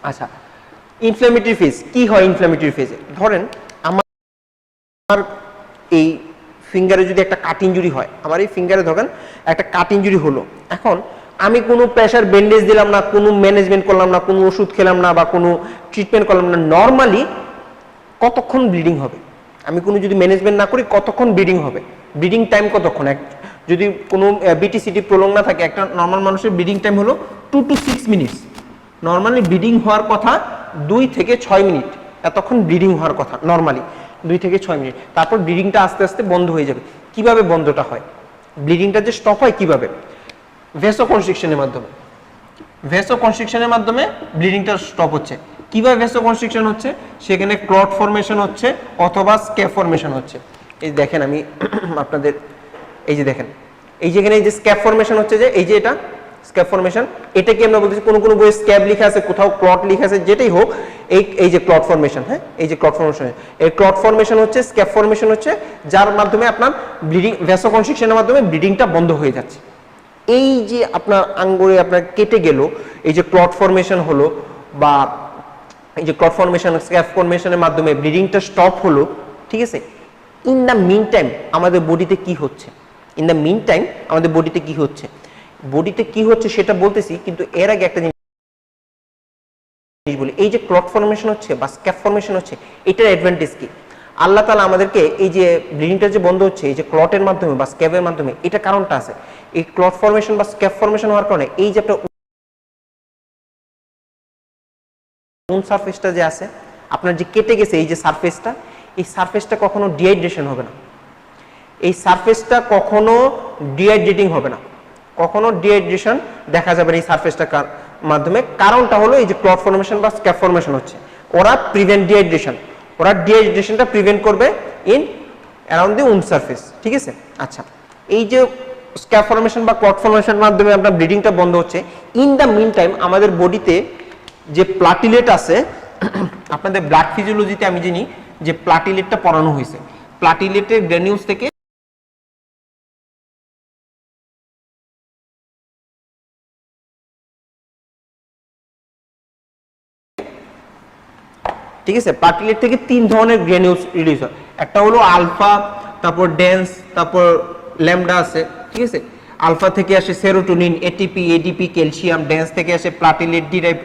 আচ্ছা, inflammatory phase কি হয়? ইনফ্ল্যামেটরি ফেজে ধরেন আমার এই ফিঙ্গারে যদি একটা কাট ইনজুরি হয়, আমার এই ফিঙ্গারে ধরেন একটা কাট ইনজুরি হলো, এখন আমি কোনো প্রেশার ব্যান্ডেজ দিলাম না, কোনো ম্যানেজমেন্ট করলাম না, কোনো ওষুধ খেলাম না বা কোনো ট্রিটমেন্ট করলাম না, নর্মালি কতক্ষণ ব্লিডিং হবে? আমি কোনো যদি ম্যানেজমেন্ট না করি কতক্ষণ ব্লিডিং হবে? ব্লিডিং টাইম কতক্ষণ? যদি কোনো বিটিসিটি প্রলং না থাকে, একটা নর্মাল মানুষের ব্লিডিং টাইম হলো 2 to 6 মিনিটস। নর্মালি ব্লিডিং হওয়ার কথা 2 থেকে 6 মিনিট, এতক্ষণ ব্লিডিং হওয়ার কথা নর্মালি 2 থেকে 6 মিনিট। তারপর ব্লিডিংটা আস্তে আস্তে বন্ধ হয়ে যাবে। কিভাবে বন্ধটা হয়? ব্লিডিংটা যে স্টপ হয় কিভাবে? ভেসোকনস্ট্রিকশনের মাধ্যমে। ভেসোকনস্ট্রিকশনের মাধ্যমে ব্লিডিংটা স্টপ হচ্ছে। কিভাবে ভেসোকনস্ট্রিকশন হচ্ছে? সেখানে ক্লট ফরমেশন হচ্ছে অথবা স্ক্যাব ফরমেশন হচ্ছে। এই দেখেন আমি আপনাদের এই যে দেখেন, এই যেখানে এই যে স্ক্যাব ফরমেশন হচ্ছে, যে এই যে এটা স্ক্যাব ফরমেশন, এটা কি আমরা বলতেছি কোন কোন বইয়ে স্ক্যাব লেখা আছে, কোথাও ক্লট লেখা আছে, যেটাই হোক এই যে ক্লট ফরমেশন, হ্যাঁ এই যে ক্লট ফরমেশন, এই ক্লট ফরমেশন হচ্ছে, স্ক্যাব ফরমেশন হচ্ছে, যার মাধ্যমে আপনার ব্লিডিং ভেসোকনস্ট্রিকশনের মাধ্যমে ব্লিডিংটা বন্ধ হয়ে যাচ্ছে। এই যে আপনার আঙ্গুলে আপনার কেটে গেল, এই যে ক্লট ফরমেশন হলো বা এই যে ক্লট ফরমেশন স্ক্যাব ফরমেশনের মাধ্যমে ব্লিডিংটা স্টপ হলো, ঠিক আছে। ইন দ্য মিন টাইম আমাদের বডিতে কি হচ্ছে? ইন দ্য মিন টাইম আমাদের বডিতে কি হচ্ছে? বডিতে কি হচ্ছে সেটা বলতেছি, কিন্তু এর আগে একটা জিনিস বলি। এই যে ক্লট ফরমেশন হচ্ছে বা স্ক্যাব ফরমেশন হচ্ছে, এটার অ্যাডভান্টেজ কি? আল্লাহ তাআলা আমাদেরকে এই যে ব্লিডিংটা যে বন্ধ হচ্ছে এই যে ক্লটের মাধ্যমে বা স্ক্যাবের মাধ্যমে, এটা কারণটা আছে। এই ক্লট ফরমেশন বা স্ক্যাব ফরমেশন হওয়ার কারণে এই যে একটা সারফেসটা যে আছে আপনার যে কেটে গেছে, এই যে সারফেসটা, এই সারফেসটা কখনো ডিহাইড্রেশন হবে না। এই সারফেসটা কখনো ডিহাইড্রেটিং হবে না, কখনো ডিহাইড্রেশন দেখা যাবে না এই সারফেসটার মাধ্যমে। কারণটা হলো এই যে ক্লট ফরমেশন বা স্ক্যাব ফরমেশন হচ্ছে, ওরা প্রিভেন্ট ডিহাইড্রেশন, ওরা ডিহাইড্রেশনটা প্রিভেন্ট করবে in around the wound surface, ঠিক আছে। আচ্ছা, এই যে স্ক্যাব ফরমেশন বা ক্লট ফরমেশনের মাধ্যমে আপনার ব্লিডিংটা বন্ধ হচ্ছে, ইন দ্য মিন টাইম আমাদের বডিতে যে প্লাটিলেট আছে, আপনাদের ব্লাড ফিজিওলজিতে আমি জানি যে প্লাটিলেটটা পড়ানো হয়েছে। প্লাটিলেটের গ্র্যানিউলস থেকে ঠিক আছে, প্লাটিলেট থেকে 3 ধরনের গ্র্যানিউলস রিলিজ হয়। একটা হলো আলফা, তারপর ডেন্স, তারপর ল্যামডা আছে, ঠিক আছে। আলফা থেকে আসে serotonin, ATP, ADP, calcium. Dense থেকে আসে platelet derive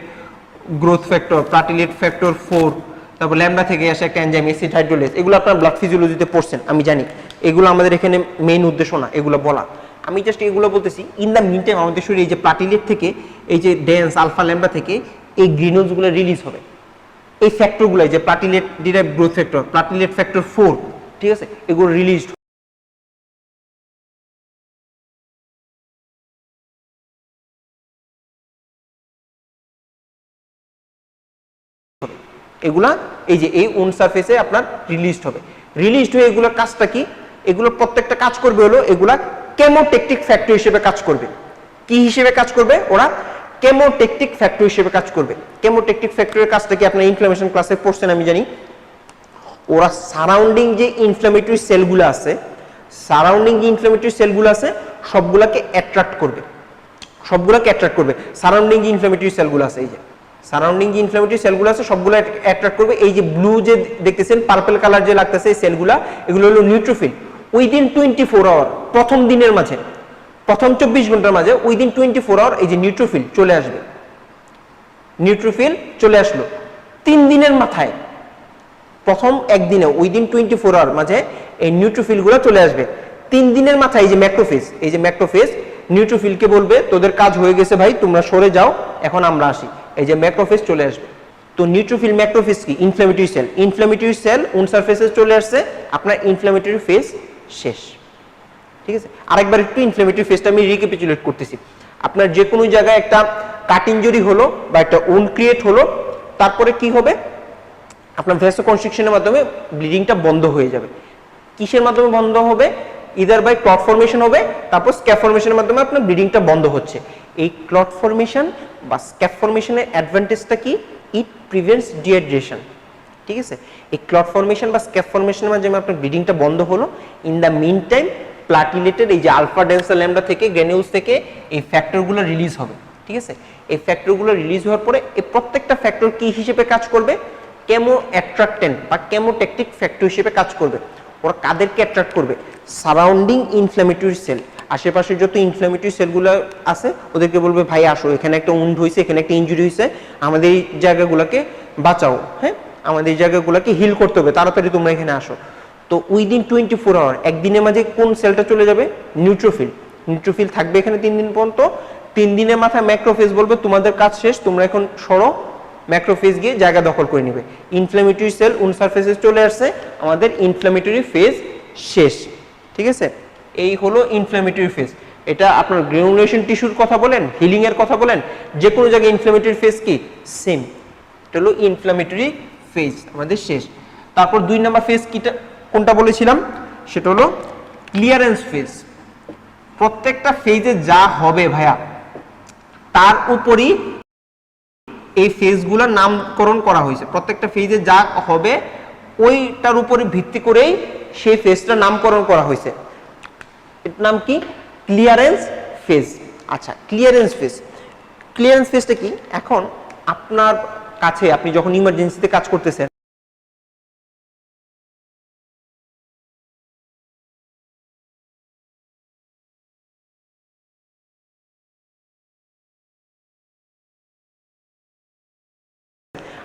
growth factor, platelet factor 4। তারপর ল্যামডা থেকে আসে একটা এনজাইম অ্যাসিড হাইড্রোলেজ। এগুলো আপনার ব্লাড ফিজিওলজিতে পড়ছেন, আমি জানি। এগুলো আমাদের এখানে মেইন উদ্দেশ্য না এগুলো বলা, আমি জাস্ট এগুলো বলতেছি। ইন দ্য মিন টাইম আমাদের শরীরে এই যে প্লাটিলেট থেকে, এই যে ডেন্স, আলফা, ল্যামডা থেকে এই গ্রিনুলসগুলো রিলিজ হবে। এই ফ্যাক্টরগুলো যে platelet derive growth factor, platelet factor 4, ঠিক আছে, এগুলো রিলিজ এগুলা এই যে এই উন্ড সারফেসে আপনার রিলিজড হবে। রিলিজড হয়ে এগুলোর কাজটা কি? এগুলো প্রত্যেকটা কাজ করবে হলো এগুলা কেমোটেকটিক ফ্যাক্টর হিসেবে কাজ করবে। কি হিসেবে কাজ করবে? ওরা কেমোটেকটিক ফ্যাক্টর হিসেবে কাজ করবে। কেমোটেকটিক ফ্যাক্টরের কাজটা কি আপনার ইনফ্লামেশন ক্লাসে পড়ছেন, আমি জানি। ওরা সারাউন্ডিং যে ইনফ্লামেটরি সেলগুলো আছে, সারাউন্ডিং যে ইনফ্লামেটরি সেলগুলো আছে সবগুলাকে অ্যাট্রাক্ট করবে, সবগুলাকে অ্যাট্রাক্ট করবে। সারাউন্ডিং যে ইনফ্লামেটরি সেলগুলো আছে, এই যে সারাউন্ডিং যে ইনফ্লামেটরি সেলগুলো আছে সবগুলো অ্যাট্রাক্ট করবে। এই যে ব্লু যে দেখতেছেন পার্পল কালার যে লাগতেছে এই সেলগুলা, এগুলো হলো নিউট্রোফিল। উইদিন 24 আওয়ার, প্রথম দিনের মাঝে, প্রথম 24 ঘন্টার মাঝে উইদিন 24 আওয়ার এই যে নিউট্রোফিল চলে আসবে। নিউট্রোফিল চলে আসলো 3 দিনের মাথায়, প্রথম একদিনে উইদিন 24 আওয়ার মাঝে এই নিউট্রোফিলগুলো চলে আসবে। 3 দিনের মাথায় এই যে ম্যাক্রোফেজ, এই যে ম্যাক্রোফেজ নিউট্রোফিলকে বলবে তোদের কাজ হয়ে গেছে ভাই, তোমরা সরে যাও, এখন আমরা আসি। এই যে ম্যাক্রোফেজ চলে আসবে। তো নিউট্রোফিল ম্যাক্রোফেজ কি? Inflammatory cell. Inflammatory cell wound সারফেসে চলে আসছে, আপনার ইনফ্ল্যামেটরি ফেজ শেষ, ঠিক আছে। আরেকবার একটু ইনফ্ল্যামেটরি ফেজটা আমি রিক্যাপিচুলেট করতেছি। আপনার যে কোনো জায়গায় একটা কাট ইনজুরি হলো বা একটা উন্ড ক্রিয়েট হলো, তারপরে কি হবে? আপনার ভেসোকনস্ট্রিকশনের মাধ্যমে ব্লিডিংটা বন্ধ হয়ে যাবে। কিসের মাধ্যমে বন্ধ হবে? ইদার বাই ক্লট ফরমেশন হবে, তারপর স্ক্যাব ফরমেশনের মাধ্যমে আপনার ব্লিডিংটা বন্ধ হচ্ছে। এই ক্লট ফরমেশন বা স্ক্যাব ফরমেশনের অ্যাডভান্টেজটা কি? ইট প্রিভেন্টস ডিহাইড্রেশন, ঠিক আছে। এই ক্লট ফরমেশন বা স্ক্যাব ফরমেশনের মাধ্যমে আপনার ব্লিডিংটা বন্ধ হলো। ইন দ্য মিন টাইম প্লাটিলেটের এই যে আলফা, ডেন্সা, ল্যামডা থেকে গ্র্যানিউলস থেকে এই ফ্যাক্টরগুলো রিলিজ হবে। ঠিক আছে? এই ফ্যাক্টরগুলো রিলিজ হওয়ার পরে এই প্রত্যেকটা ফ্যাক্টর কি হিসেবে কাজ করবে? কেমো অ্যাট্রাক্টেন্ট বা কেমোট্যাকটিক ফ্যাক্টর হিসেবে কাজ করবে। ওরা কাদেরকে অ্যাট্রাক্ট করবে? সারাউন্ডিং ইনফ্ল্যামেটরি সেল, আশেপাশে যত ইনফ্ল্যামেটরি সেলগুলো আছে ওদেরকে বলবে ভাই আসো, এখানে একটা উন্ড হয়েছে, এখানে একটা ইনজুরি হয়েছে, আমাদের এই জায়গাগুলোকে বাঁচাও, হ্যাঁ আমাদের এই জায়গাগুলোকে হিল করতে হবে, তাড়াতাড়ি তোমরা এখানে আসো। তো উইদিন 24 আওয়ার, একদিনের মাঝে কোন সেলটা চলে যাবে? নিউট্রোফিল। নিউট্রোফিল থাকবে এখানে 3 দিন পর্যন্ত। 3 দিনের মাথায় ম্যাক্রোফেজ বলবে তোমাদের কাজ শেষ, তোমরা এখন সরো। ম্যাক্রোফেজ গিয়ে জায়গা দখল করে নেবে। ইনফ্ল্যামেটরি সেল উন্ড সারফেসে চলে আসছে, আমাদের ইনফ্ল্যামেটরি ফেজ শেষ। ঠিক আছে, এই হলো ইনফ্ল্যামেটরি ফেজ। এটা আপনার গ্রানুলেশন টিস্যুর কথা বলেন, হিলিং এর কথা বলেন, যে কোনো জায়গায় ইনফ্ল্যামেটরি ফেজ কি সেম। এটা হলো ইনফ্ল্যামেটরি ফেজ আমাদের শেষ। তারপর 2 নাম্বার ফেজ কিটা কোনটা বলেছিলাম? সেটা হলো ক্লিয়ারেন্স ফেজ। প্রত্যেকটা ফেজে যা হবে ভাইয়া তার উপরই এই ফেজগুলোর নামকরণ করা হয়েছে। প্রত্যেকটা ফেজে যা হবে ওইটার উপরে ভিত্তি করেই সেই ফেজটা নামকরণ করা হয়েছে। এর নাম কি? Clearance phase. আচ্ছা, ক্লিয়ারেন্স ফেজ, ক্লিয়ারেন্স ফেজটা কি? এখন আপনার কাছে আপনি যখন ইমার্জেন্সিতে কাজ করতেছেন,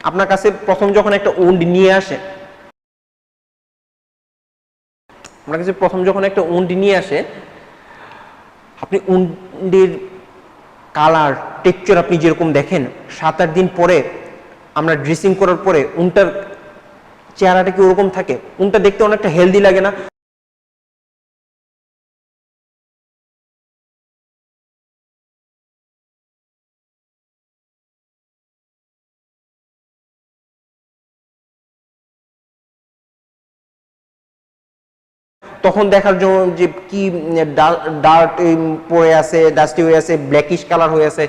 আপনার কাছে প্রথম যখন একটা উন্ড নিয়ে আসে, আপনার কাছে প্রথম যখন একটা উন্ড নিয়ে আসে, আপনি উন্ডের কালার টেক্সচার আপনি যেরকম দেখেন, 7-8 দিন পরে আমরা ড্রেসিং করার পরে উন্ডটার চেহারাটা কি ওরকম থাকে? উন্ডটা দেখতে অনেকটা হেলদি লাগে না? তখন দেখার জন্য যে কি ডার্ট পড়ে আছে, ডাস্টি হয়ে আছে, ব্ল্যাকিশ কালার হয়ে আছে,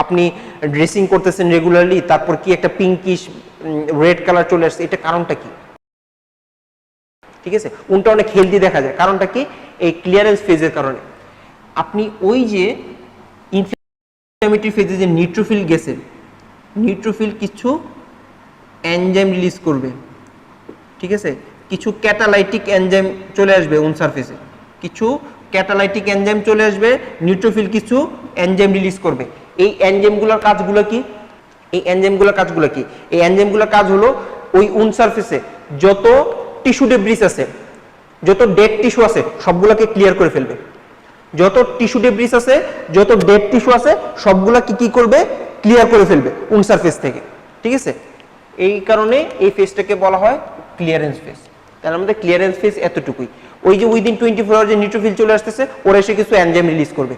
আপনি ড্রেসিং করতেছেন রেগুলারলি, তারপর কি একটা পিঙ্কিশ রেড কালার চলে আসছে, এটা কারণটা কি? ঠিক আছে, উনটা অনেক হেলদি দেখা যায়, কারণটা কি? এই ক্লিয়ারেন্স ফেজের কারণে। আপনি ওই যে ইনফ্ল্যামেটরি ফেজে যে নিউট্রোফিল গেছে, নিউট্রোফিল কিছু এনজাইম রিলিজ করবে, ঠিক আছে, কিছু ক্যাটালাইটিক এনজাইম চলে আসবে উন সারফেসে, কিছু ক্যাটালাইটিক এনজাইম চলে আসবে, নিউট্রোফিল কিছু এনজাইম রিলিজ করবে। এই এনজাইমগুলোর কাজগুলো কি? এই এনজাইমগুলোর কাজগুলো কি? এই এনজাইমগুলোর কাজ হলো ওই উন সারফেসে যত টিস্যু ডেব্রিস আছে, যত ডেড টিস্যু আছে সবগুলোকে ক্লিয়ার করে ফেলবে। যত টিস্যু ডেব্রিস আছে, যত ডেড টিস্যু আছে সবগুলা কি করবে? ক্লিয়ার করে ফেলবে উন সারফেস থেকে। ঠিক আছে, এই কারণে এই ফেজটাকে বলা হয় ক্লিয়ারেন্স ফেজ। তার মধ্যে ক্লিয়ারেন্স ফেজ এতটুকুই। ওই যে উইদিন 24 আওয়ার যে নিউট্রোফিল চলে আসতেছে, ওরা এসে কিছু এনজাইম রিলিজ করবে,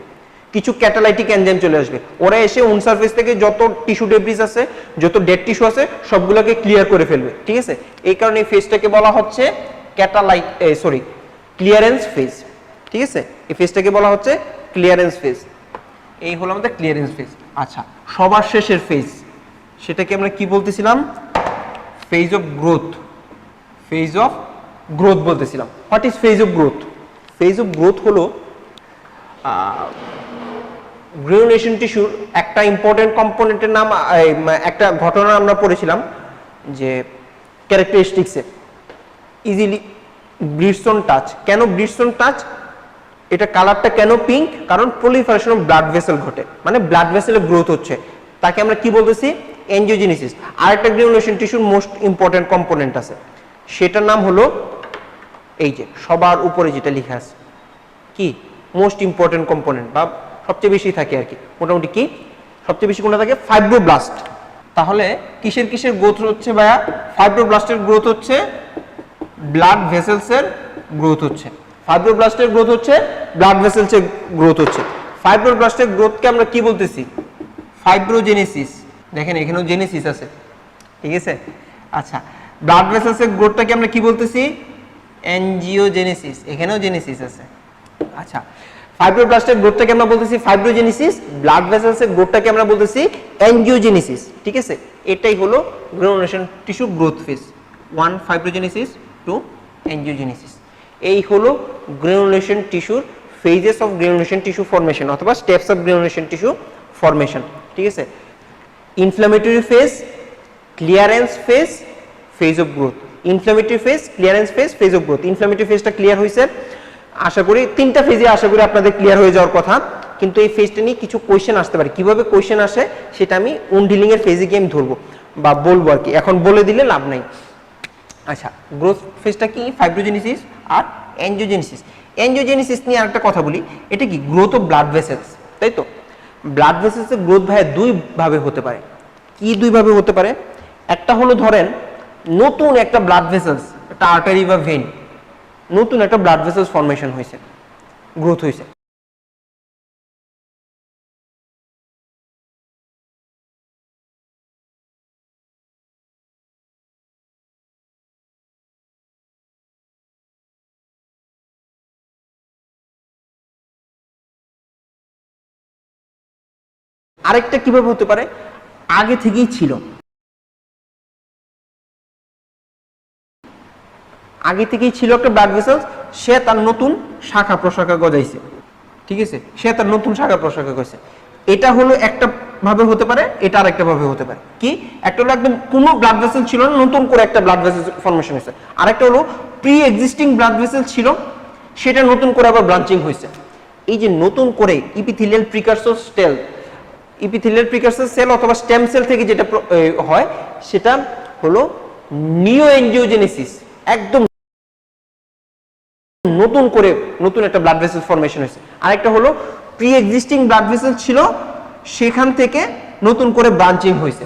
কিছু ক্যাটালাইটিক এনজাইম চলে আসবে, ওরা এসে উন সারফেস থেকে যত টিস্যু ডেব্রিস আছে, যত ডেড টিস্যু আছে সবগুলোকে ক্লিয়ার করে ফেলবে। ঠিক আছে, এই কারণে এই ফেজটাকে বলা হচ্ছে ক্লিয়ারেন্স ফেজ। ঠিক আছে, এই ফেজটাকে বলা হচ্ছে ক্লিয়ারেন্স ফেজ। এই হলো আমাদের ক্লিয়ারেন্স ফেজ। আচ্ছা, সবার শেষের ফেজ, সেটাকে আমরা কি বলতেছিলাম? Phase of growth. Phase of growth বলতেছিলাম। What is phase of growth? Phase of growth হলো গ্রানুলেশন টিস্যুর একটা ইম্পর্টেন্ট কম্পোনেন্টের নাম, একটা ঘটনা আমরা পড়েছিলাম যে ক্যারেক্টারিস্টিক্সে, ইজিলি ব্লিডস অন টাচ। কেন ব্লিডস অন টাচ? এটা কালারটা কেন পিঙ্ক? কারণ প্রলিফারেশন অফ ব্লাড ভেসেল ঘটে, মানে ব্লাড ভেসেলের গ্রোথ হচ্ছে, তাকে আমরা কি বলতেছি? এনজিওজেনেসিস। আরেকটা গ্রানুলেশন টিস্যুর মোস্ট ইম্পর্টেন্ট কম্পোনেন্ট আছে, সেটার নাম হলো এই যে সবার উপরে যেটা লেখা আছে, কি মোস্ট ইম্পর্টেন্ট কম্পোনেন্ট বা সবচেয়ে বেশি থাকে আর কি, মোটামুটি কি সবচেয়ে বেশি কোনটা থাকে? ফাইব্রোব্লাস্ট। তাহলে কিসের কিসের গ্রোথ হচ্ছে ভাইয়া? ফাইব্রোব্লাস্টের গ্রোথ হচ্ছে, ব্লাড ভেসেলসের গ্রোথ হচ্ছে। ফাইব্রোব্লাস্টের গ্রোথ হচ্ছে, ব্লাড ভেসেলসের গ্রোথ হচ্ছে। ফাইব্রোব্লাস্টের গ্রোথকে আমরা কি বলতেছি? ফাইব্রোজেনেসিস। দেখেন এখানেও জেনেসিস আছে, ঠিক আছে। আচ্ছা, ব্লাড ভেসেলসের গ্রোথটাকে আমরা কি বলতেছি? এনজিওজেনেসিস। এখানেও জেনেসিস আছে। আচ্ছা, ফাইব্রোব্লাস্টের গ্রোথটাকে আমরা বলতেছি ফাইব্রোজেনেসিস, ব্লাড ভেসেলসের গ্রোথটাকে আমরা বলতেছি এনজিওজেনেসিস। ঠিক আছে, এটাই হলো granulation tissue growth phase, 1 ফাইব্রোজেনেসিস, 2 angiogenesis. এই হলো গ্রানুলেশন টিস্যুর phases of granulation tissue formation অথবা steps of granulation tissue formation, ঠিক আছে? Inflammatory phase, clearance phase, phase of growth. Inflammatory phase, clearance phase, phase of growth. Inflammatory ফেজটা clear হয়েছে, আশা করি তিনটা ফেজে আশা করি আপনাদের ক্লিয়ার হয়ে যাওয়ার কথা, কিন্তু এই ফেজটা নিয়ে কিছু কোয়েশ্চেন আসতে পারে। কিভাবে কোয়েশ্চেন আসে সেটা আমি উন্ড হিলিং এর ফেজে গিয়ে আমি ধরবো বা বলবো আর কি, এখন বলে দিলে লাভ নাই। আচ্ছা, গ্রোথ ফেজটা কি? ফাইব্রোজেনেসিস আর অ্যাঞ্জিওজেনেসিস। অ্যাঞ্জিওজেনেসিস নিয়ে আরেকটা কথা বলি, এটা কি গ্রোথ অফ ব্লাড ভেসেলস, তাই তো? ব্লাড ভেসেলসের গ্রোথ ভাই দুই ভাবে হতে পারে। কি দুই ভাবে হতে পারে? একটা হলো ধরেন নতুন একটা ব্লাড ভেসেলস, একটা আর্টারি বা ভেন, নতুন একটা ব্লাড ভেসেলস ফর্মেশন হয়েছে, গ্রোথ হয়েছে। আরেকটা কিভাবে হতে পারে? আগে থেকেই ছিল, আগে থেকেই ছিল একটা ব্লাড ভেসেলস, সে তার নতুন শাখা প্রশাখা গজাইছে, ঠিক আছে? সে তার নতুন শাখা প্রশাখা গজাইছে। এটা হলো একটা ভাবে হতে পারে, এটা আরেকটা ভাবে হতে পারে। কি? একটা হলো একদম কোনো ব্লাড ভেসেল ছিল না, নতুন করে একটা ব্লাড ভেসেল ফর্মেশন হয়েছে। আরেকটা হলো প্রি এক্সিস্টিং ব্লাড ভেসেল ছিল, সেটা নতুন করে আবার ব্রাঞ্চিং হয়েছে। এই যে নতুন করে ইপিথেলিয়াল প্রিকারসর সেল, ইপিথেলিয়াল প্রিকারসর সেল অথবা স্টেম সেল থেকে যেটা হয় সেটা হলো নিওএনজিওজেনেসিস। একদম নতুন করে নতুন একটা ব্লাড ভেসেল ফর্মেশন হয়েছে। আরেকটা হলো প্রি এক্সিস্টিং ব্লাড ভেসেল ছিল, সেখান থেকে নতুন করে ব্রাঞ্চিং হয়েছে,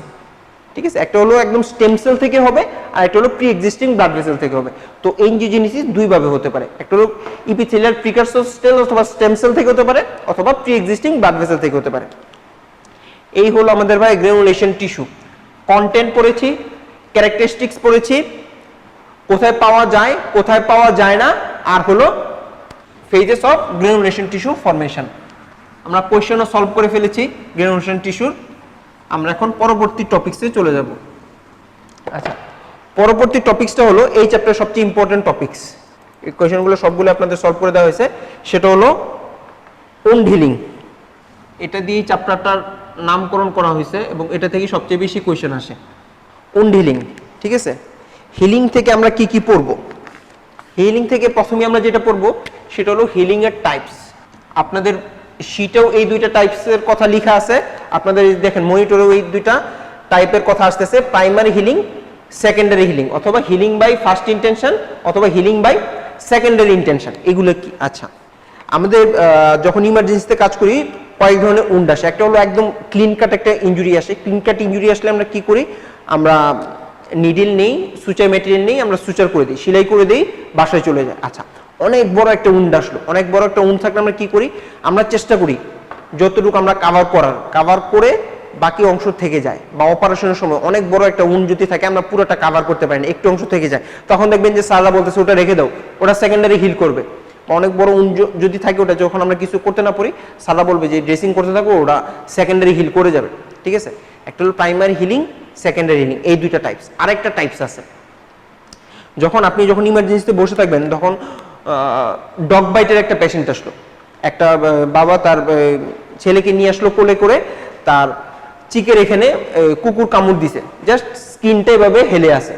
ঠিক আছে? একটা হলো একদম স্টেম সেল থেকে হবে, আর একটা হলো প্রি এক্সিস্টিং ব্লাড ভেসেল থেকে হবে। তো এনজিওজেনেসিস দুই ভাবে হতে পারে, একটা হলো ইপিথেলিয়াল প্রিকারসর সেল অথবা স্টেম সেল থেকে হতে পারে, অথবা প্রি এক্সিস্টিং ব্লাড ভেসেল থেকে হতে পারে। এই হলো আমাদের ভাই গ্রানুলেশন টিস্যু। কন্টেন্ট পড়েছি, ক্যারেক্টারিস্টিক্স পড়েছি, কোথায় পাওয়া যায় কোথায় পাওয়া যায় না, আর হলো phases of granulation tissue formation. আমরা কোয়েশ্চেনও সলভ করে ফেলেছি গ্রানুলেশন টিস্যুর। আমরা এখন পরবর্তী টপিকসে চলে যাব। আচ্ছা, পরবর্তী টপিকসটা হলো এই চ্যাপ্টারের সবচেয়ে ইম্পর্টেন্ট টপিকস। এই কোয়েশ্চেনগুলো সবগুলো আপনাদের সলভ করে দেওয়া হয়েছে। সেটা হলো উন্ড হিলিং। এটা দিয়ে চ্যাপ্টারটার নামকরণ করা হয়েছে এবং এটা থেকে সবচেয়ে বেশি কোয়েশ্চেন আসে। উন্ড হিলিং, ঠিক আছে? হিলিং থেকে আমরা কি কি পড়ব? হিলিং থেকে প্রথমে আমরা যেটা পড়ব সেটা হলো হিলিং এর টাইপস। আপনাদের শীটেও এই দুইটা টাইপসের কথা লেখা আছে, আপনাদের দেখেন মনিটরেও এই দুইটা টাইপের কথা আসতেছে, প্রাইমারি হিলিং, সেকেন্ডারি হিলিং, অথবা হিলিং বাই ফার্স্ট ইন্টেনশন অথবা হিলিং বাই সেকেন্ডারি ইন্টেনশন। এগুলো কি? আচ্ছা, আমাদের যখন ইমার্জেন্সিতে কাজ করি কয়েক ধরনের উন্ড আসে। একটা হলো একদম ক্লিন কাট একটা ইনজুরি আসে। ক্লিন কাট ইনজুরি আসলে আমরা কি করি? আমরা নিডিল নেই, সুচার ম্যাটেরিয়াল নেই, আমরা সুচার করে দিই, সেলাই করে দিই, বাসায় চলে যায়। আচ্ছা, অনেক বড় একটা উন্ড আসলো, অনেক বড় একটা উন্ড থাকলে আমরা কি করি? আমরা চেষ্টা করি যতটুকু আমরা কাভার করে বাকি অংশ থেকে যায়, বা অপারেশনের সময় অনেক বড় একটা উন্ড যদি থাকে আমরা পুরোটা কাভার করতে পারি না, একটু অংশ থেকে যায়, তখন দেখবেন যে স্যাররা বলতেছে ওটা রেখে দাও, ওটা সেকেন্ডারি হিল করবে। অনেক বড় উন্ড যদি থাকে, ওটা যখন আমরা কিছু করতে না পারি স্যাররা বলবে যে ড্রেসিং করতে থাকো, ওটা সেকেন্ডারি হিল করে যাবে, ঠিক আছে? একটা হলো প্রাইমারি হিলিং, সেকেন্ডারি হিলিং, এই দুইটা টাইপস। আরেকটা টাইপস আছে, যখন ইমার্জেন্সিতে বসে থাকবেন, তখন ডগ বাইটের একটা পেশেন্ট আসলো, একটা বাবা তার ছেলেকে নিয়ে আসলো কোলে করে, তার চিকের এখানে কুকুর কামড় দিছে, জাস্ট স্কিনটা এভাবে হেলে আছে,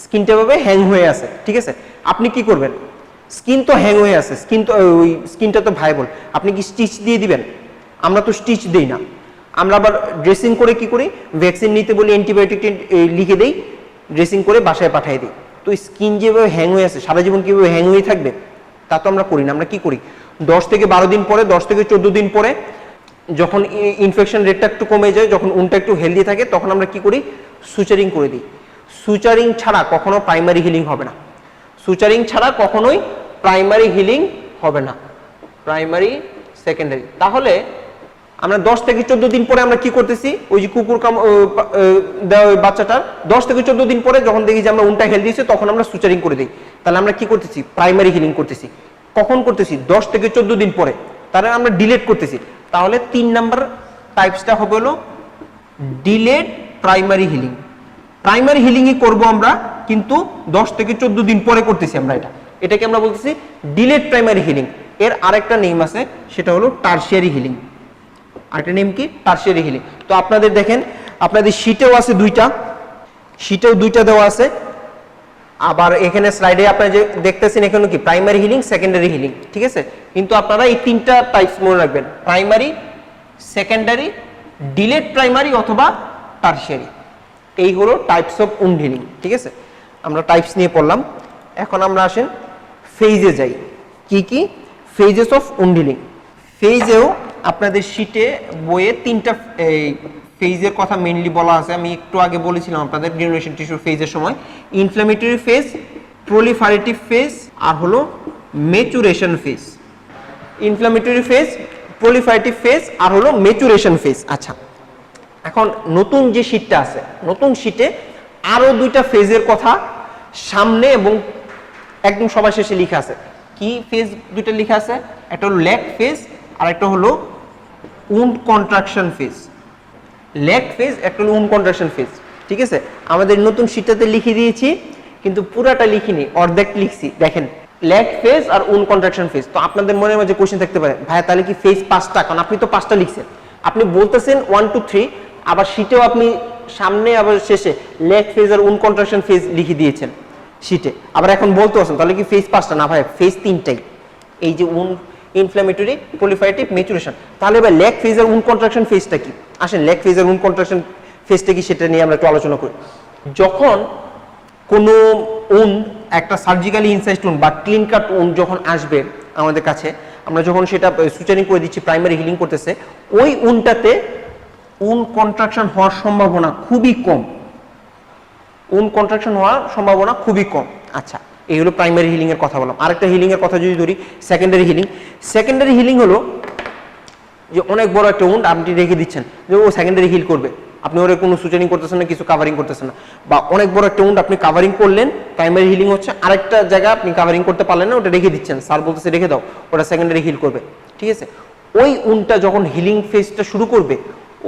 স্কিনটা এভাবে হ্যাং হয়ে আছে, ঠিক আছে? আপনি কি করবেন? স্কিন তো হ্যাং হয়ে আছে, ওই স্কিনটা তো ভাইবল, আপনি কি স্টিচ দিয়ে দিবেন? আমরা তো স্টিচ দেই না, আমরা আবার ড্রেসিং করে কি করি? ভ্যাকসিন নিতে বলি, অ্যান্টিবায়োটিক লিখে দেই, ড্রেসিং করে বাসায় পাঠিয়ে দিই। তো স্কিন যেভাবে হ্যাং হয়ে আছে, সারা জীবন কিভাবে হ্যাং হয়ে থাকবে? তা তো আমরা করি না। আমরা কি করি? 10 থেকে 12 দিন পরে, 10 থেকে 14 দিন পরে, যখন ইনফেকশন রেটটা একটু কমে যায়, যখন উনটা একটু হেলদি থাকে, তখন আমরা কি করি? সুচারিং করে দিই। সুচারিং ছাড়া কখনো প্রাইমারি হিলিং হবে না। সুচারিং ছাড়া কখনোই প্রাইমারি হিলিং হবে না, প্রাইমারি সেকেন্ডারি। তাহলে আমরা 10 থেকে 14 দিন পরে আমরা কি করতেছি? ওই যে কুকুর দেওয়া ওই বাচ্চাটার 10 থেকে 14 দিন পরে যখন দেখি যে আমরা উনটা হেলদি হয়েছে, তখন আমরা সুচারিং করে দিই। তাহলে আমরা কি করতেছি? প্রাইমারি হিলিং করতেছি। কখন করতেছি? 10 থেকে 14 দিন পরে। তাহলে আমরা ডিলেট করতেছি। তাহলে 3 নাম্বার টাইপসটা হবে হলো ডিলেড প্রাইমারি হিলিং। প্রাইমারি হিলিংই করব আমরা, কিন্তু 10 থেকে 14 দিন পরে করতেছি আমরা এটাকে আমরা বলতেছি ডিলেড প্রাইমারি হিলিং। এর আরেকটা নেম আছে, সেটা হলো টারশিয়ারি হিলিং। আরেকটা নেম কি? Tertiary healing. তো আপনাদের দেখেন, আপনাদের শীটেও আছে দুইটা, শীটেও দুইটা দেওয়া আছে। আবার এখানে স্লাইডে আপনারা যে দেখতেছেন এখানে কি প্রাইমারি হিলিং, সেকেন্ডারি হিলিং, ঠিক আছে? কিন্তু আপনারা এই তিনটা টাইপস মনে রাখবেন, প্রাইমারি, সেকেন্ডারি, ডিলেড প্রাইমারি অথবা টারশিয়ারি। এই হলো টাইপস অফ উন্ড হিলিং, ঠিক আছে? আমরা টাইপস নিয়ে পড়লাম। এখন আমরা আসেন ফেজে যাই। কি কি ফেজেস অফ উন্ড হিলিং? ফেজেও আপনাদের শীটে বইয়ে তিনটা ফেজের কথা মেইনলি বলা আছে। আমি একটু আগে বলেছিলাম আপনাদের গ্রানুলেশন টিস্যুর ফেজের সময়, ইনফ্ল্যামেটরি ফেজ, প্রলিফারেটিভ ফেজ আর হলো maturation phase. Inflammatory phase, proliferative phase আর হলো ম্যাচুরেশন ফেজ। আচ্ছা, এখন নতুন যে শীটটা আছে, নতুন শীটে আরো দুইটা ফেজের কথা সামনে এবং একদম সবার শেষে লেখা আছে। কি ফেজ দুইটা লেখা আছে? একটা হলো ল্যাক ফেজ আর একটা হলো wound contraction phase. Lag phase, একটা হলো উন্ড কন্ট্রাকশন ফেজ, ঠিক আছে? আমাদের নতুন শীটটাতে লিখে দিয়েছি, কিন্তু পুরাটা লিখিনি, অর্ধেক লিখছি। দেখেন, ল্যাক ফেজ আর উন্ড কন্ট্রাকশন ফেজ। তো আপনাদের মনের মাঝে কোশ্চেন থাকতে পারে, ভাই তাহলে কি ফেজ 5টা? কারণ আপনি তো 5টা লিখছেন, আপনি বলতেছেন 1 2 3, আবার শীটেও আপনি সামনে আবার শেষে ল্যাক ফেজ আর উন্ড কন্ট্রাকশন ফেজ লিখে দিয়েছেন শীটে, আবার এখন বলতে আছেন তাহলে কি ফেজ 5টা? না ভাই, ফেজ 3টাই। এই যে উন্ড, ইনফ্ল্যামেটরি, প্রলিফারেটিভ, ম্যাচুরেশন। তাহলে এবার ল্যাক ফেজ আর উন্ড কন্ট্রাকশন ফেজটা কি? আসেন ল্যাক ফেজ আর উন্ড কন্ট্রাকশন ফেজটা কি সেটা নিয়ে আমরা একটু আলোচনা করি। যখন কোনো উন্ড, একটা সার্জিক্যালি ইনসাইজড উন্ড বা ক্লিন কাট উন্ড যখন আসবে আমাদের কাছে, আমরা যখন সেটা সুচারিং করে দিচ্ছি, প্রাইমারি হিলিং করতেছে, ওই উন্ডটাতে উন্ড কন্ট্রাকশন হওয়ার সম্ভাবনা খুবই কম। উন্ড কন্ট্রাকশন হওয়ার সম্ভাবনা খুবই কম। আচ্ছা, এই হলো প্রাইমারি হিলিং এর কথা বললাম। আরেকটা হিলিং এর কথা যদি ধরি, সেকেন্ডারি হিলিং। সেকেন্ডারি হিলিং হলো যে অনেক বড় একটা উন্ড আপনি রেখে দিচ্ছেন, যে ও সেকেন্ডারি হিল করবে, আপনি ওরে কোনো সুচারিং করতেছেন না, কিছু কাভারিং করতেছেন না। বা অনেক বড় একটা উন্ড আপনি কাভারিং করলেন, প্রাইমারি হিলিং হচ্ছে, আরেকটা জায়গা আপনি কাভারিং করতে পারলেন না, ওটা রেখে দিচ্ছেন, স্যার বলতেছে রেখে দাও, ওটা সেকেন্ডারি হিল করবে, ঠিক আছে? ওই উন্ডটা যখন হিলিং ফেজটা শুরু করবে,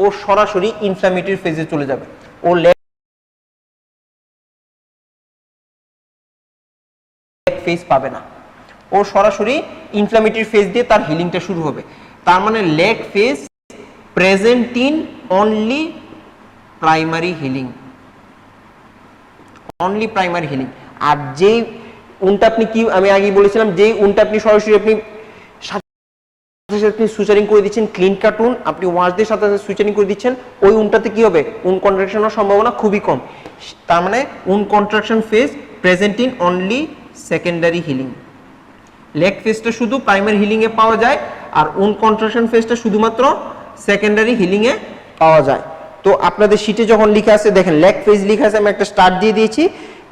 ও সরাসরি ইনফ্ল্যামেটরি ফেজে চলে যাবে। ও ফেজ পাবে না, ও সরাসরি ইনফ্ল্যামেটরি ফেজ দিয়ে তার হিলিংটা শুরু হবে। তার মানে lag phase present in only primary healing, only primary healing. আর যেই উনটা আপনি কি আমি আগেই বলেছিলাম, যেই উনটা আপনি সরাসরি আপনি আপনি সুচারিং করে দিচ্ছেন, ক্লিন কার্টুন আপনি ওয়াশ দিয়ে সাথে সাথে সুচারিং করে দিচ্ছেন, ওই উনটাতে কি হবে? উন কন্ট্রাকশনের সম্ভাবনা খুবই কম। তার মানে wound contraction phase present in only secondary healing. Lag ফেজটা শুধু প্রাইমারি হিলিং এ পাওয়া যায়, আর উন কন্ট্রাকশন ফেজটা শুধুমাত্র সেকেন্ডারি হিলিং এ পাওয়া যায়। তো আপনাদের শীটে যখন লেখা আছে দেখেন লেগ ফেজ লেখা আছে, আমি একটা স্টার দিয়ে দিয়েছি,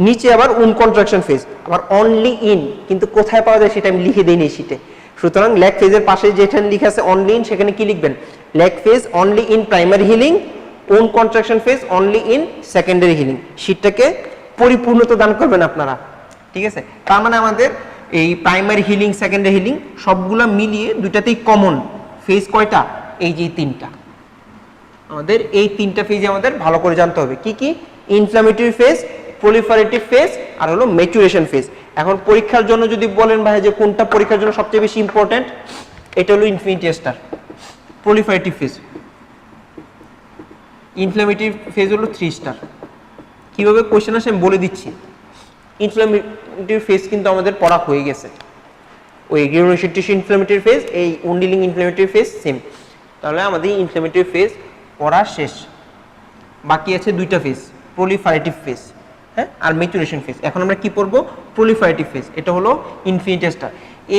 নিচে আবার উন কন্ট্রাকশন ফেজ, আবার অনলি ইন, কিন্তু কোথায় পাওয়া যায় সেটা আমি লিখে দেইনি শীটে। সুতরাং লেগ ফেজের পাশে যেখানে লেখা আছে অনলি ইন, সেখানে কি লিখবেন? Lag phase only in primary healing, wound contraction phase only in secondary healing. শীটটাকে পরিপূর্ণতা দান করবেন আপনারা, ঠিক আছে? তার মানে আমাদের এই প্রাইমারি হিলিং, সেকেন্ডারি হিলিং সবগুলা মিলিয়ে দুইটাতেই কমন ফেজ কয়টা? এই যে তিনটা। আমাদের এই তিনটা ফেজ আমাদের ভালো করে জানতে হবে। কি কি? ইনফ্ল্যামেটরি ফেজ, প্রলিফারেটিভ ফেজ আর হলো ম্যাচুরেশন ফেজ। এখন পরীক্ষার জন্য যদি বলেন ভাই যে কোনটা পরীক্ষার জন্য সবচেয়ে বেশি ইম্পর্টেন্ট, এটা হলো infinity star, proliferative phase. Inflammatory phase হলো 3 স্টার। কিভাবে কোশ্চেন আসে আমি বলে দিচ্ছি। ইনফ্ল্যামেটরি ফেজ কিন্তু আমাদের পড়া হয়ে গেছে, ওই গ্রানুলোসার টিস্যু ইনফ্ল্যামেটরি ফেজ, এই wound healing inflammatory phase same. তাহলে আমাদের ইনফ্ল্যামেটরি ফেজ পড়া শেষ। বাকি আছে দুইটা ফেজ, প্রলিফারেটিভ ফেজ, হ্যাঁ, আর ম্যাচুরেশন ফেজ। এখন আমরা কি পড়বো? Proliferative phase. এটা হলো ইনফিনিটি স্টার।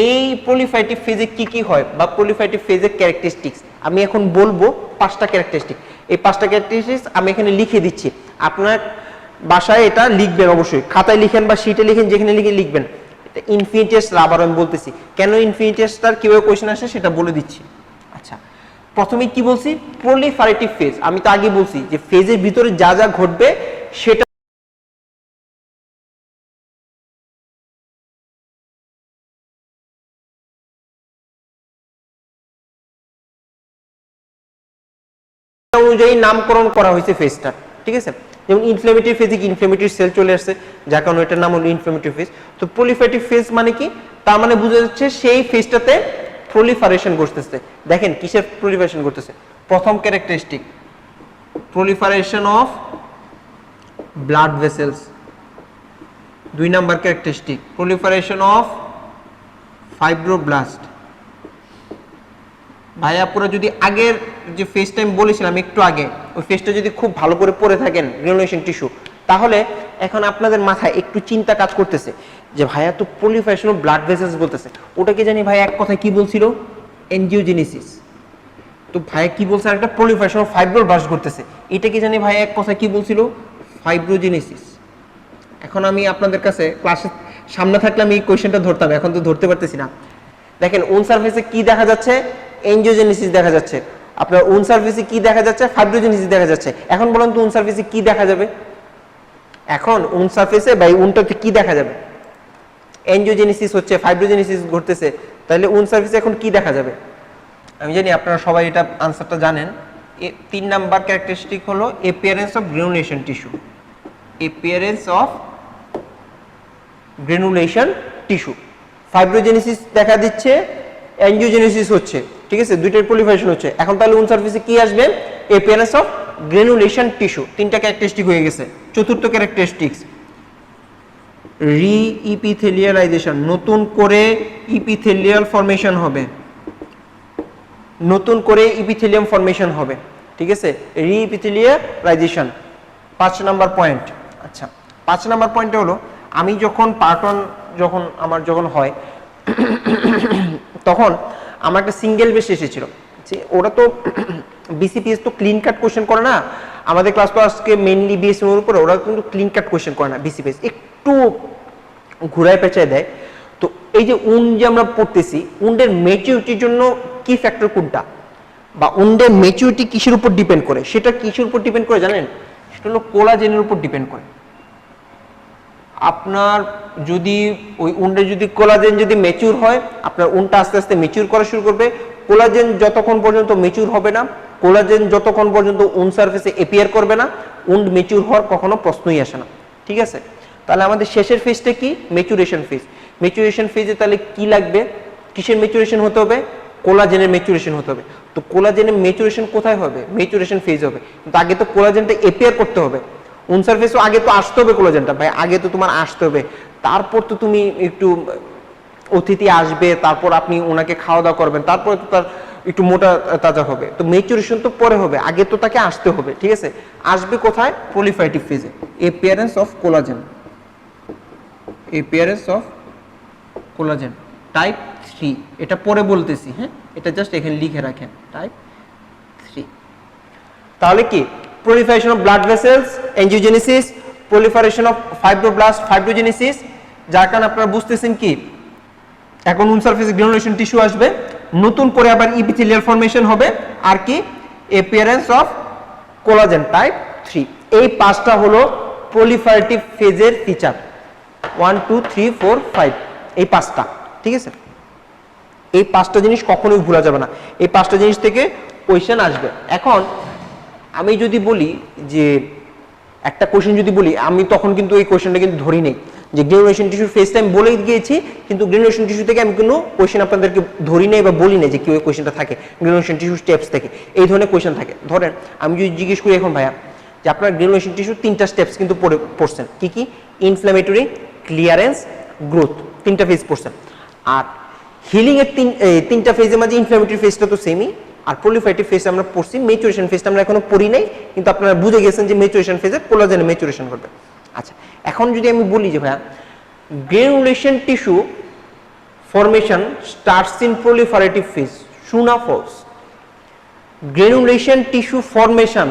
এই প্রলিফারেটিভ ফেজে কি কি হয় বা প্রলিফারেটিভ ফেজের ক্যারেক্টারিস্টিক্স আমি এখন বলবো, 5টা ক্যারেক্টারিস্টিক। এই 5টা ক্যারেক্টারিস্টিক্স আমি এখানে লিখে দিচ্ছি, আপনার বাসায় এটা লিখবেন, অবশ্যই খাতায় লিখেন বা শীটে লিখেন, যেখানে লিখে লিখবেন। এটা ইনফিনিটি স্টার, আবার আমি বলতেছি কেন ইনফিনিটি স্টার, কিভাবে কোশ্চেন আসে সেটা বলে দিচ্ছি। আচ্ছা, প্রথমে কি বলছি? Proliferative phase. আমি তো আগে বলছি যে ফেজের ভিতরে যা যা ঘটবে সেটা অনুযায়ী নামকরণ করা হয়েছে ফেজটা, ঠিক আছে? যেমন ইনফ্লেমেটরি ফেজে কি ইনফ্লেমেটরি সেল চলে আসছে, যার কারণে এটার নাম হলো ইনফ্লেমেটরি ফেজ। তো প্রলিফারেটিভ ফেজ মানে কি, তার মানে বোঝা যাচ্ছে সেই ফেজটাতে প্রলিফারেশন ঘটতেছে। দেখেন কিসের প্রলিফারেশন ঘটতেছে, প্রথম characteristic proliferation of blood vessels, 2 number characteristic proliferation of fibroblast. ভাইয়া পুরো যদি আগের যে ফেজটা আমি বলেছিলাম একটু আগে, ওই ফেজটা যদি খুব ভালো করে পড়ে থাকেন গ্রানুলেশন টিস্যু, তাহলে এখন আপনাদের মাথায় একটু চিন্তা কাজ করতেছে যে ভাইয়া তো প্রলিফারেশন অফ ব্লাড ভেসেলস বলতেছে, ওটাকে জানি ভাইয়া এক কথায় কি বলছিল, এনজিওজেনেসিস। তো ভাইয়া কি বলছে, একটা প্রলিফারেশন অফ ফাইব্রোব্লাস্ট ঘটতেছে, এটাকে জানি ভাইয়া এক কথায় কি বলছিল, ফাইব্রোজেনেসিস। এখন আমি আপনাদের কাছে ক্লাসে সামনে থাকলে আমি এই কোয়েশ্চেনটা ধরতাম, এখন তো ধরতে পারতেছি না। দেখেন ওন সারফেসে কি দেখা যাচ্ছে, এনজিওজেনেসিস দেখা যাচ্ছে। আপনার ওন সারফেসে কি দেখা যাচ্ছে, ফাইব্রোজেনেসিস দেখা যাচ্ছে। এখন বলুন তো ওন সারফেসে কি দেখা যাবে, এখন ওন সারফেসে বা ওনটাতে কি দেখা যাবে, এনজিওজেনেসিস হচ্ছে, ফাইব্রোজেনেসিস ঘটতেছে, তাহলে ওন সারফেসে এখন কি দেখা যাবে? আমি জানি আপনারা সবাই এটা আনসারটা জানেন। 3 নাম্বার ক্যারেক্টারিস্টিক হলো appearance of granulation tissue, appearance of granulation tissue. Fibrogenesis দেখা দিচ্ছে, এনজিওজেনেসিস হচ্ছে, ঠিক আছে, দুইটার প্রলিফারেশন হচ্ছে। এখন তাহলে ওন সারফেসে কি আসবে, অ্যাপিয়ারেন্স অফ গ্রানুলেশন টিস্যু। 3টা ক্যারেক্টারিস্টিক হয়ে গেছে। চতুর্থ ক্যারেক্টারিস্টিক্স রি-ইপিথেলিয়ালাইজেশন, নতুন করে ইপিথেলিয়াল ফর্মেশন হবে, নতুন করে ইপিথেলিয়াম ফর্মেশন হবে, ঠিক আছে, রি-ইপিথেলিয়ালাইজেশন। 5 নাম্বার পয়েন্ট। আচ্ছা 5 নাম্বার পয়েন্টটা হলো, আমি যখন পার্ট 1 যখন হয় তখন আমার একটা সিঙ্গেল বেস এসেছিল, ওরা তো বিসিপিএস তো ক্লিন কাট কোশ্চেন করে না, আমাদের ক্লাস তো আজকে মেইনলি বিএসএম এর উপরে, ওরা কিন্তু ক্লিন কাট কোশ্চেন করে না, বিসিপিএস একটু ঘুরায় পেঁচায় দেয়। তো এই যে উন্ড যে আমরা পড়তেছি, উন্ডের ম্যাচুরিটির জন্য কি ফ্যাক্টর কোনটা, বা উন্ডের ম্যাচুরিটি কিসের উপর ডিপেন্ড করে, সেটা কিসের উপর ডিপেন্ড করে জানেন, সেটা হলো কোলাজেনের উপর ডিপেন্ড করে। আপনার যদি ওই উন্ডে যদি কোলাজেন যদি ম্যাচিউর হয়, আপনার উন্ডটা আস্তে আস্তে ম্যাচিউর করা শুরু করবে। কোলাজেন যতক্ষণ পর্যন্ত ম্যাচিউর হবে না, কোলাজেন যতক্ষণ পর্যন্ত উন্ড সারফেসে অ্যাপিয়ার করবে না, উন্ড ম্যাচিউর হওয়ার কখনো প্রশ্নই আসে না, ঠিক আছে। তাহলে আমাদের শেষের ফেজটা কি, ম্যাচুরেশন ফেজ। ম্যাচুরেশন ফেজে তাহলে কি লাগবে, কিসের ম্যাচুরেশন হতে হবে, কোলাজেনের ম্যাচুরেশন হতে হবে। তো কোলাজেনের ম্যাচুরেশন কোথায় হবে, ম্যাচুরেশন ফেজ হবে, কিন্তু আগে তো কোলাজেনটা অ্যাপিয়ার করতে হবে। উন সারফেসও আগে তো আসতে হবে কোলাজেনটা, ভাই আগে তো তোমার আসতে হবে, তারপর তো তুমি একটু অতিথি আসবে, তারপর আপনি ওনাকে খাওয়া দাওয়া করবেন, তারপরে তো তার একটু মোটা তাজা হবে। তো ম্যাচুরেশন তো পরে হবে, আগে তো তাকে আসতে হবে, ঠিক আছে। আসবে কোথায়, প্রলিফারেটিভ ফেজে, appearance of collagen, appearance of collagen type 3। এটা পরে বলতেছি, হ্যাঁ, এটা জাস্ট এখানে লিখে রাখেন, টাইপ 3। তাহলে কি, proliferation of blood vessels, angiogenesis, proliferation of fibroblast, fibrogenesis, যার কারণে আপনারা বুঝতেছেন কি, এখন উন সারফেসে গ্রানুলেশন টিস্যু আসবে, নতুন করে আবার ইপিথেলিয়াল ফর্মেশন হবে, আর কি, অ্যাপিয়ারেন্স অফ কোলাজেন টাইপ 3। এই 5টা হলো প্রলিফারেটিভ ফেজের ফিচার, 1 2 3 4 5, এই 5টা, ঠিক আছে। এই 5টা জিনিস কখনোই ভুলা যাবে না, এই 5টা জিনিস থেকে কোয়েশ্চেন আসবে। এখন আমি যদি বলি যে একটা কোশ্চেন যদি বলি, আমি তখন কিন্তু এই কোশ্চেনটা কিন্তু ধরি নেই যে গ্রানুলেশন টিস্যুর ফেজটা আমি বলে গিয়েছি, কিন্তু গ্রানুলেশন টিস্যু থেকে আমি কোনো কোশ্চেন আপনাদেরকে ধরি নেই বা বলি নেই যে কি ওই কোশ্চেনটা থাকে গ্রানুলেশন টিস্যু স্টেপস থেকে, এই ধরনের কোশ্চেন থাকে। ধরেন আমি যদি জিজ্ঞেস করি এখন ভাইয়া যে আপনার গ্রানুলেশন টিস্যুর 3টা স্টেপস কিন্তু পড়ছেন, কি কি, ইনফ্ল্যামেটরি, ক্লিয়ারেন্স, গ্রোথ, 3টা ফেজ পড়ছেন। আর হিলিং এর 3টা ফেজের মাঝে ইনফ্ল্যামেটরি ফেজটা তো সেমই, আর প্রলিফারেটিভ ফেজ আমরা পড়ছি, ম্যাচুরেশন ফেজটা আমরা এখনো পড়ি নাই, কিন্তু আপনারা বুঝে গেছেন যে ম্যাচুরেশন ফেজে কোলাজেনের ম্যাচুরেশন করবে। আচ্ছা এখন যদি আমি বলি যে ভাইয়া granulation tissue formation starts in proliferative phase, true না false? Granulation tissue formation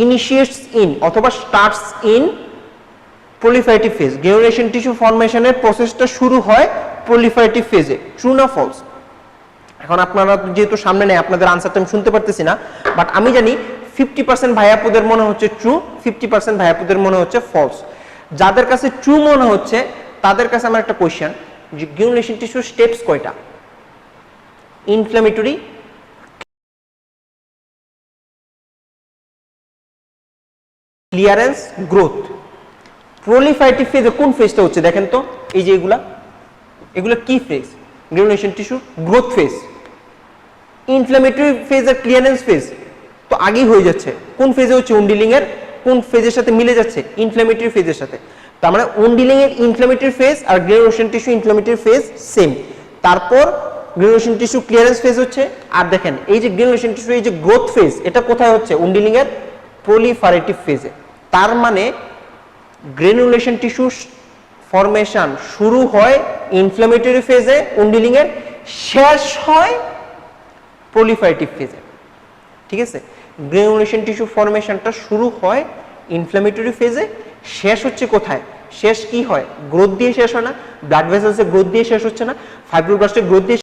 initiates in অথবা starts in proliferative phase, granulation tissue ফর্মেশনের প্রসেসটা শুরু হয় প্রলিফারেটিভ ফেজে, ট্রু না ফলস? এখন আপনারা যেহেতু সামনে নেই, আপনাদের আনসারটা আমি শুনতে পারতেছি না, বাট আমি জানি 50% ভাইয়াপুদের মনে হচ্ছে ট্রু, 50% ভাইয়াপুদের মনে হচ্ছে ফলস। যাদের কাছে ট্রু মনে হচ্ছে তাদের কাছে আমার একটা কোয়েশ্চেন, যে গ্রানুলেশন টিস্যুর স্টেপস কয়টা, ইনফ্ল্যামেটরি, ক্লিয়ারেন্স, গ্রোথ। প্রলিফারেটিভ ফেজে কোন ফেজটা হচ্ছে দেখেন তো, এই যে এগুলা কি phase? Granulation tissue growth phase. Inflammatory phase আর ক্লিয়ারেন্স ফেজ তো আগেই হয়ে যাচ্ছে। কোন ফেজে হচ্ছে? উন্ডিলিং এর কোন ফেজের সাথে মিলে যাচ্ছে? ইনফ্ল্যামেটরি ফেজের সাথে। তার মানে উন্ডিলিং এর ইনফ্ল্যামেটরি ফেজ আর granulation tissue inflammatory phase same. তারপর গ্রানুলেশন টিস্যু ক্লিয়ারেন্স ফেজ হচ্ছে। আর দেখেন এই যে গ্রানুলেশন টিস্যু এই যে গ্রোথ ফেজ, এটা কোথায় হচ্ছে? উন্ডিলিং এর প্রলিফারেটিভ ফেজে। তার মানে গ্রানুলেশন টিস্যু ফরমেশন শুরু হয় ইনফ্ল্যামেটরি ফেজে উন্ডিলিং এর, শেষ হয় প্রলিফারেটিভ ফেজে। ঠিক আছে, গ্রানুলেশন টিস্যু ফরমেশনটা শুরু হয় ইনফ্ল্যামেটরি ফেজে, শেষ হচ্ছে কোথায়? শেষ কি হয়? গ্রোথ দিয়ে শেষ হয় না? ব্লাড ভেসেলসে গ্রোথ দিয়ে শেষ হচ্ছে না? ফাইব্রোব্লাস্টে গ্রোথ দিয়ে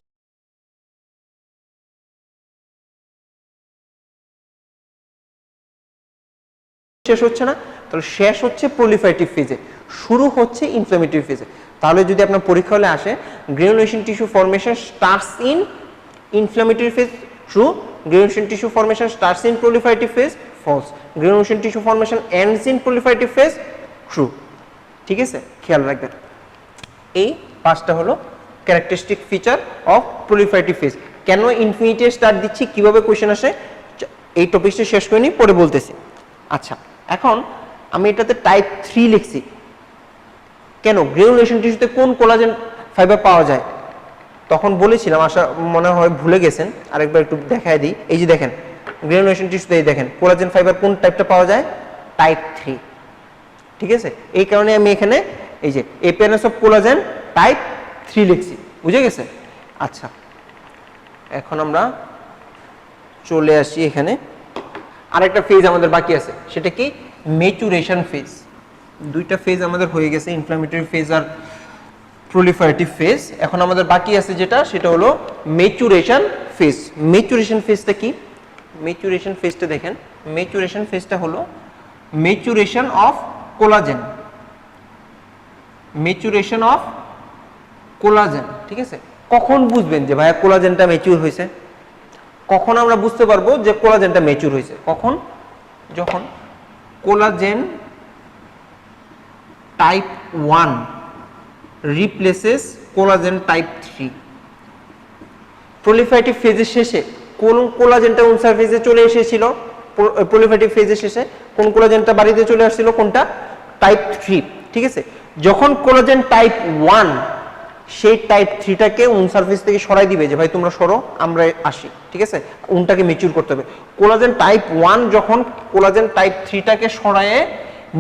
শেষ হচ্ছে না? তাহলে শেষ হচ্ছে প্রলিফারেটিভ ফেজে, শুরু হচ্ছে ইনফ্ল্যামেটরি ফেজে। তাহলে যদি আপনার পরীক্ষা হলে আসে granulation tissue formation starts in inflammatory phase, true. Granulation tissue formation starts in proliferative phase, false. Granulation tissue formation ends in proliferative phase, true. ঠিক আছে, খেয়াল রাখবেন। এই পাঁচটা হলো characteristic feature of proliferative phase. কেন ইনফিনিটি স্টার্ট দিচ্ছি, কিভাবে কোশ্চেন আসে, এই টপিকটা শেষ করে নিই, পরে বলতেছি। আচ্ছা, এখন আমি এটাতে টাইপ 3 লিখছি কেন? গ্রানুলেশন টিস্যুতে কোন কোলাজেন ফাইবার পাওয়া যায়? তখন বলেছিলাম, আশা মনে হয় ভুলে গেছেন, আরেকবার একটু দেখায় দিই। এই যে দেখেন গ্রানুলেশন টিস্যুতে এই দেখেন কোলাজেন ফাইবার কোন টাইপটা পাওয়া যায়? টাইপ 3। ঠিক আছে, এই কারণে আমি এখানে এই যে অ্যাপিয়ারেন্স অফ কোলাজেন টাইপ 3 লিখছি। বুঝে গেছে? আচ্ছা, এখন আমরা চলে আসি এখানে। আরেকটা ফেজ আমাদের বাকি আছে, সেটা কি? Maturation phase. দুইটা ফেজ আমাদের হয়ে গেছে, ইনফ্ল্যামেটরি ফেজ আর প্রলিফারেটিভ ফেজ। এখন আমাদের বাকি আছে যেটা, সেটা হলো ম্যাচুরেশন ফেজ। ম্যাচুরেশন ফেজটা কি? ম্যাচুরেশন ফেজটা দেখেন, ম্যাচুরেশন ফেজটা হলো maturation of collagen. Maturation of collagen. ঠিক আছে, কখন বুঝবেন যে ভাইয়া কোলাজেনটা ম্যাচিউর হয়েছে? কখন আমরা বুঝতে পারবো যে কোলাজেনটা ম্যাচিউর হয়েছে? কখন? যখন collagen type 1 replaces collagen type 3। Proliferative ফেজের শেষে কোন কোলাজেনটা উনসার ফেজে চলে এসেছিল? প্রলিফারেটিভ ফেজের শেষে কোন কোলাজেনটা বাড়িতে চলে আসছিল? কোনটা? টাইপ 3। ঠিক আছে, যখন কোলাজেন টাইপ 1 সেই টাইপ 3টাকে উন সারফেস থেকে সরাই দিবে যে ভাই তোমরা সরো, আমরা আসি। ঠিক আছে, উনটাকে ম্যাচিউর করতে হবে। কোলাজেন টাইপ 1 যখন কোলাজেন টাইপ 3টাকে সরায়ে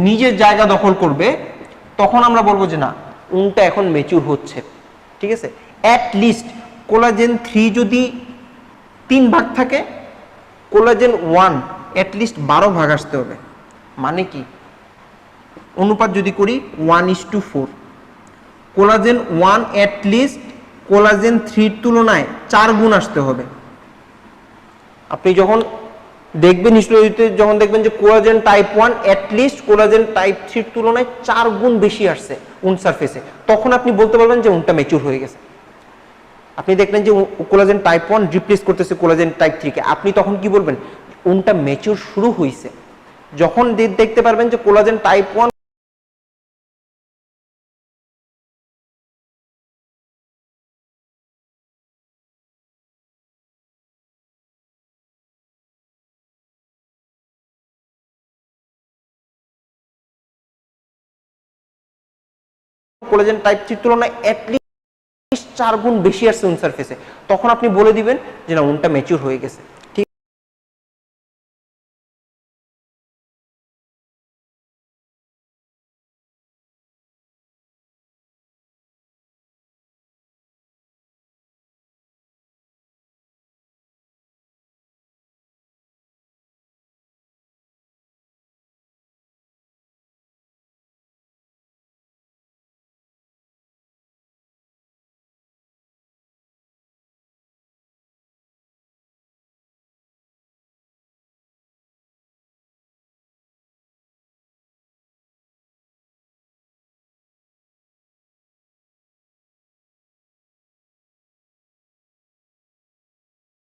নিজের জায়গা দখল করবে, তখন আমরা বলবো যে না, উনটা এখন ম্যাচিউর হচ্ছে। ঠিক আছে, অ্যাট লিস্ট কোলাজেন 3 যদি 3 ভাগ থাকে, কোলাজেন 1 অ্যাট লিস্ট 12 ভাগ আসতে হবে। মানে কি? অনুপাত যদি করি 1:4, কোলাজেন 1 অ্যাট লিস্ট কোলাজেন 3 তুলনায় 4 গুণ আসতে হবে। আপনি যখন দেখবেন হিস্টোরিতে, যখন দেখবেন যে collagen type 1 at least collagen type 3 তুলনায় 4 গুণ বেশি আসছে উন সারফেসে, তখন আপনি বলতে পারবেন যে উনটা ম্যাচিউর হয়ে গেছে। আপনি দেখলেন যে কোলাজেন টাইপ 1 রিপ্লেস করতেছে কোলাজেন টাইপ 3 কে, আপনি তখন কি বলবেন? উনটা ম্যাচিউর শুরু হয়েছে। যখন দেখতে পারবেন যে কোলাজেন টাইপ 1 কোলাজেন টাইপ 3 তুলনায় অ্যাট লিস্ট 4 গুণ বেশি আসছে উন সারফেসে, তখন আপনি বলে দিবেন যে না, উনটা ম্যাচিউর হয়ে গেছে।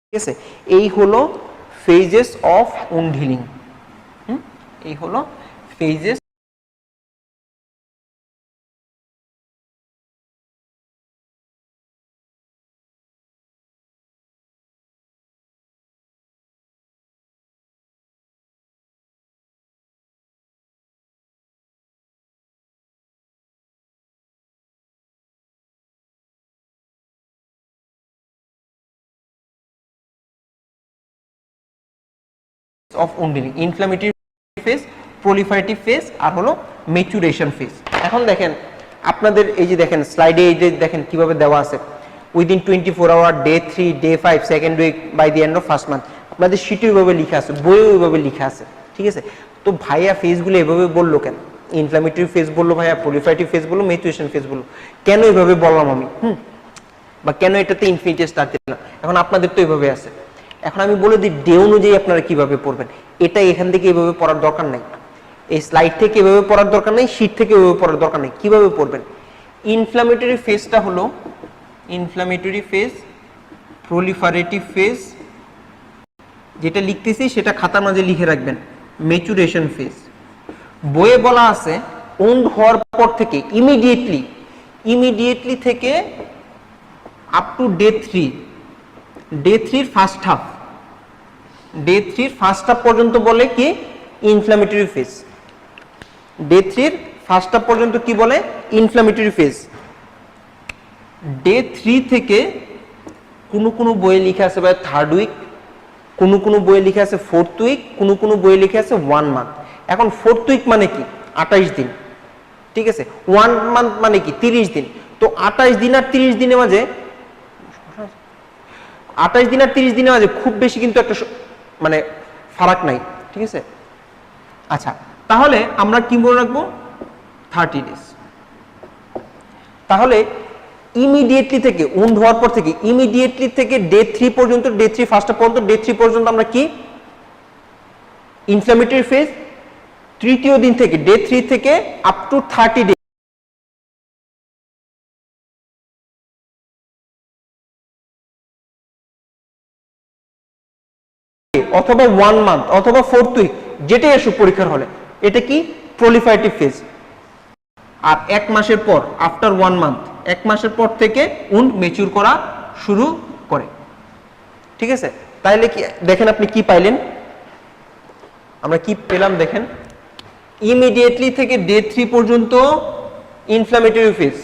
ঠিক আছে, এই হলো ফেজেস অফ উন্ড হিলিং। এই হলো phases of wound healing, inflammatory phase, proliferative phase আর হলো ম্যাচুরেশন ফেজ। এখন দেখেন আপনাদের এই যে দেখেন স্লাইডে এই যে দেখেন কিভাবে দেওয়া আছে within 24 hour, day 3, day 5, second week, by the end of first month. আপনাদের শিটে ওইভাবে লেখা আছে, বইও ওইভাবে লেখা আছে, ঠিক আছে? তো ভাইয়া ফেজগুলো এভাবে বললো কেন? ইনফ্লামেটরি ফেজ বললো ভাইয়া, প্রলিফারেটিভ ফেজ বললো, ম্যাচুরেশন ফেজ বললো, কেন এইভাবে বললাম আমি? বা কেন এটাতে ইনফিনিটি স্টার দিলাম? এখন আপনাদের তো এইভাবে আছে। এখন আমি বলে দিই ডে অনুযায়ী আপনারা কিভাবে পড়বেন। এটা এখান থেকে এভাবে পড়ার দরকার নাই, এই স্লাইড থেকে এভাবে পড়ার দরকার নেই, শীট থেকে এভাবে পড়ার দরকার নেই। কিভাবে পড়বেন? ইনফ্লামেটরি ফেজটা হলো ইনফ্লামেটরি ফেজ, প্রলিফারেটিভ ফেজ, যেটা লিখতেছি সেটা খাতার মাঝে লিখে রাখবেন, ম্যাচুরেশন ফেজ। বইয়ে বলা আছে উন্ড হওয়ার পর থেকে ইমিডিয়েটলি থেকে up to day 3, day 3 first half, day 3 first half পর্যন্ত বলে কি inflammatory phase. Day 3 first half পর্যন্ত কি বলে ইনফ্লামেটরি ফেজ। ডে 3 থেকে কোন বইয়ে লেখা আছে ভাই থার্ড উইক, কোন বইয়ে লেখা আছে ফোর্থ উইক, কোন বইয়ে লেখা আছে 1 মান্থ। এখন ফোর্থ উইক মানে কি 28 দিন, ঠিক আছে? 1 মান্থ মানে কি 30 দিন। তো 28 দিন আর 30 দিনের মাঝে 28 দিন আর 30 দিনের মাঝে খুব বেশি কিন্তু একটা মানে ফারাক নাই, ঠিক আছে? আচ্ছা, তাহলে আমরা কি মনে রাখবো 30 ডেজ। তাহলে ইমিডিয়েটলি থেকে উন্ড হওয়ার পর থেকে ইমিডিয়েটলি থেকে ডে 3 পর্যন্ত, ডে 3 ফার্স্ট পর্যন্ত, ডে 3 পর্যন্ত আমরা কি ইনফ্লামেটরি ফেজ। তৃতীয় দিন থেকে ডে 3 থেকে আপ টু 30 ডে অথবা 1 মান্থ অথবা ফোর্থ উইক, যেটাই আসুক পরীক্ষার হলে, এটা কি প্রলিফারেটিভ ফেজ। আর 1 মাসের পর আফটার 1 মান্থ, 1 মাসের পর থেকে উন্ড ম্যাচিউর করা শুরু করে, ঠিক আছে? তাইলে কি দেখেন আপনি কি পাইলেন, আমরা কি পেলাম দেখেন। ইমিডিয়েটলি থেকে ডে 3 পর্যন্ত ইনফ্লামেটরি ফেজ,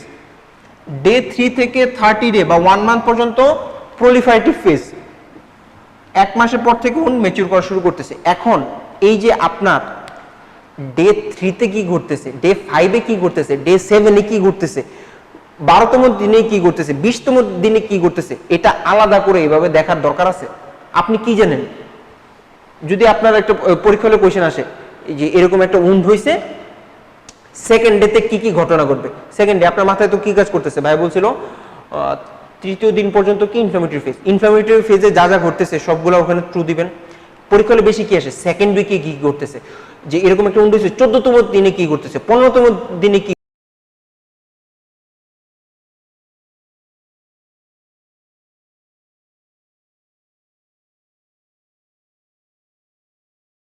ডে 3 থেকে 30 ডে বা 1 মান্থ পর্যন্ত প্রলিফারেটিভ ফেজ, 1 মাসের পর থেকে উন্ড ম্যাচিউর করা শুরু করতেছে। এখন এই যে আপনার ডে 3 তে কি ঘটতেছে, ডে 5 এ কি ঘটতেছে, ডে 7 এ কি ঘটতেছে, 12তম দিনে কি ঘটতেছে, 20তম দিনে কি ঘটতেছে, এটা আলাদা করে এইভাবে দেখার দরকার আছে। আপনি কি জানেন? যদি আপনার একটা পরীক্ষা হলে কোশ্চেন আসে যে এরকম একটা উন্ড হইছে, সেকেন্ড ডেতে কি কি ঘটনা ঘটবে, সেকেন্ড ডে আপনার মাথায় তো কি কাজ করতেছে? ভাই বলছিল তৃতীয় দিন পর্যন্ত কি ইনফ্লামেটরি ফেজ, ইনফ্লামেটরি ফেজে যা যা ঘটতেছে সবগুলো ওখানে ট্রু দিবেন। পরীক্ষা হলে বেশি কি আসে সেকেন্ড উইকে কি ঘটতেছে, যে এরকম একটা উন্ড হইছে 14তম দিনে কি ঘটতেছে, 15তম দিনে কি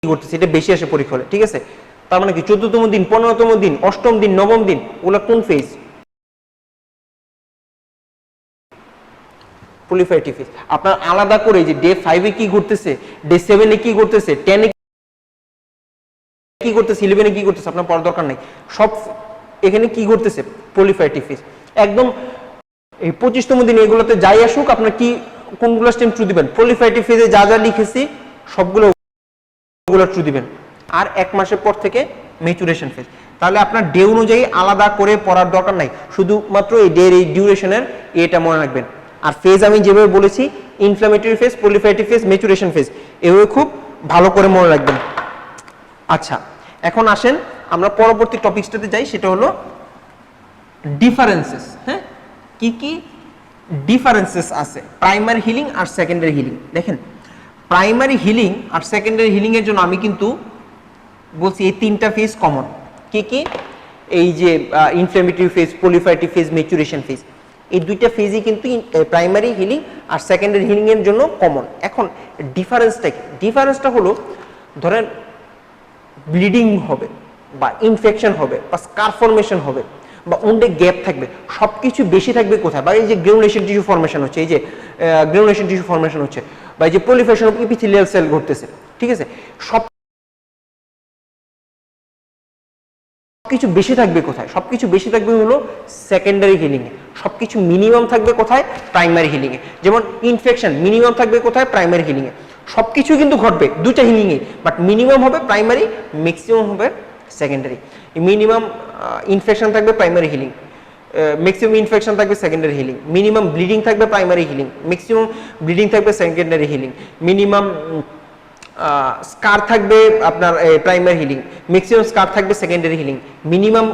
ঘটতেছে, এটা বেশি আসে পরীক্ষা হলে, ঠিক আছে? তার মানে কি 14তম দিন, 15তম দিন, 8ম দিন, 9ম দিন, ওগুলা কোন ফেজ? Proliferative phase. আপনার আলাদা করে যে ডে 5 এ কি ঘটতেছে, ডে 7 এ কি ঘটতেছে, 10 এ কি ঘটতেছে, 11 এ কি ঘটতেছে আপনার পড়ার দরকার নাই। সব এখানে কি ঘটতেছে প্রলিফারেটিভ ফেজ। একদম এই 25তম দিন এগুলোতে যাই আসুক আপনার কি কোনগুলো স্টেম ট্রু দিবেন, প্রলিফারেটিভ ফেজে যা যা লিখেছি সবগুলো ট্রু দিবেন। আর 1 মাসের পর থেকে ম্যাচুরেশন ফেজ। তাহলে আপনার ডে অনুযায়ী আলাদা করে পড়ার দরকার নাই, শুধুমাত্র এই ডে এই ডিউরেশনের এটা মনে রাখবেন। আর ফেজ আমি যেভাবে বলেছি inflammatory phase, proliferative phase, maturation phase, এভাবে খুব ভালো করে মনে রাখবেন। আচ্ছা, এখন আসেন আমরা পরবর্তী টপিকসটাতে যাই, সেটা হলো ডিফারেন্সেস। হ্যাঁ, কি কি ডিফারেন্সেস আছে প্রাইমারি হিলিং আর সেকেন্ডারি হিলিং। দেখেন প্রাইমারি হিলিং আর সেকেন্ডারি হিলিং এর জন্য আমি কিন্তু বলছি এই তিনটা ফেজ কমন। কি কি? এই যে inflammatory phase, proliferative phase, maturation phase, এই দুইটা ফেজই কিন্তু প্রাইমারি হিলিং আর সেকেন্ডারি হিলিং এর জন্য কমন। এখন ডিফারেন্সটা কি? ডিফারেন্সটা হলো ধরেন ব্লিডিং হবে, বা ইনফেকশন হবে বা স্কার ফর্মেশন হবে বা উন্ডে গ্যাপ থাকবে, সবকিছু বেশি থাকবে কোথায়? বা এই যে গ্রেনুলেশন টিস্যু ফর্মেশন হচ্ছে, এই যে গ্রেনুলেশন টিস্যু ফর্মেশন হচ্ছে, বা এই যে প্রলিফারেশন অফ ইপিথেলিয়াল সেল ঘটতেছে, ঠিক আছে, সব কিছু বেশি থাকবে কোথায়? সবকিছু বেশি থাকবে হলো সেকেন্ডারি হিলিং এ। সবকিছু মিনিমাম থাকবে কোথায়? প্রাইমারি হিলিং এ। যেমন ইনফেকশন মিনিমাম থাকবে কোথায়? প্রাইমারি হিলিং এ। সবকিছু কিন্তু ঘটবে দুইটা হিলিং এ, বাট মিনিমাম হবে প্রাইমারি, ম্যাক্সিমাম হবে সেকেন্ডারি। মিনিমাম ইনফেকশন থাকবে প্রাইমারি হিলিং, ম্যাক্সিমাম ইনফেকশন থাকবে সেকেন্ডারি হিলিং। মিনিমাম ব্লিডিং থাকবে প্রাইমারি হিলিং, ম্যাক্সিমাম ব্লিডিং থাকবে সেকেন্ডারি হিলিং। মিনিমাম স্কার থাকবে আপনার প্রাইমারি হিলিং, ম্যাক্সিমাম স্কার থাকবে secondary healing. Minimum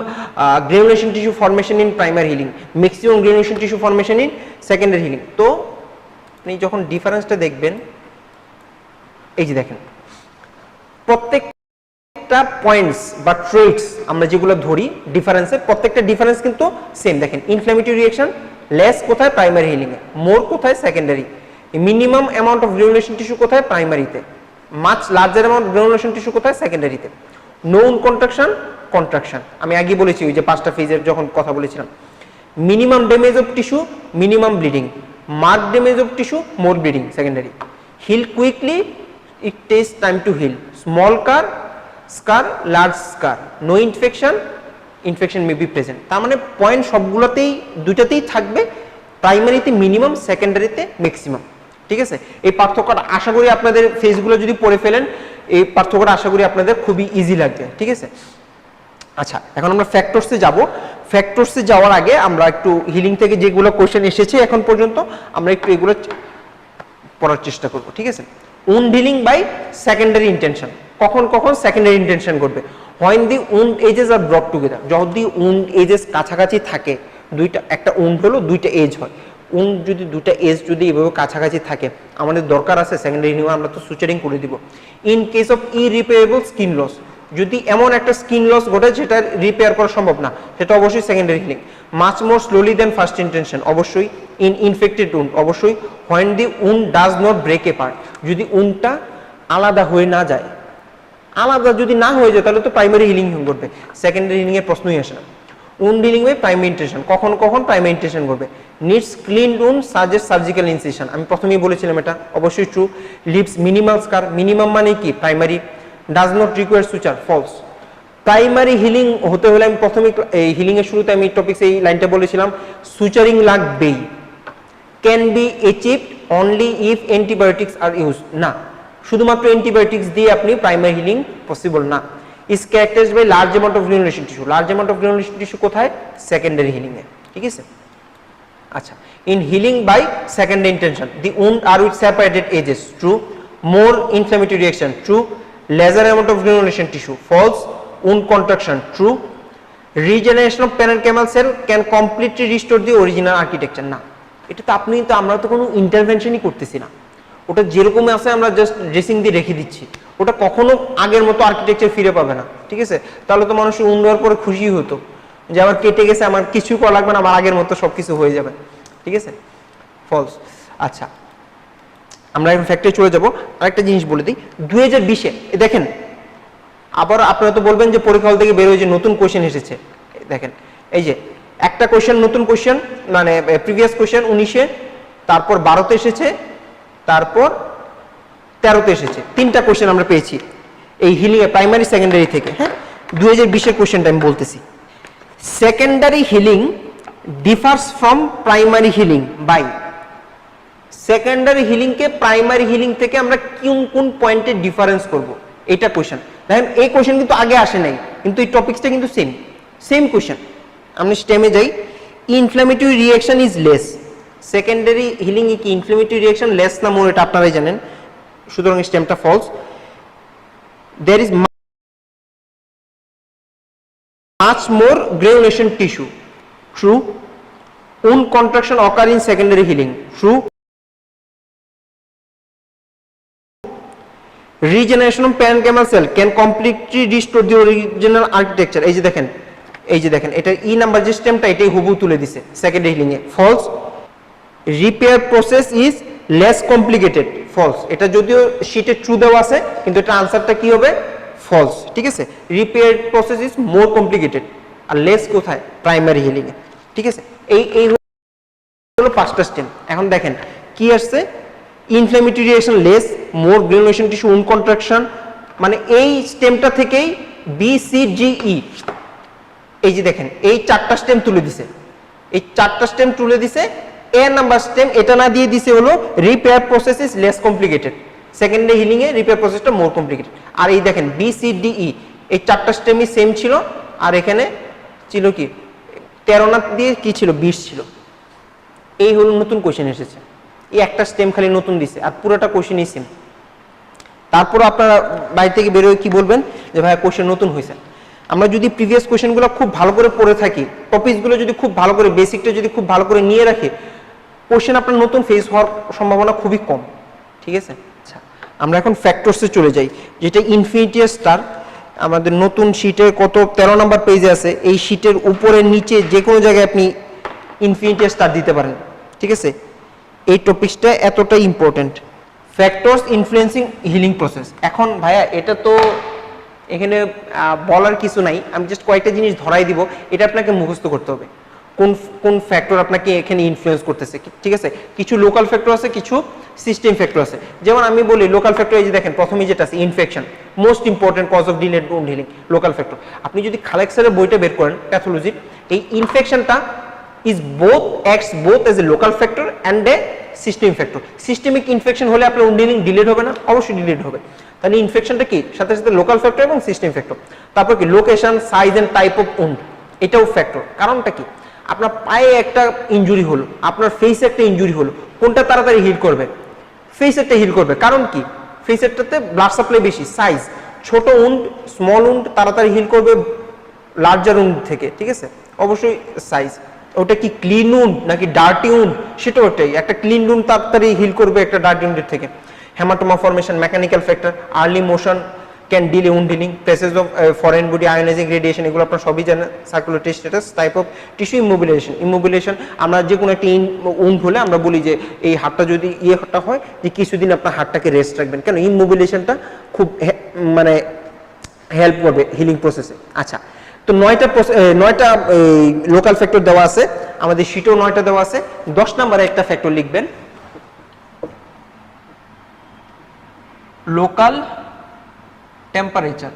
granulation tissue formation in primary healing, maximum granulation tissue formation in secondary healing. তো আপনি যখন ডিফারেন্সটা দেখবেন, এই যে দেখেন প্রত্যেকটা পয়েন্টস বা ট্রেটস আমরা যেগুলো ধরি ডিফারেন্সের, প্রত্যেকটা ডিফারেন্স কিন্তু সেম। দেখেন ইনফ্ল্যামেটরি রিঅ্যাকশন লেস কোথায়? প্রাইমারি হিলিং এ, মোর কোথায়? Secondary. Minimum amount of granulation tissue কোথায়? প্রাইমারিতে। Much larger amount granulation tissue কোথায়? সেকেন্ডারিতে। নোন কন্ট্রাকশন, কন্ট্রাকশন আমি আগে বলেছি ওই যে 5টা ফেজের যখন কথা বলেছিলাম। Minimum damage of tissue, minimum bleeding. Mark damage of tissue, more bleeding, secondary. Heal quickly, it takes time to heal. Small scar, large scar. No infection, infection may be present. তার মানে পয়েন্ট সবগুলোতেই দুইটাতেই থাকবে, প্রাইমারিতে minimum, সেকেন্ডারিতে maximum, ঠিক আছে। এই পার্থক্যটা আশা করি আপনাদের ফেজগুলো যদি পড়ে ফেলেন, এই পার্থক্যটা আশা করি আপনাদের খুবই ইজি লাগবে, ঠিক আছে। আচ্ছা, এখন আমরা ফ্যাক্টরসে যাব। ফ্যাক্টরসে যাওয়ার আগে আমরা একটু হিলিং থেকে যেগুলো কোশ্চেন এসেছে এখন পর্যন্ত আমরা একটু এগুলো পড়ার চেষ্টা করব, ঠিক আছে। Wound healing by secondary intention. কখন কখন সেকেন্ডারি ইন্টেনশন করবে? When the wound edges are brought together. যদি উন্ড এজেস কাছাকাছি থাকে, দুইটা, একটা উন্ড হলো দুইটা এজ হয়, উন্ড যদি দুইটা এজ যদি এভাবে কাছাকাছি থাকে, আমাদের দরকার আছে সেকেন্ডারি হিলিং, আমরা তো সুচারিং করে দিব। In case of irreparable skin loss, যদি এমন একটা স্কিন লস ঘটে যেটা রিপেয়ার করা সম্ভব না, সেটা অবশ্যই secondary healing. Much more slowly then first intention, অবশ্যই। ইন ইনফেক্টেড উন্ড, অবশ্যই। When the wound does not break a part, যদি উন্ডটা আলাদা হয়ে না যায়, আলাদা যদি না হয়ে যায় তাহলে তো প্রাইমারি হিলিং ঘটবে, সেকেন্ডারি হিলিং এর প্রশ্নই আসে না। Wound healing by primary intention, কখন কখন প্রাইমারি ইন্টেনশন করবে? Needs clean wound suggest surgical incision, আমি প্রথমেই বলেছিলাম এটা অবশ্যই true. Leaves minimal scar, minimum মানে কি? Primary. Does not require suture, false. Primary healing হতে হলে আমি প্রথমে এই হিলিং এর শুরুতে আমি টপিকস এই লাইনটা বলেছিলাম, সুচারিং লাগবেই। Can be achieved only if antibiotics are use, না, শুধুমাত্র অ্যান্টিবায়োটিক্স দিয়ে আপনি প্রাইমারি হিলিং পসিবল না। Is characterized by large amount of granulation tissue, large amount of granulation tissue কোথায়? সেকেন্ডারি হিলিং এ, ঠিক আছে। আচ্ছা, in healing by secondary intention, the wound are with separated edges, true. More inflammatory reaction, true. Lesser amount of granulation tissue, false. Wound contraction, true. Regeneration of parenchymal sell can completely restore the original architecture, না, এটা তো আপনি তো, আমরা তো কোনো ইন্টারভেনশনই করতেছি না, ওটা যেরকম আছে আমরা জাস্ট ড্রেসিং দিয়ে রেখে দিচ্ছি, ওটা কখনো আগের মতো আর্কিটেকচার ফিরে পাবে না, ঠিক আছে। তাহলে তো মানুষ উন্ড হওয়ার পরে খুশি হতো যে আমার কেটে গেছে, আমার কিছু করা লাগবে না, আমার আগের মতো সবকিছু হয়ে যাবে, ঠিক আছে। ফলস। আচ্ছা, আমরা এখন ফ্যাক্টরে চলে যাব। আরেকটা জিনিস বলে দিই, 2020-এ দেখেন, আবার আপনারা তো বলবেন যে পরীক্ষা হল থেকে বের হয়ে যে নতুন কোশ্চেন এসেছে, দেখেন এই যে একটা কোশ্চেন, নতুন কোশ্চেন, মানে প্রিভিয়াস কোশ্চেন 19-এ, তারপর 12-তে এসেছে, তারপর 13-তে এসেছে, 3টা কোশ্চেন আমরা পেয়েছি এই হিলিং এ প্রাইমারি সেকেন্ডারি থেকে। হ্যাঁ, 2020-এর কোশ্চেনটা আমি বলতেছি। Secondary healing differs from primary healing by, secondary healing কে প্রাইমারি হিলিং থেকে আমরা কোন কোন পয়েন্টে ডিফারেন্স করব, এটা কোশ্চেন। দেখেন এই কোশ্চেন কিন্তু আগে আসে নাই, কিন্তু এই টপিকসটা কিন্তু সেম কোশ্চেন। আমি স্টেমে যাই, inflammatory reaction is less. Secondary healing এ কি ইনফ্ল্যামেটরি রিঅ্যাকশন লেস না মোর, এটা আপনারাই জানেন, সুতরাং স্টেমটা false. There is much more granulation tissue, true. wound contraction occur in secondary healing, true. Regeneration of parenchymal cell can completely restore the original architecture. এই যে দেখেন এটা ই নাম্বার যে স্টেমটা এটাই হুবহু তুলে দিছে সেকেন্ডারি হিলিং এ। False. Repair process is less complicated, false. এটা যদিও শীটে ট্রু দেওয়া আছে কিন্তু এটা আনসারটা কি হবে? ফলস, ঠিক আছে। Repair process is more complicated, আর লেস কোথায়, প্রাইমারি হিলিং এ, ঠিক আছে। এই হলো 5টা স্টেম। এখন দেখেন কি আসছে, ইনফ্ল্যামেটরি রিঅ্যাকশন লেস, মোর গ্রানুলেশন টিস্যু উন্ড কন্ট্রাকশন, মানে এই স্টেমটা থেকেই BCGE, এই যে দেখেন এই 4টা স্টেম তুলে দিছে, এই 4টা স্টেম তুলে দিছে। এ নাম্বার স্টেম এটা না দিয়ে দিছে হলো repair process is less complicated, secondary healing A repair প্রসেসটা মোর কমপ্লিকেটেড। আর এই দেখেন BCDE এই 4টা স্টেমই সেম ছিল, আর এখানে ছিল কি 13 না দিয়ে কি ছিল 20 ছিল। এই হলো নতুন কোশ্চেন এসেছে, এই একটা স্টেম খালি নতুন দিছে, আর পুরোটা কোশ্চেনই সেম। তারপর আপনারা বাইরে থেকে বেরোয় কি বলবেন যে ভাই কোশ্চেন নতুন হয়েছে। আমরা যদি প্রিভিয়াস কোশ্চেনগুলো খুব ভালো করে পড়ে থাকি, টপিকসগুলো যদি খুব ভালো করে, বেসিকটা যদি খুব ভালো করে নিয়ে রাখি, কোশ্চেন আপনার নতুন ফেস হওয়ার সম্ভাবনা খুবই কম, ঠিক আছে। আচ্ছা, আমরা এখন ফ্যাক্টরসে চলে যাই, যেটা ইনফিনিটিয়াস স্টার আমাদের নতুন শীটের কত 13 নম্বর পেজে আছে। এই শীটের উপরে নিচে যে কোনো জায়গায় আপনি ইনফিনিটিয়াস স্টার দিতে পারেন, ঠিক আছে। এই টপিকসটা এতটাই important, factors influencing healing process. এখন ভাইয়া এটা তো এখানে বলার কিছু নাই, আমি জাস্ট কয়েকটা জিনিস ধরাই দিব, এটা আপনাকে মুখস্থ করতে হবে কোন কোন ফ্যাক্টর আপনাকে এখানে ইনফ্লুয়েন্স করতেছে, ঠিক আছে। কিছু লোকাল ফ্যাক্টর আছে, কিছু সিস্টেম ফ্যাক্টর আছে। যেমন আমি বলি লোকাল ফ্যাক্টর, এই যে দেখেন প্রথমেই যেটা আছে infection, most important cause of delayed wound healing, local factor. আপনি যদি খালেক স্যারের বইটা বের করেন প্যাথোলজি, এই ইনফেকশনটা is acts both as a local factor and a system factor. Systemic infection হলে আপনার উন্ড হিলিং ডিলেড হবে না, অবশ্যই ডিলেড হবে। তাহলে ইনফেকশনটা কি সাথে সাথে লোকাল ফ্যাক্টর এবং সিস্টেম ফ্যাক্টর। তারপর কি location, size and type of wound, এটাও ফ্যাক্টর। কারণটা কি, আপনার পায়ে একটা ইনজুরি হলো, আপনার ফেসে একটা ইনজুরি হলো, কোনটা তাড়াতাড়ি হিল করবে, ফেসেরটা হিল করবে। কারণ কি, ফেসেরটাতে ব্লাড সাপ্লাই বেশি, সাইজ ছোট উন্ড, স্মল উন্ড তাড়াতাড়ি হিল করবে লার্জার উন্ড থেকে, ঠিক আছে, অবশ্যই সাইজ। ওটা কি ক্লিন উন্ড নাকি ডার্টি উন্ড, সেটাও ওটাই, একটা ক্লিন উন্ড তাড়াতাড়ি হিল করবে একটা ডার্টি উন্ডের থেকে। Haematoma formation, mechanical factor, early motion can delay wound healing, presence of foreign body, ionising radiation, এগুলো আপনারা সবই জানেন। Circulatory status, type of tissue immobilisation, আমরা যে কোনো একটা উন্ড হলে আমরা বলি যে এই হাড়টা যদি হাড়টা হয় যে কিছুদিন আপনার হাড়টাকে রেস্ট রাখবেন, কেন ইমোবিলাইজেশনটা খুব মানে হেল্প করবে হিলিং প্রসেসে। আচ্ছা, তো 9টা লোকাল ফ্যাক্টর দেওয়া আছে, আমাদের শীটেও 9টা দেওয়া আছে। 10 নম্বরে একটা ফ্যাক্টর লিখবেন, লোকাল টেম্পারেচার।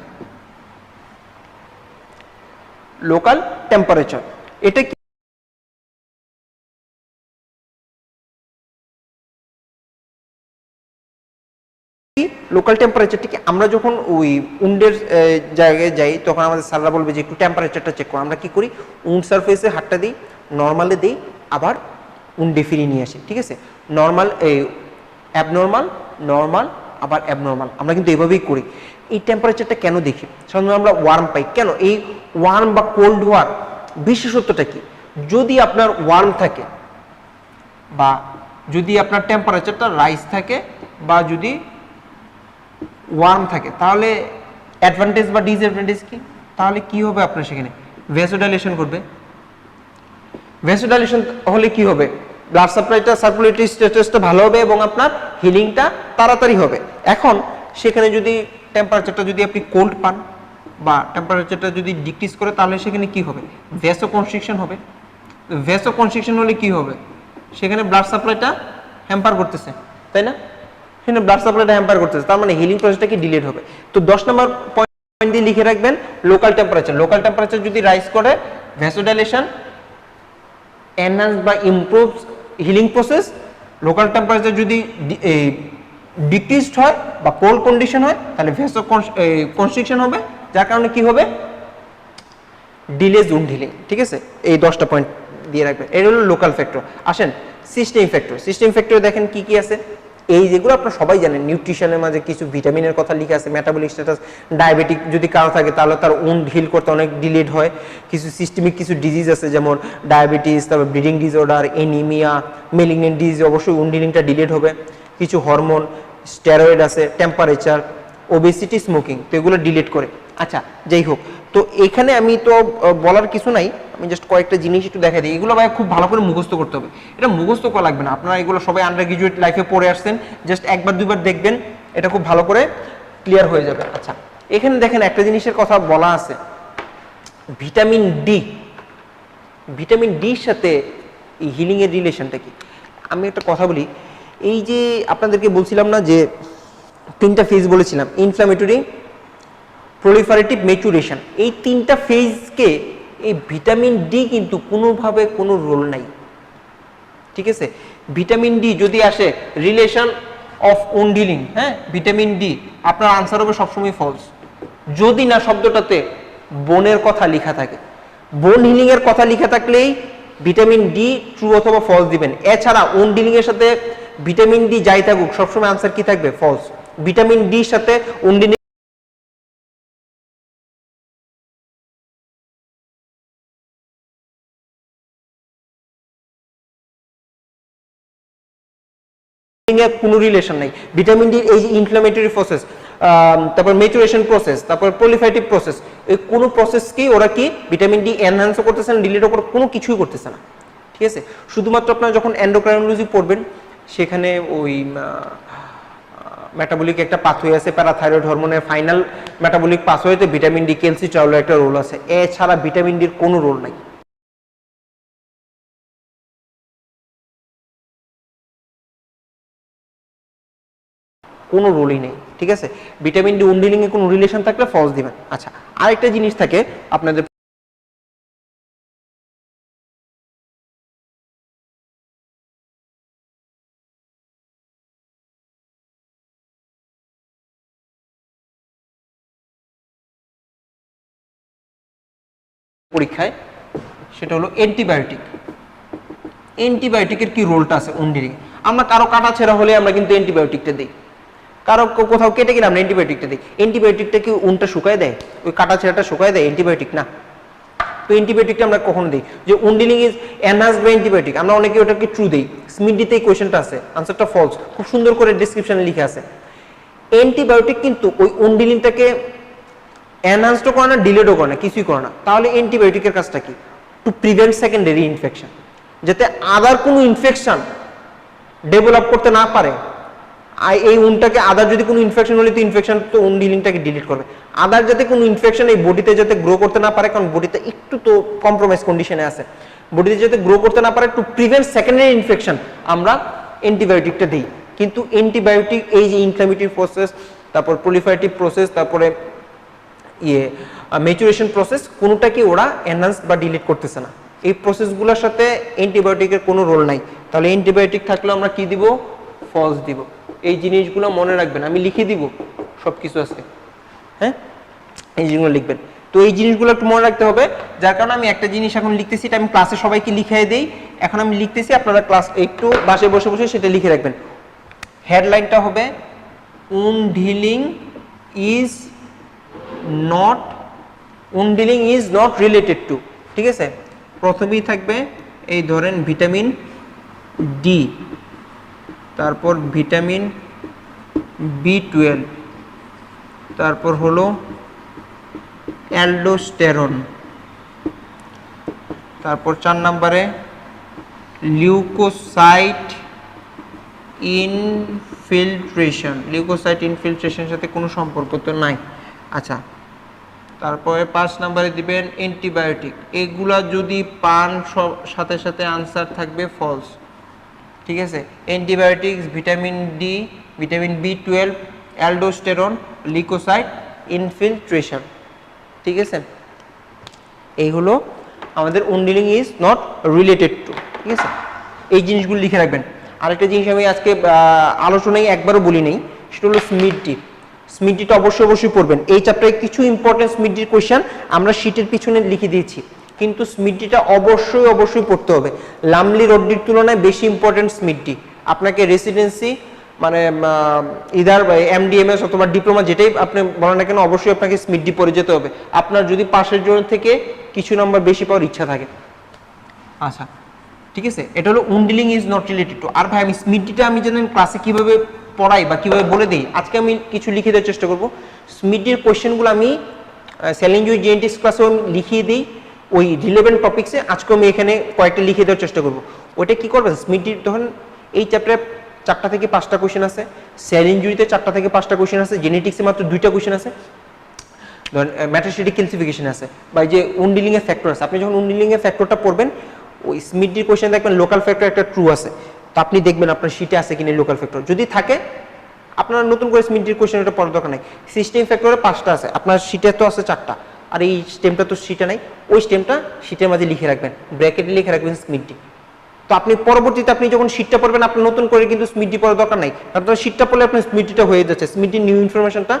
লোকাল টেম্পারেচার এটা কি, লোকাল টেম্পারেচারটা কি, আমরা যখন ওই উন্ডের জায়গায় যাই তখন আমাদের স্যাররা বলবে যে একটু টেম্পারেচারটা চেক করো। আমরা কি করি, উন্ড সারফেসে হাতটা দিই, নর্মালে দিই, আবার উন্ডে ফিরিয়ে নিয়ে আসি, ঠিক আছে। নর্মাল, অ্যাবনর্মাল, নর্মাল, আবার অ্যাবনর্মাল, আমরা কিন্তু এভাবেই করি। এই টেম্পারেচারটা কেন দেখি, সাধারণত আমরা ওয়ার্ম পাই কেন, এই ওয়ার্ম বা কোল্ড হওয়ার বিশেষত্বটা কি, যদি আপনার ওয়ার্ম থাকে বা যদি আপনার টেম্পারেচারটা রাইজ থাকে বা যদি ওয়ার্ম থাকে, তাহলে অ্যাডভান্টেজ বা ডিসঅ্যাডভান্টেজ কি, তাহলে কি হবে, আপনার সেখানে ভ্যাসোডাইলেশন করবে। ভ্যাসোডাইলেশন হলে কি হবে, ব্লাড সাপ্লাইটা, সার্কুলেটরি স্ট্যাটাসটা ভালো হবে এবং আপনার হিলিংটা তাড়াতাড়ি হবে। এখন সেখানে যদি টেম্পারেচারটা যদি আপনি কোল্ড পান বা টেম্পারেচারটা যদি ডিক্রিজ করে, তাহলে সেখানে কি হবে, ভ্যাসো কনস্ট্রিকশন হবে। ভ্যাসো কনস্ট্রিকশন হলে কি হবে, সেখানে ব্লাড সাপ্লাইটা হ্যাম্পার করতেছে, তাই না, সেখানে ব্লাড সাপ্লাইটা হ্যাম্পার করতেছে, তার মানে হিলিং প্রসেসটা কি ডিলেড হবে। তো 10 নম্বর পয়েন্ট দিয়ে লিখে রাখবেন লোকাল টেম্পারেচার। লোকাল টেম্পারেচার যদি রাইজ করে, ভ্যাসোডাইলেশন এনহান্স বা improves healing process. Local temperature যদি ডিক্রিজড হয় বা কোল্ড কন্ডিশন হয়, তাহলে ভ্যাসো কনস্ট্রিকশন হবে, যার কারণে কি হবে, ডিলেজ উন্ড হিলিং, ঠিক আছে। এই 10টা পয়েন্ট দিয়ে রাখবেন, এটা হলো লোকাল ফ্যাক্টর। আসেন সিস্টেম ফ্যাক্টর। সিস্টেম ফ্যাক্টর দেখেন কি কি আছে, এই যেগুলো আপনারা সবাই জানেন, নিউট্রিশনের মাঝে কিছু ভিটামিনের কথা লিখে আছে, মেটাবলিক স্ট্যাটাস, ডায়াবেটিক যদি কারো থাকে তাহলে তার উন্ড হিল করতে অনেক ডিলেড হয়। কিছু সিস্টেমিক কিছু ডিজিজ আছে, যেমন ডায়াবেটিস, তারপর bleeding disorder, anaemia, malignant disease, অবশ্যই উন্ড হিলিংটা ডিলেড হবে। কিছু হরমোন, স্টেরয়েড আছে, টেম্পারেচার, ওবেসিটি, স্মোকিং, তো এগুলো ডিলেট করে। আচ্ছা, যাই হোক, তো এখানে আমি তো বলার কিছু নাই, আমি জাস্ট কয়েকটা জিনিস একটু দেখা দিই। এগুলো ভাই খুব ভালো করে মুখস্থ করতে হবে, এটা মুখস্থ করা লাগবে না, আপনারা এগুলো সবাই আন্ডার গ্রাজুয়েট লাইফে পড়ে আসছেন, জাস্ট একবার দুইবার দেখবেন, এটা খুব ভালো করে ক্লিয়ার হয়ে যাবে। আচ্ছা, এখানে দেখেন একটা জিনিসের কথা বলা আছে, ভিটামিন ডি। ভিটামিন ডির সাথে এই হিলিং এর রিলেশনটা কি? আমি একটা কথা বলি, এই যে আপনাদেরকে বলছিলাম না যে 3টা ফেজ বলেছিলাম, ইনফ্ল্যামেটরি, প্রলিফারেটিভ, ম্যাচুরেশন, এই 3টা ফেজকে এই ভিটামিন ডি কিন্তু কোনোভাবে কোনো রোল নাই, ঠিক আছে? ভিটামিন ডি যদি আসে রিলেশন অফ উন্ড হিলিং, হ্যাঁ, ভিটামিন ডি, আপনার আনসার হবে সবসময় ফলস, যদি না শব্দটাতে বোনের কথা লেখা থাকে। বোন হিলিং এর কথা লেখা থাকলেই ভিটামিন ডি ট্রু অথবা ফলস দিবেন। এছাড়া উন্ড হিলিং এর সাথে ভিটামিন ডি যাই থাকুক সবসময় আনসার কি থাকবে? ফলস। ভিটামিন ডির সাথে উন্ড হিলিং এর কোনো রিলেশন নাই। ভিটামিন ডি এই যে ইনফ্ল্যামেটরি প্রসেস, তারপর ম্যাচুরেশন প্রসেস, তারপর প্রলিফারেটিভ প্রসেস, এই কোনো প্রসেসকেই ওরা কি ভিটামিন ডি এনহ্যান্সও করতেছে না, ডিলিটও কোনো কিছুই করতেছে না, ঠিক আছে? শুধুমাত্র আপনারা যখন এন্ডোক্রাইনোলজি পড়বেন সেখানে ওই মেটাবলিক একটা পাথওয়ে আছে, প্যারাথাইরয়েড হরমোনের ফাইনাল মেটাবলিক পাথওয়েতে ভিটামিন ডি, ক্যালসিট্রাওলের একটা রোল আছে, এছাড়া ভিটামিন ডির কোনো রোল নাই। কোনো রোলই নেই, ঠিক আছে? ভিটামিন ডি উন্ড হিলিং এ কোনো রিলেশন থাকলে ফলস দিবেন। আচ্ছা, আরেকটা জিনিস থাকে আপনাদের পরীক্ষায়, সেটা হলো অ্যান্টিবায়োটিক। অ্যান্টিবায়োটিকের কি রোলটা আছে উন্ড হিলিং? আমরা কারো কাটা ছেঁড়া হলে আমরা কিন্তু অ্যান্টিবায়োটিকটা দিই, কারো কোথাও কেটে গেলে আমরা অ্যান্টিবায়োটিকটা দিই। অ্যান্টিবায়োটিকটা কি উনটা শুকায় দেয়? ওই কাটা ছেঁড়াটা শুকায় দেয়? অ্যান্টিবায়োটিক না। তো অ্যান্টিবায়োটিকটা আমরা কখন দিই? যে wound healing is enhanced by antibiotic, আমরা অনেকে ওটাকে ট্রু দেই। স্মিথডিতে এই কোয়েশ্চেনটা আছে, আনসারটা ফলস, খুব সুন্দর করে ডেসক্রিপশনে লিখে আছে। অ্যান্টিবায়োটিক কিন্তু ওই উন্ড হিলিংটাকে এনহান্সডও করে না, ডিলেটও করে না, কিছুই করে না। তাহলে অ্যান্টিবায়োটিকের কাজটা কি? টু প্রিভেন্ট সেকেন্ডারি ইনফেকশন, যাতে আদার কোনো ইনফেকশন ডেভেলপ করতে না পারে। এই উন্ডটাকে আদার যদি কোনো ইনফেকশন হলে তো ইনফেকশন তো উন্ড হিলিংটাকে ডিলিট করবে। আদার যাতে কোনো ইনফেকশন এই বডিতে যাতে গ্রো করতে না পারে, কারণ বডিতে একটু তো কম্প্রোমাইজ কন্ডিশনে আছে, বডিতে যাতে গ্রো করতে না পারে, টু প্রিভেন্ট সেকেন্ডারি ইনফেকশন আমরা অ্যান্টিবায়োটিকটা দিই। কিন্তু অ্যান্টিবায়োটিক এই যে ইনফ্ল্যামেটরি প্রসেস, তারপর প্রলিফারেটিভ প্রসেস, তারপরে ম্যাচুরেশন প্রসেস, কোনোটাকে ওরা এনহান্স বা ডিলিট করতেছে না। এই প্রসেসগুলোর সাথে অ্যান্টিবায়োটিকের কোনো রোল নাই। তাহলে অ্যান্টিবায়োটিক থাকলেও আমরা কি দিব? ফলস দিব। এই জিনিসগুলো মনে রাখবেন, আমি লিখে দিব সবকিছু আজকে, হ্যাঁ, এই জিনিসগুলো লিখবেন। তো এই জিনিসগুলো একটু মনে রাখতে হবে, যার কারণে আমি একটা জিনিস এখন লিখতেছি, এটা আমি ক্লাসে সবাইকে লিখিয়ে দেই। এখন আমি লিখতেছি, আপনারা ক্লাস একটু বাসায় বসে বসে সেটা লিখে রাখবেন। হেডলাইনটা হবে wound healing is not, wound healing is not related to, ঠিক আছে? প্রথমেই থাকবে এই ধরেন ভিটামিন ডি, তারপর ভিটামিন B12, তারপর হলো অ্যালডোস্টেরন, তারপর 4 নম্বরে লিউকোসাইট ইনফিল্ট্রেশন। লিউকোসাইট ইনফিল্ট্রেশনের সাথে কোনো সম্পর্ক তো নাই। আচ্ছা, তারপরে 5 নম্বরে দিবেন অ্যান্টিবায়োটিক। এগুলা যদি পান সাথে সাথে আনসার থাকবে ফলস, ঠিক আছে? Antibiotics, vitamin D, vitamin B12, aldosterone, leukocyte infiltration, ঠিক আছে? এই হলো আমাদের wound healing is not related to, ঠিক আছে? এই জিনিসগুলো লিখে রাখবেন। আরেকটা জিনিস আমি আজকে আলোচনায় একবারও বলি নেই, সেটা হলো স্মিথডি। স্মিথডিটা অবশ্যই পড়বেন। এই চ্যাপ্টারে কিছু ইম্পর্টেন্ট স্মিথডির কোয়েশ্চেন আমরা শীটের পিছনে লিখে দিয়েছি, কিন্তু স্মিথডিটা অবশ্যই পড়তে হবে। লামলি রড্ডির তুলনায় বেশি ইম্পর্টেন্ট স্মিথডি। আপনাকে রেসিডেন্সি মানে ইদার MDMS অথবা ডিপ্লোমা যেটাই আপনি বলেন না কেন, অবশ্যই আপনাকে স্মিথডি পড়ে যেতে হবে, আপনার যদি পাশের জন থেকে কিছু নাম্বার বেশি পাওয়ার ইচ্ছা থাকে। আচ্ছা, ঠিক আছে? এটা হলো wound healing is not related to. আর ভাই আমি স্মিথডিটা আমি জানেন ক্লাসে কিভাবে পড়াই বা কিভাবে বলে দিই, আজকে আমি কিছু লিখে দেওয়ার চেষ্টা করব। স্মিথডির কোয়েশ্চেনগুলো আমি সেল ইনজুরি জেনেটিক্স ক্লাসেও আমি লিখিয়ে দিই ওই রিলেভেন্ট টপিকসে। আজকে আমি এখানে কয়েকটা লিখে দেওয়ার চেষ্টা করব। ওইটা কি করবেন, স্মিথডির তখন এই চ্যাপ্টারে 4টা থেকে 5টা কোয়েশ্চেন আছে, সেল ইনজুরিতে 4টা থেকে 5টা কোয়েশ্চেন আছে, জেনেটিক্সে মাত্র 2টা কোয়েশ্চেন আছে। ধরেন মেটাস্ট্যাটিক ক্যালসিফিকেশন আছে বা এই যে উন্ডিলিং এর ফ্যাক্টর আছে, আপনি যখন উন্ডিলিং এর ফ্যাক্টরটা পড়বেন ওই স্মিথডির কোশ্চেন দেখবেন লোকাল ফ্যাক্টর একটা ট্রু আছে, তো আপনি দেখবেন আপনার শীটে আছে কিনা লোকাল ফ্যাক্টর, যদি থাকে আপনার নতুন করে স্মিথডির কোশ্চেন এটা পড়ার দরকার নাই। সিস্টেম ফ্যাক্টরে 5টা আছে, আপনার শীটে তো আছে 4টা, আর এই স্টেমটা তো শীটে নাই, ওই স্টেমটা শীটের মাঝে লিখে রাখবেন, ব্র্যাকেটে লিখে রাখবেন স্মিথডি। তো আপনি পরবর্তীতে আপনি যখন শীটটা পড়বেন আপনার নতুন করে কিন্তু স্মিথডি পড়ার দরকার নাই, আপনার শীটটা পড়লে আপনার স্মিথডিটা হয়ে যাচ্ছে, স্মিথডির নিউ ইনফরমেশনটা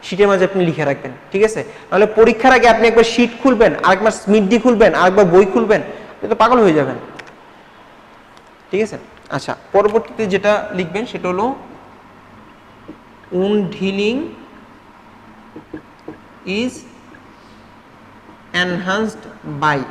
শীটের মাঝে আপনি লিখে রাখবেন, ঠিক আছে? নাহলে পরীক্ষার আগে আপনি একবার শীট খুলবেন, আরেকবার স্মিথডি খুলবেন, আরেকবার বই খুলবেন, আপনি তো পাগল হয়ে যাবেন, ঠিক আছে? আচ্ছা, পরবর্তীতে যেটা লিখবেন সেটা হলো wound healing is enhanced by.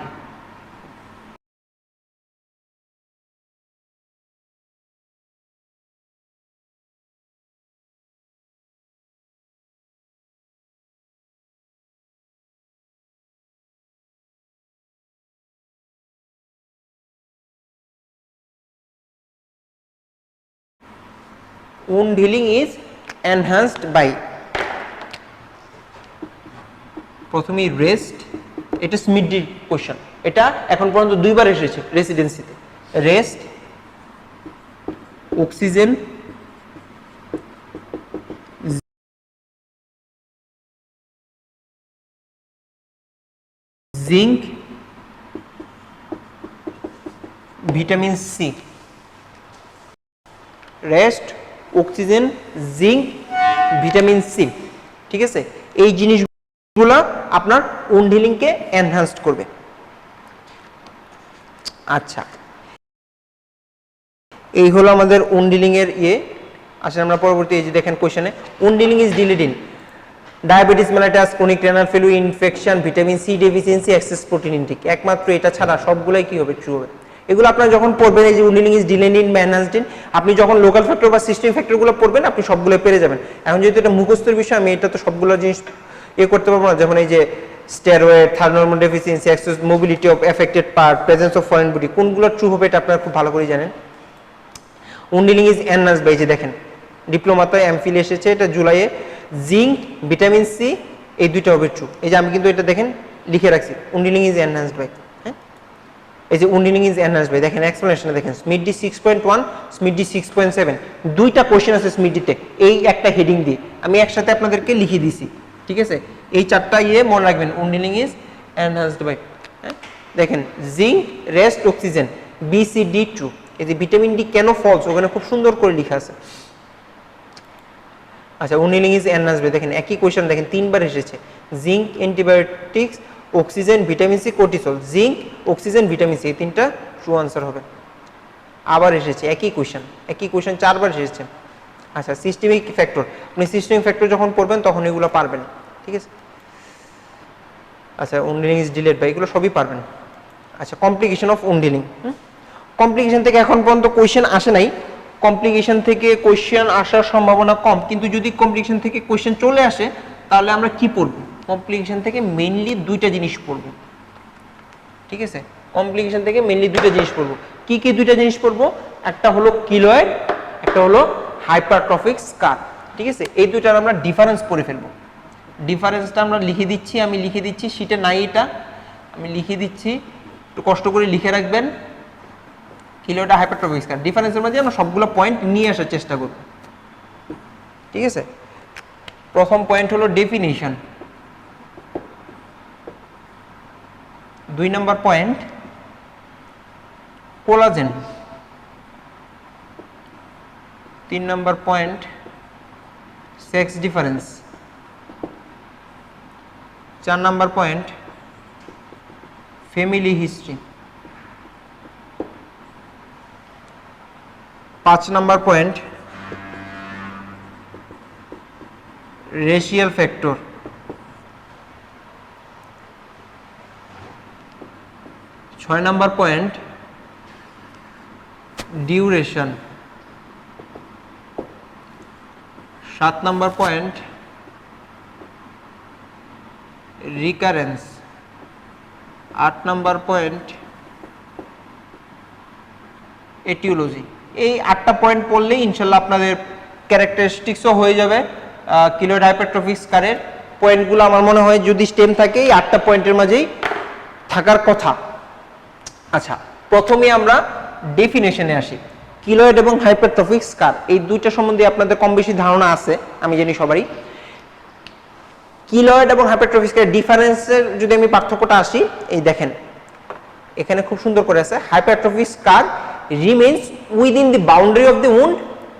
Wound healing is enhanced by, প্রথমেই রেস্ট, এটা স্মিথডি কোশ্চেন, এটা এখন পর্যন্ত 2বার এসেছে রেসিডেন্সিতে। Rest, oxygen, zinc, vitamin C. Rest, oxygen, zinc, vitamin C, ঠিক আছে? এই জিনিসগুলো আপনার উন্ডিলিংকে এনহান্সড করবে। আচ্ছা, এই হলো আমাদের উন্ডিলিং এর আসলে আমরা পরবর্তী এই যে দেখেন কোশ্চেনে wound healing is delayed in diabetes mellitus, chronic renal failure, infection, vitamin C deficiency, excess protein intake, একমাত্র এটা ছাড়া সবগুলাই কি হবে? ট্রু হবে। এগুলো আপনারা যখন পড়বেন এই যে উন্ডিলিং ইজ ডিলেড ইন বা এনহান্সড ইন, আপনি যখন লোকাল ফ্যাক্টর বা সিস্টেম ফ্যাক্টরগুলো পড়বেন আপনি সবগুলো পেরে যাবেন। এখন যেহেতু এটা মুখস্থের বিষয় আমি এটা তো সবগুলো জিনিস করতে পারবো না, যেমন এই যে steroid, thermo hormone deficiency, excess mobility of affected part, presence of foreign body, কোনগুলো ট্রু হবে এটা আপনারা খুব ভালো করে জানেন। উন্ডিলিং ইজ এনহান্সড বাই, যে দেখেন ডিপ্লোমাতে এমফিল এসেছে, এটা জুলাইয়ে। জিঙ্ক, ভিটামিন সি, এই দুইটা হবে ট্রু। এই যে আমি কিন্তু এটা দেখেন লিখে রাখছি, উন্ডিলিং ইজ এনহান্সড বাই। হ্যাঁ, এই যে উন্ডিলিং ইজ এনহান্সড বাই, দেখেন এক্সপ্লেনেশনে দেখেন স্মিথডি 6.1, স্মিথডি 6.7, দুইটা কোশ্চেন আছে স্মিথডিতে এই একটা হেডিং দিয়ে, আমি একসাথে আপনাদেরকে লিখে দিছি, ঠিক আছে? এই 4টা মনে রাখবেন, উন্ডিলিং ইজ এনহান্সড বাই। হ্যাঁ, দেখেন zinc, rest, oxygen, B C D true. এই যে ভিটামিন ডি কেন ফলস ওখানে খুব সুন্দর করে লেখা আছে। আচ্ছা, উন্ডিলিং ইজ এনহান্সড বাই, দেখেন একই কোশ্চেন দেখেন 3বার এসেছে, zinc, antibiotics, oxygen, vitamin C, cortisol. Zinc, oxygen, vitamin C, এই 3টা ট্রু আনসার হবে। আবার এসেছে একই কোশ্চেন 4বার এসেছে। আচ্ছা, সিস্টেমিক ফ্যাক্টর, আপনি সিস্টেমিক ফ্যাক্টর যখন পড়বেন তখন এগুলো পারবেন, ঠিক আছে? আচ্ছা, উন্ডিলিং ইজ ডিলেড বাই, এগুলো সবই পারবেন। আচ্ছা, কমপ্লিকেশন অফ উন্ডিলিং, কমপ্লিকেশন থেকে এখন পর্যন্ত কোশ্চেন আসে নাই, কমপ্লিকেশন থেকে কোশ্চেন আসার সম্ভাবনা কম, কিন্তু যদি কমপ্লিকেশন থেকে কোশ্চেন চলে আসে তাহলে আমরা কি পড়ব? কমপ্লিকেশন থেকে মেইনলি 2টা জিনিস পড়ব, ঠিক আছে? কমপ্লিকেশন থেকে মেইনলি 2টা জিনিস পড়ব। কি কি 2টা জিনিস পড়ব? একটা হলো কিলয়েড, একটা হলো হাইপারট্রফিক স্কার, ঠিক আছে? এই দুইটার আমরা ডিফারেন্স পড়ে ফেলবো। ডিফারেন্সটা আমরা লিখে দিচ্ছি, আমি লিখে দিচ্ছি, শীটে নাই এটা, আমি লিখে দিচ্ছি, একটু কষ্ট করে লিখে রাখবেন। কিলয়েড, হাইপারট্রফিক স্কার, ডিফারেন্সের মধ্যে আমরা সবগুলো পয়েন্ট নিয়ে আসার চেষ্টা করব, ঠিক আছে? প্রথম পয়েন্ট হলো ডেফিনিশন, 2 নম্বর পয়েন্ট কোলাজেন, 3 নম্বর পয়েন্ট সেক্স ডিফারেন্স, 4 নম্বর পয়েন্ট ফ্যামিলি হিস্ট্রি, 5 নম্বর পয়েন্ট রেশিয়াল ফ্যাক্টর, 6 নম্বর পয়েন্ট ডিউরেশন, 7 নম্বর পয়েন্ট রিকারেন্স, 8 নম্বর পয়েন্ট এটিওলজি। এই 8টা পয়েন্ট পড়লেই ইনশাল্লাহ আপনাদের ক্যারেক্টারিস্টিক্সও হয়ে যাবে কিলয়েড হাইপারট্রফিক স্কারের। পয়েন্টগুলো আমার মনে হয় যদি স্টেম থাকে এই 8টা পয়েন্টের মাঝেই থাকার কথা। আচ্ছা, প্রথমে আমরা ডেফিনেশনে আসি। কিলয়েড এবং হাইপারট্রফিক স্কার এই দুইটা সম্বন্ধে আপনাদের কম বেশি ধারণা আছে, আমি জানি সবারই। কিলয়েড এবং হাইপারট্রফিক স্কার ডিফারেন্সের যদি আমি পার্থক্যটা আসি, এই দেখেন এখানে খুব সুন্দর করে আছে, hypertrophic scar remains within the boundary of the wound,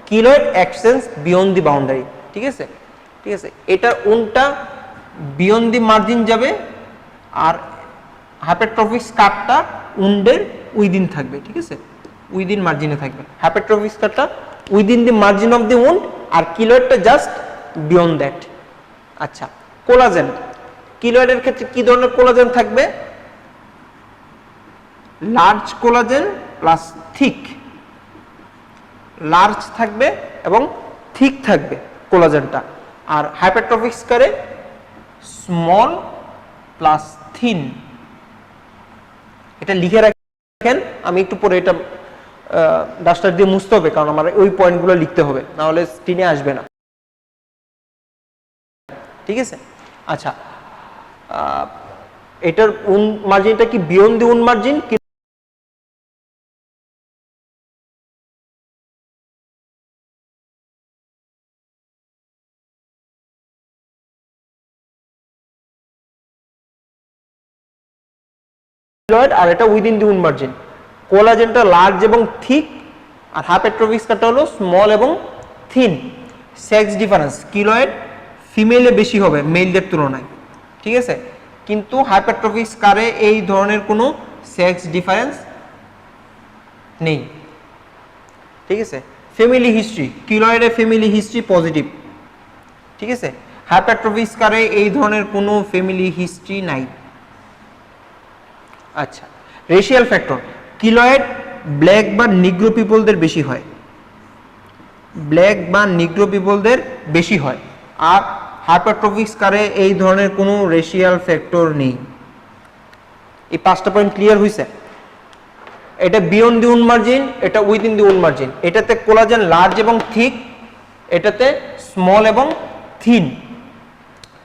keloid extends beyond the boundary. ঠিক আছে, ঠিক আছে, এটার উন্ডটা বিয়ন্ড দি মার্জিন যাবে আর হাইপারট্রফিক স্কারটা উন্ডের উইদিন থাকবে। ঠিক আছে, উইদিন মার্জিনে থাকবে। হাইপারট্রফিক স্কারটা within the margin of the wound আর কিলয়েডটা জাস্ট বিয়ন্ড দ্যাট। আচ্ছা, কোলাজেন, কিলয়েডের ক্ষেত্রে কি ধরনের কোলাজেন থাকবে? Large collagen plus thick, large থাকবে এবং থিক থাকবে কোলাজেনটা। আর হাইপারট্রফিক স্কারে স্মল প্লাস থিন। এটা লিখে রাখেন, আমি একটু পরে এটা ডাস্টার দিয়ে মুছতে হবে, কারণ আমার ওই পয়েন্টগুলো লিখতে হবে, না হলে স্ক্রিনে আসবে না। ঠিক আছে, আচ্ছা, এটার উন মার্জিনটা কি বিয়ন্ড দি উন মার্জিন? আর এটা উইদিন দি উন মার্জিন। কোলাজেনটা লার্জ এবং থিক আর হাইপারট্রফিক স্কারটা হলো স্মল এবং থিন। সেক্স ডিফারেন্স, কিলয়েড ফিমেলে বেশি হবে মেলদের তুলনায়। ঠিক আছে, কিন্তু হাইপারট্রফিক স্কারে এই ধরনের কোনো সেক্স ডিফারেন্স নেই। ঠিক আছে, ফ্যামিলি হিস্ট্রি, কিলয়েডে ফ্যামিলি হিস্ট্রি পজিটিভ। ঠিক আছে, হাইপারট্রফিক স্কারে এই ধরনের কোনো ফ্যামিলি হিস্ট্রি নাই। আচ্ছা, রেশিয়াল ফ্যাক্টর, কিলয়েড ব্ল্যাক বা নিগ্রো পিপলদের বেশি হয়, ব্ল্যাক বা নিগ্রো পিপলদের বেশি হয়। আর হাইপারট্রফিক স্কারে এই ধরনের কোনো রেশিয়াল ফ্যাক্টর নেই। এই 5টা পয়েন্ট ক্লিয়ার হইছে? এটা বিয়ন্ড দি উন মার্জিন, এটা উইদিন দি উন মার্জিন। এটাতে কোলাজেন লার্জ এবং থিক, এটাতে স্মল এবং থিন।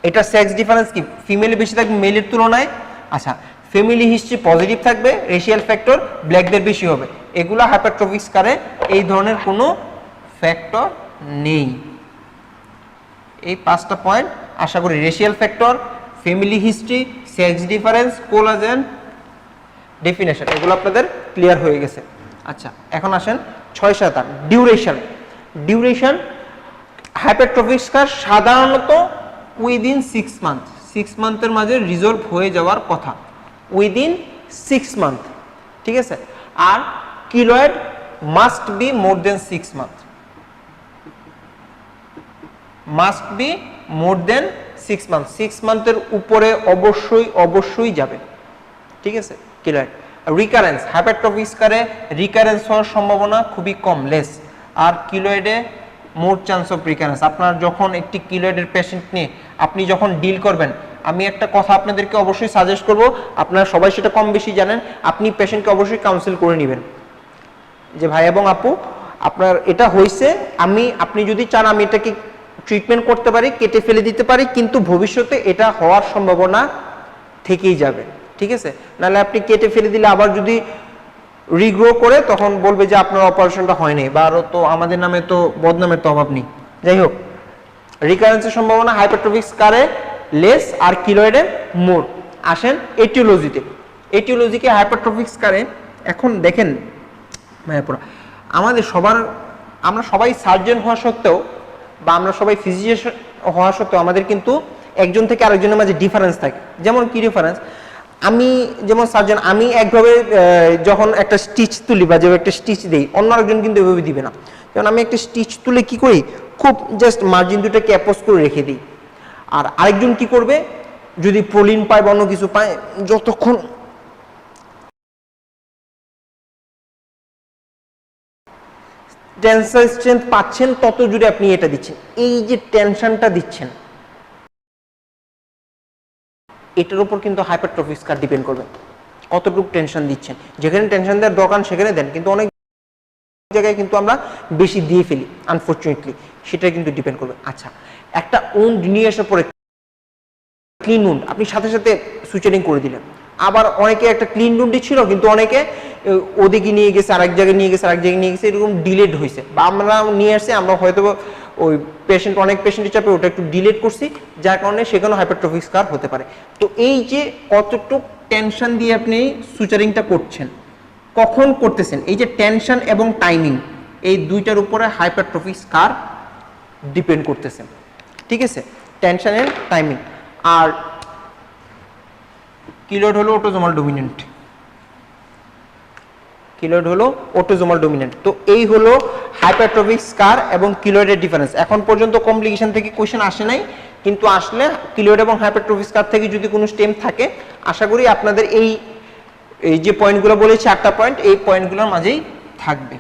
এটা সেক্স ডিফারেন্স কি ফিমেলে বেশি থাকবে মেলের তুলনায়। আচ্ছা, ফ্যামিলি হিস্ট্রি পজিটিভ থাকবে, রেশিয়াল ফ্যাক্টর ব্ল্যাকদের বেশি হবে। এগুলা হাইপারট্রফিক স্কারে এই ধরনের কোনো ফ্যাক্টর নেই। এই 5টা পয়েন্ট আশা করি, racial factor, family history, sex difference, collagen, definition, এগুলো আপনাদের ক্লিয়ার হয়ে গেছে। আচ্ছা, এখন আসেন 6-7 ডিউরেশন। ডিউরেশন, হাইপারট্রফিক স্কার সাধারণত উইদিন 6 মান্থ, 6 মান্থের মাঝে রিজলভ হয়ে যাওয়ার কথা, উইদিন 6 মান্থ। ঠিক আছে, আর keloid must be more than 6 month, must be more than 6 month. 6 মান্থের উপরে অবশ্যই অবশ্যই যাবে। ঠিক আছে, কিলয়েড। রিকারেন্স, হাইপারট্রফিক স্কারে রিকারেন্স হওয়ার সম্ভাবনা খুবই কম, লেস। আর কিলয়েডে মোর চান্স অফ রিকারেন্স। আপনার যখন একটি কিলয়েডের পেশেন্ট নিয়ে আপনি যখন ডিল করবেন, আমি একটা কথা আপনাদেরকে অবশ্যই সাজেস্ট করব, আপনারা সবাই সেটা কম বেশি জানেন, আপনি পেশেন্টকে অবশ্যই কাউন্সিল করে নেবেন যে ভাই এবং আপু আপনার এটা হয়েছে, আপনি যদি চান আমি এটাকে ট্রিটমেন্ট করতে পারি, কেটে ফেলে দিতে পারি, কিন্তু ভবিষ্যতে এটা হওয়ার সম্ভাবনা থেকেই যাবে। ঠিক আছে, নাহলে আপনি কেটে ফেলে দিলে আবার যদি রিগ্রো করে তখন বলবে যে আপনার অপারেশনটা হয়নি, বা আরও তো আমাদের নামে তো বদনামের তো অভাব নেই। যাই হোক, রিকারেন্সের সম্ভাবনা হাইপারট্রফিক স্কারে লেস আর কিলয়েডে মোর। আসেন এটিওলজিতে। এটিওলজিকে হাইপারট্রফিক স্কারে এখন দেখেন মায়াপুরা, আমরা সবাই সার্জন হওয়া সত্ত্বেও বা আমরা সবাই ফিজিশিয়ান হওয়া সত্ত্বেও আমাদের কিন্তু একজন থেকে আরেকজনের মাঝে ডিফারেন্স থাকে। যেমন কি ডিফারেন্স? আমি যেমন সার্জন, আমি একভাবে যখন একটা স্টিচ তুলি বা যেভাবে একটা স্টিচ দিই, অন্য আরেকজন কিন্তু এভাবে দিবে না। যেমন আমি একটা স্টিচ তুলে কি করি, খুব জাস্ট মার্জিন দুটাকে অ্যাপোজ করে রেখে দিই। আর আরেকজন কি করবে, যদি প্রোলিন পায় বা অন্য কিছু পায়, যতক্ষণ টেনসাইল স্ট্রেংথ পাচ্ছেন তত জুড়ে আপনি এটা দিচ্ছেন। এই যে টেনশনটা দিচ্ছেন, এটার উপর কিন্তু হাইপারট্রফিক স্কার ডিপেন্ড করবে, কতটুকু টেনশন দিচ্ছেন। যেখানে টেনশন দেওয়ার দরকার সেখানে দেন, কিন্তু অনেক জায়গায় কিন্তু আমরা বেশি দিয়ে ফেলি আনফরচুনেটলি, সেটা কিন্তু ডিপেন্ড করবে। আচ্ছা, একটা উন্ড নিয়ে আসার পরে ক্লিন উন্ড আপনি সাথে সাথে সুচারিং করে দিলেন। আবার অনেকে একটা ক্লিন উন্ডই ছিল কিন্তু অনেকে ওদিকে নিয়ে গেছে, আরেক জায়গায় নিয়ে গেছে, আরেক জায়গায় নিয়ে গেছে, এরকম ডিলেড হয়েছে। বা আমরা নিয়ে আসছি, আমরা হয়তো ওই পেশেন্ট, অনেক পেশেন্টের চাপে ওটা একটু ডিলেট করছি, যার কারণে সেখানে হাইপারট্রফিক স্কার হতে পারে। তো এই যে কতটুক টেনশন দিয়ে আপনি সুচারিংটা করছেন, কখন করতেছেন, এই যে টেনশন এবং টাইমিং, এই দুইটার উপরে হাইপারট্রফিক স্কার ডিপেন্ড করতেছে। ঠিক আছে, টেনশন এন্ড টাইমিং। আর কিলয়েড হলো অটোজোমাল ডমিনেন্ট, কিলয়েড হলো অটোজোমাল ডমিনেন্ট। তো এই হলো হাইপারট্রফিক স্কার এবং কিলয়েডের ডিফারেন্স। এখন পর্যন্ত কমপ্লিকেশন থেকে কোশ্চেন আসে নাই, কিন্তু আসলে কিলয়েড এবং হাইপারট্রফিক স্কার থেকে যদি কোনো স্টেম থাকে, আশা করি আপনাদের এই যে পয়েন্টগুলো বলেছি 8টা পয়েন্ট, এই পয়েন্টগুলোর মাঝেই থাকবে।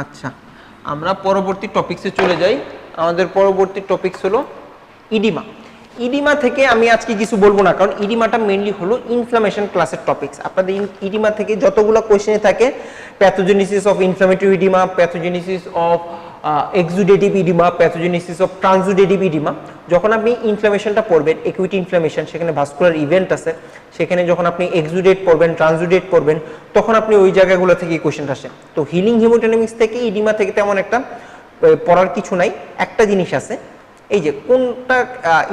আচ্ছা, আমরা পরবর্তী টপিকসে চলে যাই। আমাদের পরবর্তী টপিকস হলো ইডিমা। ইডিমা থেকে আমি আজকে কিছু বলবো না, কারণ ইডিমাটা মেইনলি হলো ইনফ্লামেশন ক্লাসের টপিকস। আপনাদের ইডিমা থেকে যতগুলো কোশ্চেনে থাকে, pathogenesis of inflammatory oedema, pathogenesis of exudative oedema, pathogenesis of transudative oedema, যখন আপনি ইনফ্লামেশনটা পড়বেন, একুইটি ইনফ্লামেশন, সেখানে ভাস্কুলার ইভেন্ট আছে, সেখানে যখন আপনি এক্সুডেট পড়বেন, ট্রান্সুডেট পড়বেন, তখন আপনি ওই জায়গাগুলো থেকে কোশ্চেনটা আসে। তো হিলিং হেমোডাইনামিক্স থেকে ইডিমা থেকে তেমন একটা পড়ার কিছু নাই। একটা জিনিস আছে, এই যে কোনটা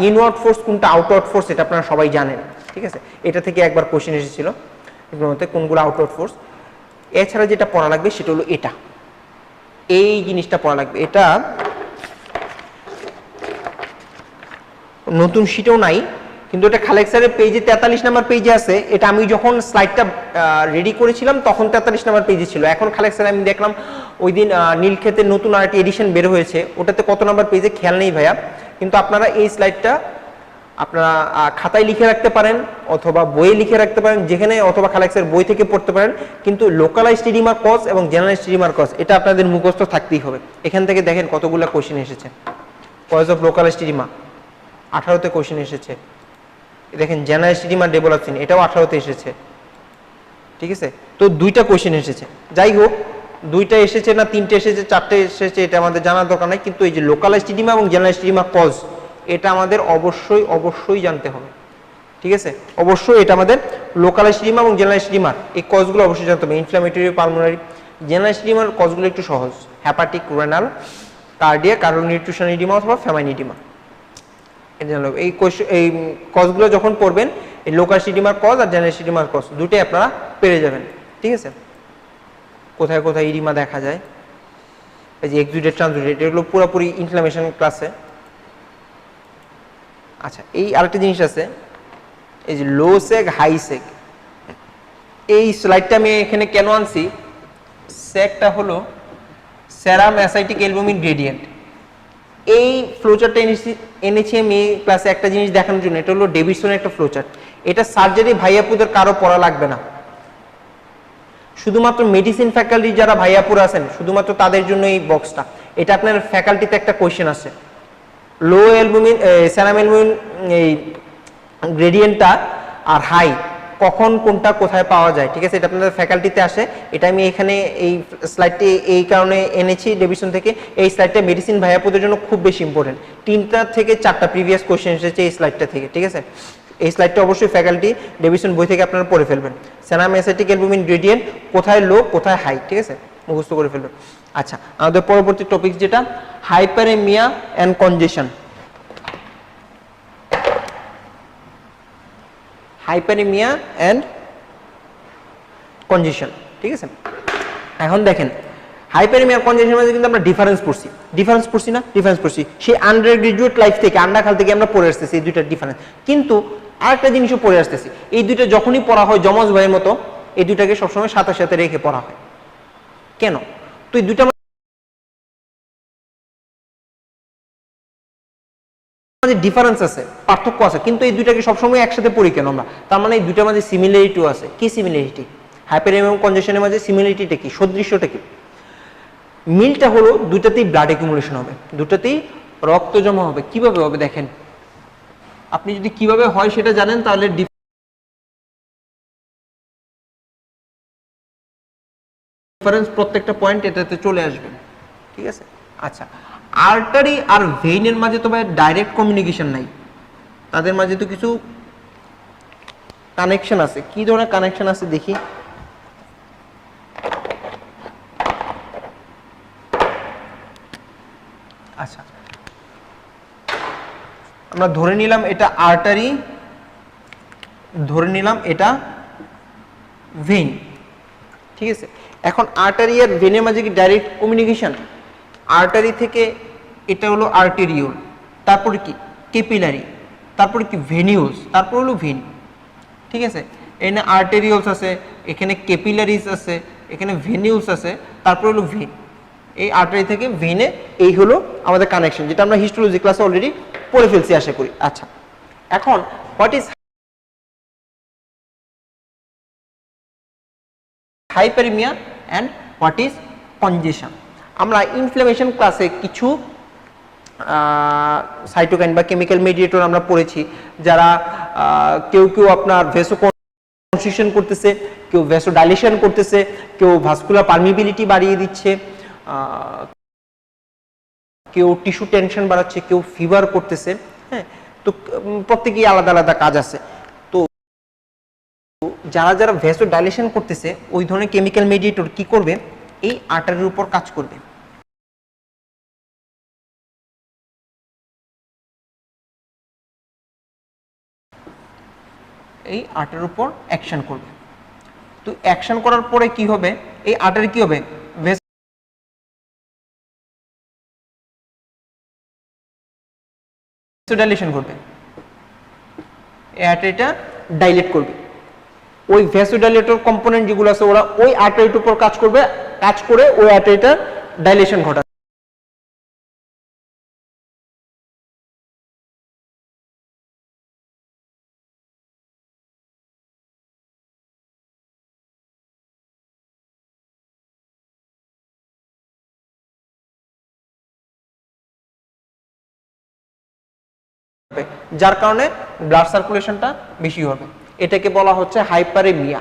ইনওয়ার্ড ফোর্স, কোনটা আউটওয়ার্ড ফোর্স, এটা আপনারা সবাই জানেন। ঠিক আছে, এটা থেকে একবার কোশ্চেন এসেছিল কোনগুলো আউটওয়ার্ড ফোর্স। এছাড়া যেটা পড়া লাগবে সেটা হলো এটা, এই জিনিসটা পড়া লাগবে। এটা নতুন শীটেও নাই, কিন্তু এটা খালেক স্যারের পেজে 43 নাম্বার পেজে আছে। এটা আমি যখন স্লাইডটা রেডি করেছিলাম তখন 43 নাম্বার পেজে ছিল। এখন খালেক স্যার আমি দেখলাম ওই দিন নীলক্ষেতের নতুন আরেকটি এডিশন বের হয়েছে, ওটাতে কত নাম্বার পেজে খেয়াল নেই ভাইয়া। কিন্তু আপনারা এই স্লাইডটা আপনারা খাতায় লিখে রাখতে পারেন অথবা বইয়ে লিখে রাখতে পারেন, যেখানে, অথবা খালেক স্যার বই থেকে পড়তে পারেন। কিন্তু লোকালাইজড ইডিমার কজ এবং জেনারেলাইজড ইডিমার কজ, এটা আপনাদের মুখস্থ থাকতেই হবে। এখান থেকে দেখেন কতগুলো কোশ্চেন এসেছে। কজ অফ লোকালাইজড ইডিমা 18তে কোশ্চেন এসেছে। দেখেন জেনারেলাইজড ইডিমা ডেভেলপশন, এটাও 18তে এসেছে। ঠিক আছে, তো 2টা কোশ্চেন এসেছে। যাই হোক, 2টা এসেছে না 3টে এসেছে 4টে এসেছে, এটা আমাদের জানার দরকার নাই। কিন্তু এই যে লোকালাইজড ইডিমা এবং জেনারেলাইজড ইডিমা কজ, এটা আমাদের অবশ্যই জানতে হবে। ঠিক আছে, অবশ্যই এটা আমাদের লোকালাইজড ইডিমা এবং জেনারেলাইজড ইডিমার এই কজগুলো অবশ্যই জানতে হবে। Inflammatory, pulmonary. জেনারেলাইজড ইডিমার কজগুলো একটু সহজ, hepatic, renal, cardiac, nutrition oedema অথবা ফ্যামাইন ইডিমা। এই কজগুলো যখন পড়বেন, এই লোকালাইজড ইডিমার কজ আর জেনারেলাইজড ইডিমার কজ দুটোই আপনারা পেরে যাবেন। ঠিক আছে, কোথায় কোথায় ইডিমা দেখা যায়, এই যে এক্সুডেট, ট্রান্সুডেট, এগুলো পুরোপুরি ইনফ্লামেশন ক্লাসে। আচ্ছা, এই আরেকটা জিনিস আছে, এই যে লো সেক, হাই সেক। এই স্লাইডটা আমি এখানে কেন আনছি, সেকটা হলো সেরাম অ্যাসাইটিক অ্যালবুমিন গ্রেডিয়েন্ট। এই ফ্লোচার্টটা এনেছি আমি ক্লাসে একটা জিনিস দেখানোর জন্য। এটা হলো ডেভিডসনের একটা ফ্লোচার্ট। এটা সার্জারি ভাইয়াপুদের কারো পড়া লাগবে না, শুধুমাত্র মেডিসিন ফ্যাকাল্টি যারা ভাইয়াপুর আছেন শুধুমাত্র তাদের জন্য এই বক্সটা। এটা আপনার ফ্যাকাল্টিতে একটা কোশ্চেন আছে, লো অ্যালবুমিন, সেরাম অ্যালবুমিন এই গ্রেডিয়েন্টটা আর হাই কখন কোনটা কোথায় পাওয়া যায়। ঠিক আছে, এটা আপনাদের ফ্যাকাল্টিতে আসে। এটা আমি এখানে এই স্লাইডটি এই কারণে এনেছি ডেভিডসন থেকে। এই স্লাইডটা মেডিসিন ভাইয়াপুদের জন্য খুব বেশি ইম্পর্টেন্ট। 3টা থেকে 4টা প্রিভিয়াস কোশ্চেন এসেছে এই স্লাইডটা থেকে। ঠিক আছে, এই স্লাইডটা অবশ্যই ফ্যাকাল্টি ডেভিডসন বই থেকে আপনারা পড়ে ফেলবেন। সেরাম অ্যাসাইটিক অ্যালবুমিন গ্রেডিয়েন্ট কোথায় লো কোথায় হাই, ঠিক আছে, মুখস্থ করে ফেলবেন। আচ্ছা, আমাদের পরবর্তী টপিক যেটা hyperaemia and congestion. Hyperaemia and congestion. ঠিক আছে, এখন দেখেন হাইপারেমিয়া কনজেশনের মধ্যে কিন্তু আমরা ডিফারেন্স পড়ছি না, ডিফারেন্স পড়ছি সেই আন্ডার গ্রাজুয়েট লাইফ থেকে, আন্ডারখাল থেকে আমরা পড়ে আসতেছি এই দুইটার ডিফারেন্স। কিন্তু আরেকটা জিনিসও পড়ে আসতেছি, এই দুইটা যখনই পড়া হয় যমজ ভাইয়ের মতো, এই দুইটাকে সবসময় সাথে সাথে রেখে পড়া হয়। কেন? তো এই দুইটা ডিফারেন্স আছে, পার্থক্য আছে, কিন্তু এই দুইটাকে সবসময় একসাথে পড়ি কেন আমরা? তার মানে এই দুইটার মাঝে সিমিলারিটিও আছে। কি সিমিলারিটি? হাইপারেমিয়া এবং কনজেশনের মাঝে সিমিলারিটিটা কি, সদৃশ্যটা কি? মিলটা হলো দুটাতেই ব্লাড অ্যাকুমুলেশন হবে, দুটাতেই রক্ত জমা হবে। কিভাবে হবে দেখেন, আপনি যদি কিভাবে হয় সেটা জানেন তাহলে ডিফারেন্স প্রত্যেকটা পয়েন্ট এটাতে চলে আসবে। ঠিক আছে, আচ্ছা, আর্টারি আর ভেইনের মাঝে তো ভাই ডাইরেক্ট কমিউনিকেশন নাই। তাদের মাঝে তো কিছু কানেকশন আছে, কি ধরনের কানেকশন আছে দেখি। আচ্ছা, আমরা ধরে নিলাম এটা আর্টারি, ধরে নিলাম এটা ভেইন, ঠিক আছে। এখন আর্টারি আর ভেনের মাঝে কি ডাইরেক্ট কমিউনিকেশন? আর্টারি থেকে এটা হলো আর্টেরিওল, তারপরে কি ক্যাপিলারি, তারপরে কি ভেনিউস, তারপর হলো ভেন, ঠিক আছে। এখানে আর্টেরিওলস আছে, এখানে ক্যাপিলারিস আছে, এখানে ভেনিউস আছে, তারপর হলো ভেন। এই আর্টারি থেকে ভেনে এই হলো আমাদের কানেকশন, যেটা আমরা হিস্টোলজি ক্লাসে অলরেডি পড়ে ফেলছি আশা করি। আচ্ছা, এখন what is hyperaemia and what is কনজেশন? আমরা ইনফ্লামেশন ক্লাসে কিছু সাইটোকাইন বা কেমিক্যাল মেডিয়েটর আমরা পড়েছি, যারা কেউ কেউ আপনার ভেসোকনস্ট্রিকশন করতেছে, কেউ ভেসোডাইলেশন করতেছে, কেউ ভাস্কুলার পারমিবিলিটি বাড়িয়ে দিচ্ছে, কেউ টিস্যু টেনশন বাড়াচ্ছে, কেউ ফিভার করতেছে, হ্যাঁ। তো প্রত্যেকেই আলাদা আলাদা কাজ আছে। তো যারা যারা ভেসোডাইলেশন করতেছে ওই ধরনের কেমিক্যাল মেডিয়েটর কি করবে, এই আর্টারির উপর কাজ করবে। এই আর্টারির উপর অ্যাকশন করবে। তো অ্যাকশন করার পরে কি হবে, এই আর্টারি কি হবে, ভেসোডাইলেশন করবে, এই আর্টারিটা ডাইলেট করবে। ওই ভেসোডাইলেটর কম্পোনেন্ট যেগুলো আছে ওরা ওই আর্টারির উপর কাজ করবে, কাজ করে ওই আর্টারিটা ডাইলেশন ঘটাবে। যার কারণে ব্লাড সার্কুলেশনটা বেশি হবে। এটাকে বলা হচ্ছে হাইপারেমিয়া।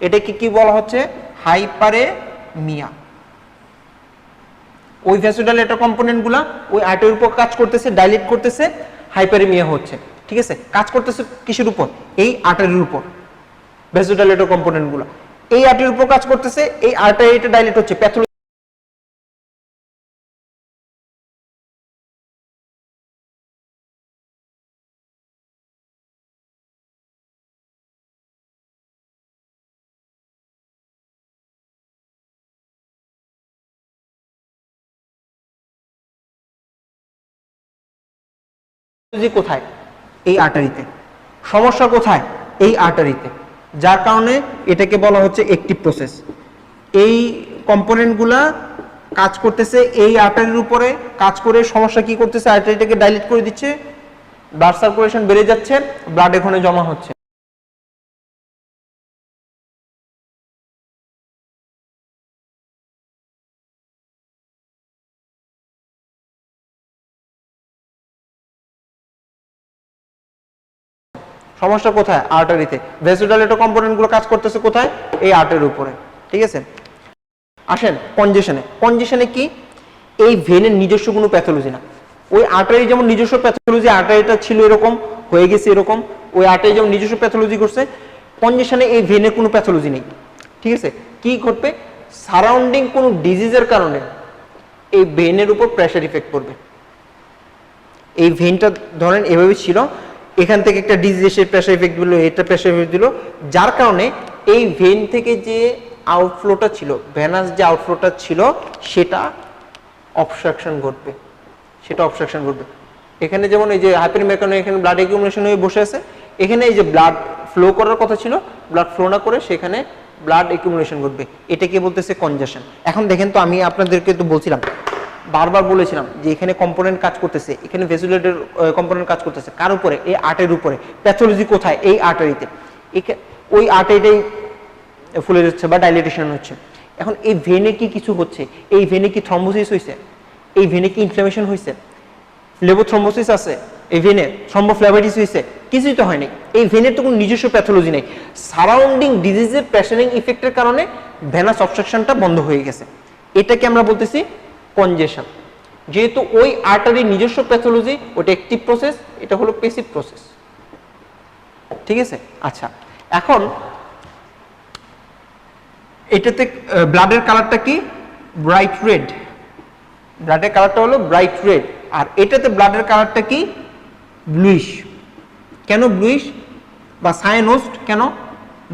এটাকে কি বলা হচ্ছে, হাইপারেমিয়া। ওই ভ্যাসোডাইলেটর কম্পোনেন্টগুলা ওই আর্টারির উপর কাজ করতেছে, ডাইলেট করতেছে, হাইপারেমিয়া হচ্ছে, ঠিক আছে। কাজ করতেছে কিসের উপর, এই আর্টারির উপর। ভ্যাসোডাইলেটর কম্পোনেন্টগুলো এই আর্টারির উপর কাজ করতেছে, এই আর্টারিটা ডাইলেট হচ্ছে, প্যাথোলজি কোথায়, এই আর্টারিতে। সমস্যা কোথায়, এই আর্টারিতে। যার কারণে এটাকে বলা হচ্ছে অ্যাক্টিভ প্রসেস। এই কম্পোনেন্টগুলা কাজ করতেছে এই আর্টারির উপরে, কাজ করে সমস্যা কি করতেছে, আর্টারিটাকে ডাইলেট করে দিচ্ছে, ব্লাড সার্কুলেশন বেড়ে যাচ্ছে, ব্লাড এখানে জমা হচ্ছে। সমস্যা কোথায়, আর্টারিতে। ভেসোডাইলেটর কম্পোনেন্টগুলো কাজ করতেছে কোথায়, এই আর্টারির উপরে, ঠিক আছে। আসেন কনজেশনে। কনজেশনে কি, এই ভেনের নিজস্ব কোনো প্যাথোলজি না। ওই আর্টারি যেমন নিজস্ব প্যাথোলজি, আর্টারিটা ছিল এরকম হয়ে গেছে এরকম, ওই আর্টারি যেমন নিজস্ব প্যাথোলজি করছে, কনজেশনে এই ভেনের কোনো প্যাথোলজি নেই, ঠিক আছে। কি ঘটবে, সারাউন্ডিং কোনো ডিজিজের কারণে এই ভেনের উপর প্রেসার ইফেক্ট পড়বে। এই ভেনটা ধরেন এভাবে ছিল, এখান থেকে একটা ডিজিজ এসে প্রেসার ইফেক্ট দিল, এটা প্রেসার ইফেক্ট দিল, যার কারণে এই ভেন থেকে যে আউটফ্লোটা ছিল, ভেনাস যে আউটফ্লোটা ছিল, সেটা অবস্ট্রাকশন ঘটবে, সেটা অবস্ট্রাকশন ঘটবে। এখানে যেমন এই যে হাইপারমেকানো, এখানে ব্লাড অ্যাকুমুলেশন হয়ে বসে আছে, এখানে এই যে ব্লাড ফ্লো করার কথা ছিল, ব্লাড ফ্লো না করে সেখানে ব্লাড অ্যাকুমুলেশন ঘটবে। এটাকে বলতেছে কনজেশন। এখন দেখেন তো, আমি আপনাদেরকে তো বলছিলাম, বারবার বলেছিলাম যে এখানে কম্পোনেন্ট কাজ করতেছে, এখানে ভেসোডাইলেটর কম্পোনেন্ট কাজ করতেছে, কার উপরে, এই আর্টারির উপরে। প্যাথোলজি কোথায়, এই আর্টারিতে। ওই আর্টারিটাই ফুলে যাচ্ছে বা ডাইলেটেশন হচ্ছে। এখন এই ভেনে কি কিছু হচ্ছে, এই ভেনে কি থ্রম্বোসিস হয়েছে, এই ভেনে কি ইনফ্লামেশন হয়েছে, ফ্লেবোথ্রম্বোসিস আছে এই ভেনে, থ্রম্বোফ্লেবাইটিস হয়েছে, কিছুই তো হয়নি। এই ভেনের তো কোনো নিজস্ব প্যাথোলজি নেই, সারাউন্ডিং ডিজিজের প্রেসারিং ইফেক্টের কারণে ভেনাস অবস্ট্রাকশনটা বন্ধ হয়ে গেছে। এটাকে আমরা বলতেছি কনজেশন। যেহেতু ওই আর্টারির নিজস্ব প্যাথোলজি, ওটা অ্যাক্টিভ প্রসেস, এটা হলো প্যাসিভ প্রসেস। ঠিক আছে? আচ্ছা, এখন এটাতে ব্লাডের কালারটা কি? Bright red. ব্লাডের কালারটা হলো ব্রাইট রেড। আর এটাতে ব্লাডের কালারটা কি? ব্লুইশ। কেন ব্লুইশ বা সায়ানোজড কেন?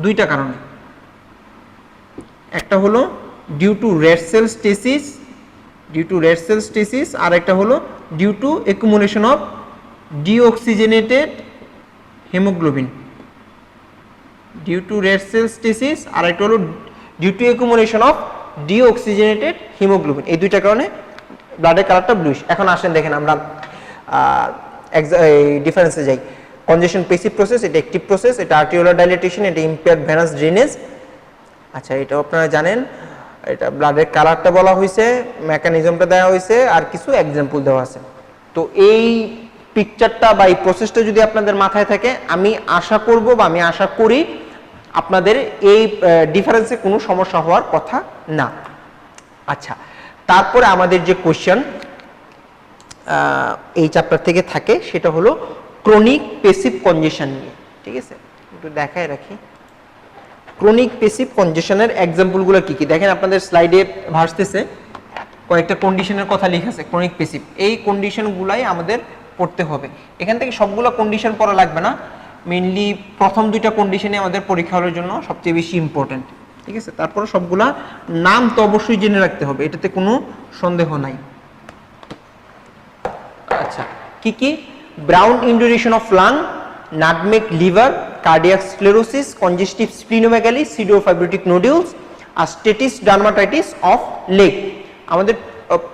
দুইটা কারণে। একটা হলো due to red cell stasis, আর একটা হলো due to accumulation of deoxygenated haemoglobin. Due to red cell stasis, আর একটা হলো due to accumulation of deoxygenated haemoglobin. এই দুইটা কারণে ব্লাডের কালারটা ব্লুইশ। এখন আসেন দেখেন আমরা ডিফারেন্সে যাই। কনজেশন প্যাসিভ প্রসেস, এটা অ্যাক্টিভ প্রসেস, এটা আর্টিরিওলার ডাইলেটেশন, এটা ইম্পেয়ার্ড ভেনাস ড্রেনেজ। আচ্ছা, এটাও আপনারা জানেন। এটা ব্লাডের কালারটা বলা হয়েছে, মেকানিজমটা দেওয়া হয়েছে, আর কিছু এক্সাম্পল দেওয়া আছে। তো এই পিকচারটা বা এই প্রসেসটা যদি আপনাদের মাথায় থাকে, আমি আশা করব বা আমি আশা করি আপনাদের এই ডিফারেন্সে কোনো সমস্যা হওয়ার কথা না। আচ্ছা, তারপরে আমাদের যে কোশ্চেন এই চ্যাপ্টার থেকে থাকে সেটা হলো ক্রনিক প্যাসিভ কনজেশন নিয়ে। ঠিক আছে, একটু দেখায় রাখি। ক্রনিক প্যাসিভ কনজেশনের এক্সাম্পলগুলো কি কি দেখেন, আপনাদের স্লাইডে ভাসতেছে কয়েকটা কন্ডিশনের কথা লেখা আছে। ক্রনিক প্যাসিভ, এই কন্ডিশনগুলাই আমাদের পড়তে হবে। এখান থেকে সবগুলো কন্ডিশন পড়া লাগবে না, মেইনলি প্রথম দুইটা কন্ডিশনে আমাদের পরীক্ষা হওয়ার জন্য সবচেয়ে বেশি ইম্পর্টেন্ট। ঠিক আছে, তারপরে সবগুলা নাম তো অবশ্যই জেনে রাখতে হবে, এটাতে কোনো সন্দেহ নাই। আচ্ছা, কি কি? Brown induration of lung, nutmeg liver, cardiac sclerosis, congestive splenomegaly, siderofibrotic nodules, আর স্টেটিস ডার্মাটাইটিস অফ লেগ। আমাদের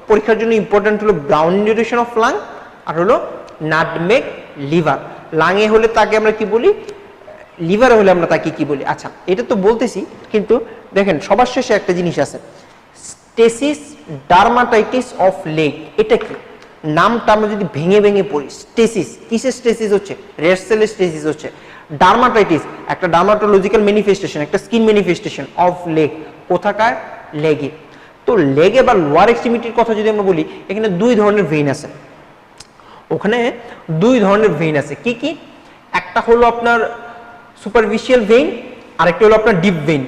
পরীক্ষার জন্য ইম্পর্টেন্ট হলো ব্রাউন ইন্ডুরেশন অফ লাং আর হলো নাটমেগ লিভার। লাঙে হলে তাকে আমরা কি বলি, লিভারে হলে আমরা তাকে কি বলি। আচ্ছা, এটা তো বলতেছি, কিন্তু দেখেন সবার শেষে একটা জিনিস আছে, স্টেসিস ডার্মাটাইটিস অফ লেগ। এটা কি? নামটা আমরা যদি ভেঙে ভেঙে পড়ি, স্টেসিস, কিসের স্টেসিস হচ্ছে? রেড সেলের স্টেসিস হচ্ছে। ডার্মাটাইটিস একটা ডার্মাটোলজিক্যাল ম্যানিফেস্টেশন, একটা স্কিন ম্যানিফেস্টেশন অফ লেগ। কোথাকার? লেগে। তো লেগে বা লোয়ার এক্সট্রিমিটির কথা যদি আমরা বলি, এখানে দুই ধরনের ভেইন আছে। ওখানে দুই ধরনের ভেইন আছে। কি কি? একটা হলো আপনার সুপারফিশিয়াল ভেইন, আর একটা হলো আপনার ডিপ ভেইন।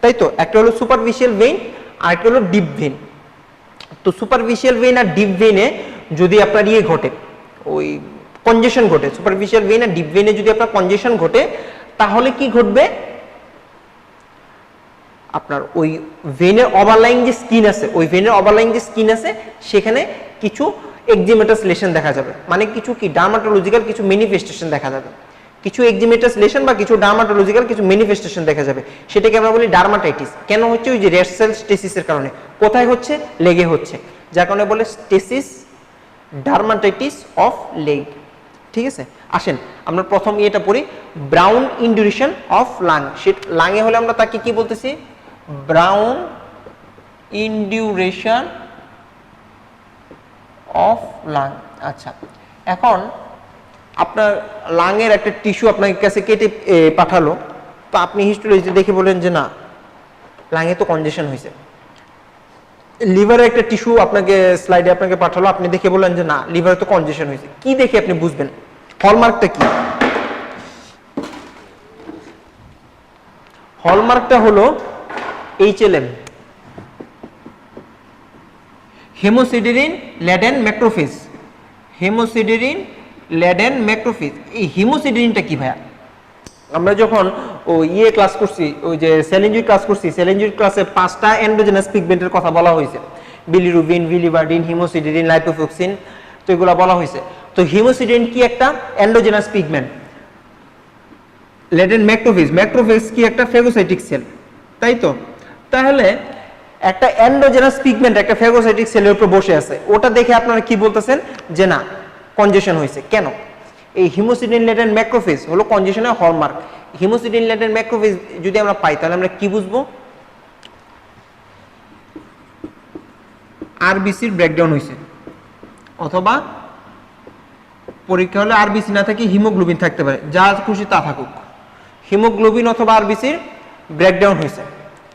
তাই তো, একটা হলো সুপারফিশিয়াল ভেইন আর একটা হলো ডিপ ভেইন। তো সুপারফিশিয়াল ভেইন আর ডিপ ভেইনে যদি আপনার ইয়ে ঘটে, ওই কনজেশন ঘটে, সুপারফিশিয়াল ভেইন আর ডিপ ভেইনে যদি আপনার কনজেশন ঘটে, তাহলে কি ঘটবে? আপনার ওই ভেইনের ওভারলাইং যে স্কিন আছে, ওই ভেইনের ওভারলাইং যে স্কিন আছে, সেখানে কিছু এক্সিমেটাস লেশন দেখা যাবে। মানে কিছু কি ডার্মাটোলজিক্যাল কিছু ম্যানিফেস্টেশন দেখা যাবে, কিছু এক্সিমেটাস লেশন বা কিছু ডার্মাটোলজিক্যাল কিছু ম্যানিফেস্টেশন দেখা যাবে। সেটাকে আমরা বলি ডার্মাটাইটিস। কেন হচ্ছে? ওই যে রেড সেল স্টেসিসের কারণে। কোথায় হচ্ছে? লেগে হচ্ছে, যার কারণে বলে স্টেসিস ডার্মাটাইটিস অফ লেগ। ঠিক আছে, আসেন আমরা প্রথম এটা পড়ি, ব্রাউন ইন্ডুরেশন অফ লাং। লাঙে হলে আমরা তাকে কি বলতেছি? Brown induration of lung. আচ্ছা, এখন আপনার লাঙের একটা টিস্যু আপনার কাছে কেটে পাঠালো, তো আপনি হিস্টোলজিতে দেখে বলেন যে না, লাঙে তো কনজেশন হয়েছে। লিভারে একটা টিস্যু আপনাকে স্লাইডে আপনাকে পাঠালো, আপনি দেখে বলেন যে না, লিভারে তো কনজেশন হয়েছে। কি দেখে আপনি বুঝবেন? হলমার্কটা কি? হলমার্কটা হলো HLM, হেমোসিডেরিন ল্যাডেন ম্যাক্রোফেজ। হেমোসিডেরিন ল্যাডেন ম্যাক্রোফেজ। এই হেমোসিডেরিনটা কি ভাইয়া? আমরা যখন ওই ইয়ে ক্লাস করছি, ওই যে সেল ইনজুরি ক্লাস করছি, সেল ইনজুরি ক্লাসে 5টা এন্ডোজেনাস পিগমেন্টের কথা বলা হয়েছে, বিলিরুবিন, ভিলিবার্ডিন, হিমোসিডেরিন, লাইপোফ্লক্সিন, তো এগুলো বলা হয়েছে। তো হিমোসিডেরিন কি? একটা এন্ডোজেনাস পিগমেন্ট। ল্যাডেন ম্যাক্রোফেজ, ম্যাক্রোফেজ কি? একটা ফেগোসাইটিক সেল, তাই তো? তাহলে একটা এন্ডোজেনাস পিগমেন্ট একটা ফেগোসাইটিক সেলের উপর বসে আছে, ওটা দেখে আপনারা কি বলতেছেন? যে না, কনজেশন হয়েছে। কেন? এই হিমোসিডিন ল্যাডেন ম্যাক্রোফেজ হলো কনজেশনের হলমার্ক। হিমোসিডিন ল্যাডেন ম্যাক্রোফেজ যদি আমরা পাই, তাহলে আমরা কি বুঝবো? আরবিসির ব্রেকডাউন হয়েছে, অথবা পরীক্ষা হলে আরবিসি না থাকে হিমোগ্লোবিন থাকতে পারে, যা খুশি তা থাকুক, হিমোগ্লোবিন অথবা আরবিসির ব্রেকডাউন হয়েছে।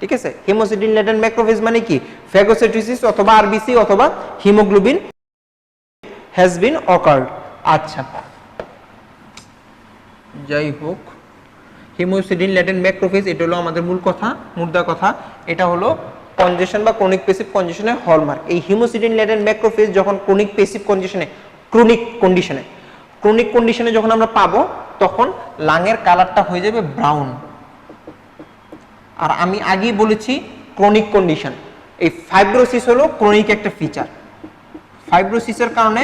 ঠিক আছে, হিমোসিডিন ল্যাডেন ম্যাক্রোফেজ মানে কি? ফ্যাগোসাইটোসিস অথবা আরবিসি অথবা হিমোগ্লোবিন হ্যাজ বিন অকার্ড। আচ্ছা, যাই হোক, হিমোসিডিন ল্যাটেন্ট ম্যাক্রোফেজ, এটা হলো আমাদের মূল কথা, মুদ্রা কথা। এটা হলো কনজেশন বা ক্রনিক পেসিভ কনজেশনের হলমার্ক। এই হিমোসিডিন ল্যাটেন্ট ম্যাক্রোফেজ যখন ক্রনিক পেসিভ কনজেশনে, ক্রনিক কন্ডিশনে যখন আমরা পাবো, তখন লাংয়ের কালারটা হয়ে যাবে ব্রাউন। আর আমি আগেই বলেছি ক্রনিক কন্ডিশন, এই ফাইব্রোসিস হলো ক্রনিক একটা ফিচার। ফাইব্রোসিসের কারণে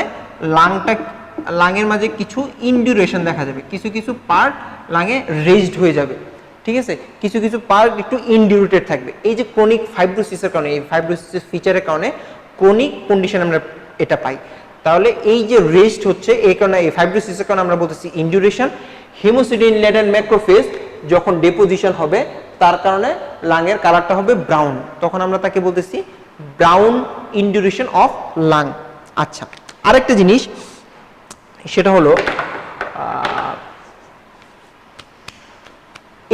লাংয়ের মাঝে কিছু ইনডিউরেশন দেখা যাবে, কিছু কিছু পার্ট লাংয়ে রেজড হয়ে যাবে, ঠিক আছে, কিছু কিছু পার্ট একটু ইনডিউরেটেড থাকবে। এই যে ক্রনিক ফাইব্রোসিসের কারণে, এই ফাইব্রোসিসের ফিচারের কারণে ক্রনিক কন্ডিশন আমরা এটা পাই। তাহলে এই যে রেস্ট হচ্ছে, এই কারণে এই ফাইব্রোসিসের কারণে আমরা বলতেছি ইনডিউরেশন। হিমোসিডিন ল্যাটেন্ট ম্যাক্রোফেজ যখন ডিপোজিশন হবে, তার কারণে লাংয়ের কালারটা হবে ব্রাউন, তখন আমরা তাকে বলতেছি ব্রাউন ইনডিউরেশন অফ লাং। আচ্ছা, আরেকটা জিনিস, সেটা হলো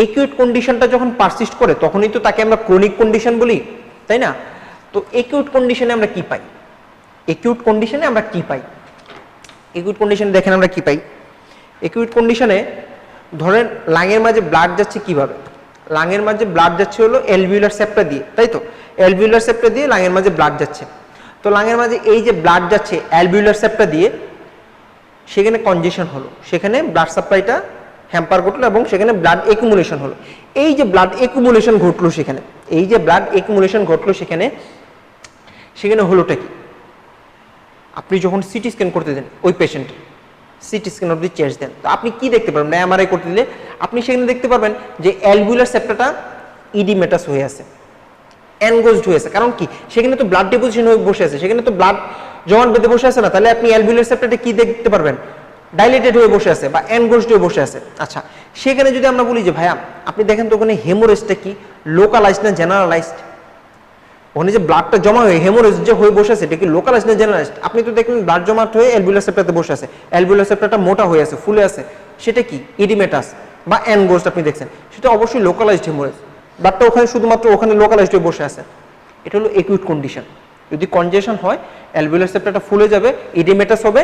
একিউট কন্ডিশনটা যখন পারসিস্ট করে, তখনই তো তাকে আমরা ক্রনিক কন্ডিশন বলি, তাই না? তো একিউট কন্ডিশনে আমরা কি পাই? একিউট কন্ডিশনে আমরা কি পাই? একিউট কন্ডিশনে দেখেন আমরা কি পাই। একিউট কন্ডিশনে ধরেন লাংয়ের মাঝে ব্লাড যাচ্ছে কিভাবে? লাংয়ের মাঝে ব্লাড যাচ্ছে হলো অ্যালভিওলার সেপ্টা দিয়ে, তাই তো? অ্যালভিওলার সেপ্টা দিয়ে লাংয়ের মাঝে ব্লাড যাচ্ছে। তো লাংয়ের মাঝে এই যে ব্লাড যাচ্ছে অ্যালভিওলার সেপ্টা দিয়ে, সেখানে কনজেশন হলো, সেখানে ব্লাড সাপ্লাইটা হ্যাম্পার ঘটলো এবং সেখানে ব্লাড একুমুলেশন হলো। এই যে ব্লাড একুমুলেশন ঘটলো সেখানে, এই যে ব্লাড একুমুলেশন ঘটলো সেখানে, সেখানে হলোটা কি? আপনি যখন সিটি স্ক্যান করতে দেন ওই পেশেন্টের, CT scan of the chest দেন, তো আপনি কি দেখতে পারবেন? এমআরআই করতে দিলে আপনি সেখানে দেখতে পারবেন যে অ্যালভিওলার সেপ্টাটা ইডিমেটাস হয়ে আছে, এনগোজড হয়ে আছে। কারণ কি? সেখানে তো ব্লাড ডিপোজিশন হয়ে বসে আছে, সেখানে তো ব্লাড জমাট বেঁধে বসে আছে না। তাহলে আপনি অ্যালভিওলার সেপ্টাটা কি দেখতে পারবেন? ডাইলেটেড হয়ে বসে আছে বা এনগোজড হয়ে বসে আছে। আচ্ছা, সেখানে যদি আমরা বলি যে ভাইয়া আপনি দেখেন তো ওখানে হেমোরেজটা কি লোকালাইজড না জেনারেলাইজড? ওখানে যে ব্লাডটা জমা হয়ে হেমোরেজ যে হয়ে বসে আছে, এটা কি লোকালাইজড না জেনারেলাইজড? আপনি তো দেখলেন ব্লাড জমাট হয়ে অ্যালভিওলার সেপ্টাতে বসে আছে, অ্যালভিওলার সেপ্টাটা মোটা হয়ে আছে, ফুলে আছে, সেটা কি ইডিমেটাস বা এনগোজড আপনি দেখছেন, সেটা অবশ্যই লোকালাইজড হেমোরেজ। ব্লাডটা ওখানে শুধুমাত্র ওখানে লোকালাইজড হয়ে বসে আছে, এটা হলো একিউট কন্ডিশন। যদি কনজেশন হয়, অ্যালভিওলার সেপ্টাটা ফুলে যাবে, ইডিমেটাস হবে,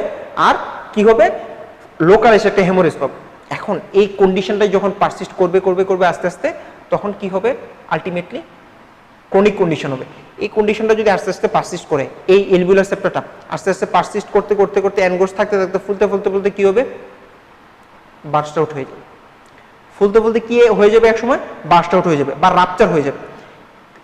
আর কি হবে? লোকালাইজড একটা হেমোরেজ পাবে। এখন এই কন্ডিশনটাই যখন পারসিস্ট করবে করবে করবে আস্তে আস্তে, তখন কি হবে? আলটিমেটলি ক্রনিক কন্ডিশন হবে। এই কন্ডিশনটা যদি আস্তে আস্তে পারসিস্ট করে, এই অ্যালভিওলার সেপ্টাটা আস্তে আস্তে পারসিস্ট করতে করতে করতে এনগোজ থাকতে থাকতে ফুলতে ফুলতে ফুলতে কি হবে? বার্স্ট আউট হয়ে যাবে। ফুলতে ফুলতে কি হয়ে যাবে? একসময় বার্স্ট আউট হয়ে যাবে বা রাপচার হয়ে যাবে।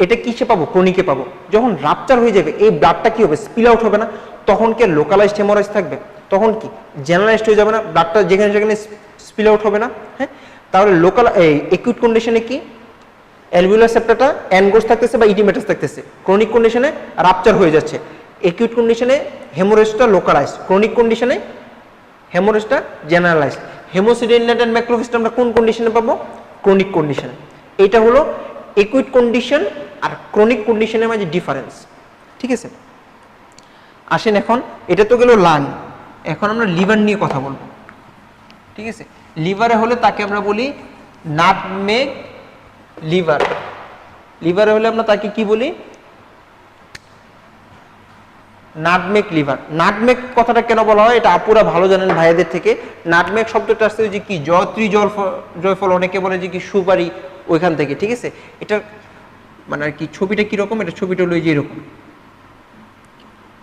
এটা কিসে পাবো? ক্রনিকে পাবো। যখন রাপচার হয়ে যাবে, এই ব্লাডটা কি হবে? স্পিল আউট হবে না। তখন কি লোকালাইজড হেমোরেজ থাকবে? তখন কি জেনারেলাইজড হয়ে যাবে না? ব্লাডটা যেখানে সেখানে স্পিল আউট হবে না। হ্যাঁ, তাহলে লোকাল এই একিউট কন্ডিশনে কি অ্যালভিওলার সেপ্টাটা এনগোজ থাকতেছে বা ইডিমেটাস থাকতেছে, ক্রনিক কন্ডিশনে রাপচার হয়ে যাচ্ছে। একিউট কন্ডিশনে হেমোরেজটা লোকালাইজড, ক্রনিক কন্ডিশনে হেমোরেজটা জেনারেলাইজড। হিমোসিডিন ল্যাটেন্ট ম্যাক্রোফেজটা আমরা কোন কন্ডিশনে পাবো? ক্রনিক কন্ডিশনে। এটা হলো একিউট কন্ডিশন আর ক্রনিক কন্ডিশনের মাঝে ডিফারেন্স, ঠিক আছে? আসেন এখন, এটা তো গেল লাং, এখন আমরা লিভার নিয়ে কথা বলবো, ঠিক আছে? লিভারে হলে তাকে আমরা বলি নাটমেগ লিভার। লিভারে হলে আমরা তাকে কি বলি? Nutmeg liver. নাটমেগ কথাটা কেন বলা হয় এটা আপুরা ভালো জানেন ভাইয়াদের থেকে। নাটমেগ শব্দটা আসছে যে কি জয়ত্রী জয়ফল, অনেকে বলে যে কি সুপারি, ওইখান থেকে, ঠিক আছে? এটা মানে আর কি ছবিটা কিরকম, এটা ছবিটা হলো যে এরকম,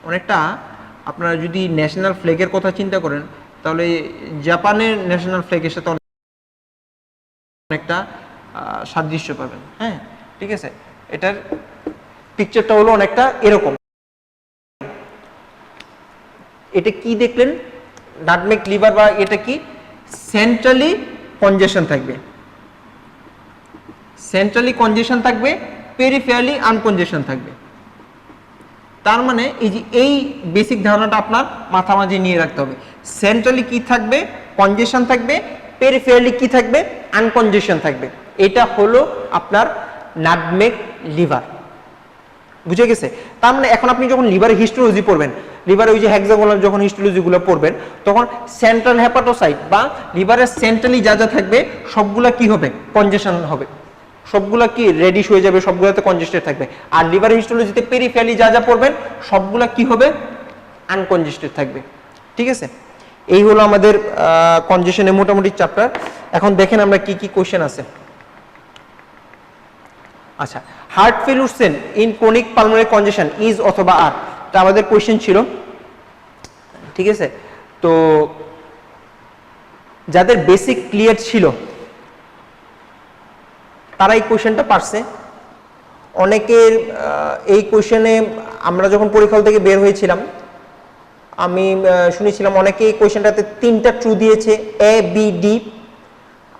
অনেকটা আপনারা যদি ন্যাশনাল ফ্ল্যাগের কথা চিন্তা করেন, তাহলে জাপানের ন্যাশনাল ফ্ল্যাগের সাথে অনেকটা সাদৃশ্য পাবেন। হ্যাঁ, ঠিক আছে? এটার পিকচারটা হলো অনেকটা এরকম। এটা কি দেখলেন? নাটমেগ লিভার বা এটা কি সেন্ট্রালি কনজেশন থাকবে, সেন্ট্রালি কনজেশন থাকবে, পেরিফেরালি আনকনজেশন থাকবে। তার মানে এই যে এই বেসিক ধারণাটা আপনার মাথা মাঝে নিয়ে রাখতে হবে। সেন্ট্রালি কি থাকবে? কনজেশন থাকবে, পেরিফেরালি কি থাকবে? আনকনজেশন থাকবে। এটা হলো আপনার নাটমেগ লিভার। বুঝে গেছে? তার মানে এখন আপনি যখন লিভারের হিস্টোলজি পড়বেন, লিভারে ওই যে হেক্সাগোনাল যখন হিস্টোলজিগুলো পড়বেন, তখন সেন্ট্রাল হেপাটোসাইট বা লিভারের সেন্ট্রালি যা যা থাকবে সবগুলা কি হবে? কনজেশন হবে, সবগুলা কি রেডিশ হয়ে যাবে, সবগুলাতে কনজেস্টেড থাকবে। আর লিভার হিস্টোলজিতে পেরিফেরালি যা যা পড়বেন সবগুলা কি হবে? আনকনজেস্টেড থাকবে। ঠিক আছে, এই হলো আমাদের কনজেশনের মোটামুটি চ্যাপ্টার। এখন দেখেন আমরা কি কি কোশ্চেন আছে। আচ্ছা, heart failure cell in chronic pulmonary congestion is অথবা আর, এটা আমাদের কোশ্চেন ছিল। ঠিক আছে, তো যাদের বেসিক ক্লিয়ার ছিল তারা এই কোশ্চেনটা পারছে। অনেকের এই কোশ্চেনে আমরা যখন পরীক্ষা থেকে বের হয়েছিলাম আমি শুনেছিলাম অনেকে এই কোশ্চেনটাতে 3টা ট্রু দিয়েছে, এ বি ডি।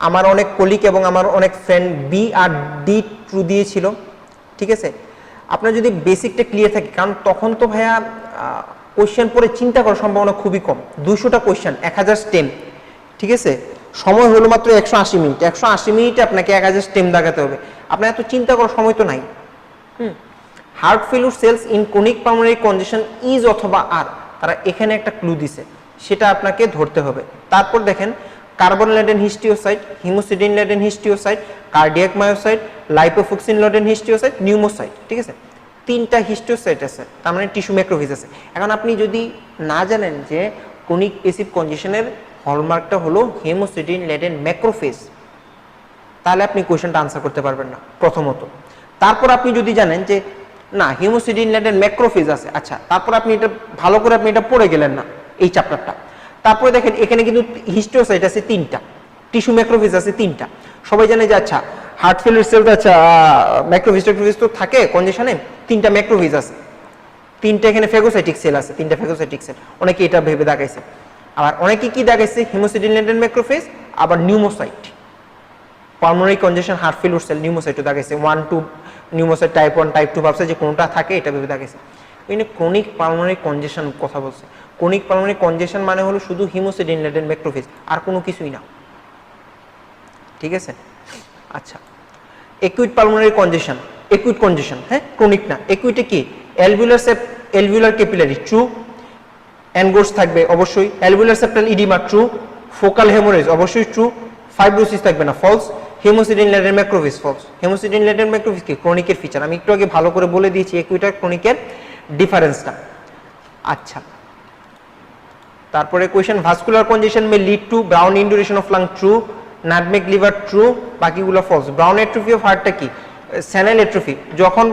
আমার অনেক কলিগ এবং আমার অনেক ফ্রেন্ড বি আর ডি ট্রু দিয়েছিল। ঠিক আছে, আপনার যদি বেসিকটা ক্লিয়ার থাকে, কারণ তখন তো ভাইয়া কোশ্চেন পরে চিন্তা করার সম্ভাবনা খুবই কম। 200টা কোশ্চেন, 1000 স্টেম। ঠিক আছে, সময় হলো মাত্র 180 মিনিট। 180 মিনিটে আপনাকে 1000 স্টেম দাগাতে হবে, আপনার এত চিন্তা করার সময় তো নাই। Heart failure cells in chronic pulmonary congestion is অথবা আর, তারা এখানে একটা ক্লু দিছে, সেটা আপনাকে ধরতে হবে। তারপর দেখেন carbon laden histiocyte, haemosiderin laden histiocyte, cardiac myocyte, lipofuscin laden histiocyte, pneumocyte. ঠিক আছে, 3টা হিস্টিওসাইট আছে, তার মানে টিস্যু ম্যাক্রোফেজ আছে। এখন আপনি যদি না জানেন যে ক্রনিক পেসিভ কনজেশনের হলমার্কটা হলো হিমোসিডিন ল্যাডেন ম্যাক্রোফেজ, তাহলে আপনি কোশ্চেনটা আনসার করতে পারবেন না প্রথমত। তারপর আপনি যদি জানেন যে না হিমোসিডিন ল্যাডেন ম্যাক্রোফেজ আছে, আচ্ছা, তারপর আপনি এটা ভালো করে আপনি এটা পড়ে গেলেন না এই চ্যাপ্টারটা। তারপরে দেখেন এখানে কিন্তু হিস্টিওসাইট আছে 3টা, টিস্যু ম্যাক্রোফেজ আছে 3টা। সবাই জানে যে আচ্ছা হার্ট ফেলিউর সেল, আচ্ছা ম্যাক্রোফেজ তো থাকে কনজেশনে, 3টা ম্যাক্রোফেজ আছে, 3টা এখানে ফেগোসাইটিক সেল আছে, 3টা ফেগোসাইটিক সেল। অনেকে এটা ভেবে দাগাইছে, আবার অনেকে কি দাগাইছে হিমোসিডিন ল্যাডেন ম্যাক্রোফেজ, আবার pneumocyte. Pulmonary congestion heart failure cell নিউমোসাইটও দাগাইছে, 1 2 নিউমোসাইট, টাইপ 1 টাইপ 2 ভাবছে যে কোনটা থাকে এটা ভেবে দাগাইছে। এখানে ক্রনিক পালমোনারি কনজেশন কথা বলছে। ক্রনিক পালমোনারি কনজেশন মানে হলো শুধু হিমোসিডিন ল্যাডেন ম্যাক্রোফেজ, আর কোনো কিছুই না। ঠিক আছে, আচ্ছা, একুইট পালমোনারি কনজেশন, একুইট কনজেশন, হ্যাঁ ক্রনিক না। একুইটে কি অ্যালভিউলার ক্যাপিলারি ট্রু, এনগোর্স থাকবে অবশ্যই, alveolar septal oedema true, focal haemorrhage অবশ্যই ট্রু, ফাইব্রোসিস থাকবে না, false. Haemosiderin laden macrophage false. Haemosiderin laden macrophage কি ক্রনিকের ফিচার, আমি একটু আগে ভালো করে বলে দিয়েছি একুইট আর ক্রনিকের ডিফারেন্সটা। আচ্ছা, তারপরে question vascular congestion may lead to brown induration of lung true, nutmeg liver true, বাকিগুলো ফলস। ব্রাউন এট্রোফি অফ হার্টটা কি স্যানাল এট্রোফি, যখন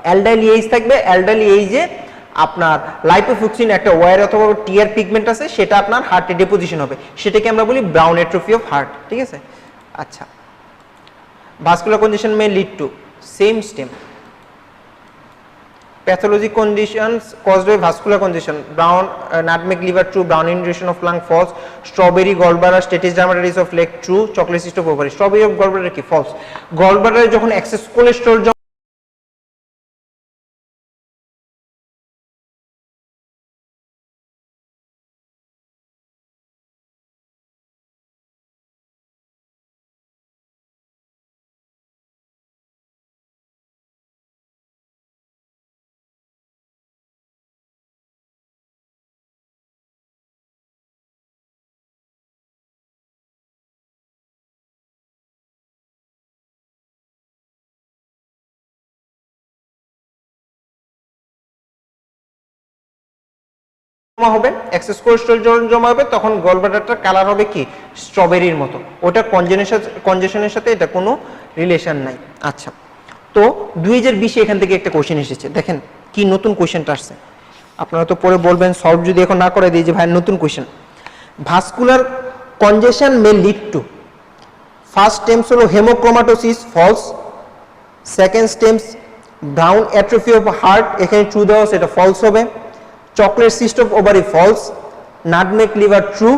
অ্যালডাইল এইজ থাকবে, অ্যালডাইল এইজে আপনার লাইপোফুক্সিন একটা ওয়ার অথবা টিয়ার পিগমেন্ট আছে, সেটা আপনার হার্টে ডিপোজিশন হবে, সেটাকে আমরা বলি ব্রাউন এট্রোফি অফ হার্ট। ঠিক আছে, আচ্ছা, vascular congestion may lead to same stem. Pathology conditions caused by vascular congestion, brown nutmeg liver true, brown inundation of lung false, strawberry gallbladder status dermatitis of leg true, chocolate cyst of ovary। strawberry of gallbladder কি false। gallbladder যখন excess cholesterol হবে, access cholesterol যখন জমা হবে তখন গলব্লাডারটার colour হবে কি স্ট্রবেরির মতো। ওটা কনজেশনের সাথে এটা কোনো রিলেশন নাই। আচ্ছা, তো 2020 এখান থেকে একটা কোশ্চেন এসেছে, দেখেন কি নতুন কোশ্চেনটা আসছে। আপনারা তো পরে বলবেন সলভ যদি এখন না করে দিই যে ভাই নতুন question. Vascular congestion may lead to, first stems হলো haemochromatosis false, second stems brown atrophy of heart, এখানে ট্রু দেওয়া সেটা ফলস হবে। chocolate cyst of ovary false, nutmeg liver true,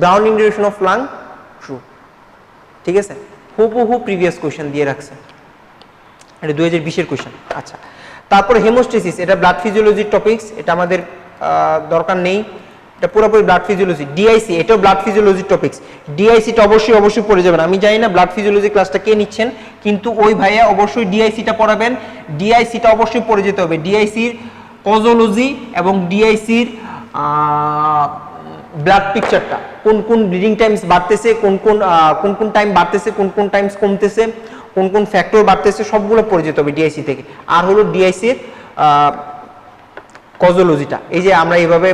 brown induration of lung true। ঠিক আছে, হুবহু previous question দিয়ে রাখছে, এটা 2020 এর কোশ্চেন। আচ্ছা, তারপরে হেমোস্টেসিস, এটা ব্লাড ফিজিওলজির টপিকস, এটা আমাদের দরকার নেই, এটা পুরোপুরি ব্লাড ফিজিওলজি। ডিআইসি, এটাও ব্লাড ফিজিওলজির টপিকস। ডিআইসিটা অবশ্যই পড়ে যাবেন। আমি জানি না ব্লাড ফিজিওলজি ক্লাসটা কে নিচ্ছেন, কিন্তু ওই ভাইয়া অবশ্যই ডিআইসিটা পড়াবেন। ডিআইসিটা অবশ্যই পড়ে যেতে হবে। ডিআইসির পজোলজি এবং ডিআইসির ব্লাড পিকচারটা, কোন কোন ব্লিডিং টাইমস বাড়তেছে, কোন কোন টাইম বাড়তেছে, কোন কোন টাইমস কমতেছে, কোন কোন ফ্যাক্টর বাড়তেছে, সবগুলো পড়ে যেতে হবে ডিআইসি থেকে। আর হলো ডিআইসির কজোলজিটা এই যে আমরা এইভাবে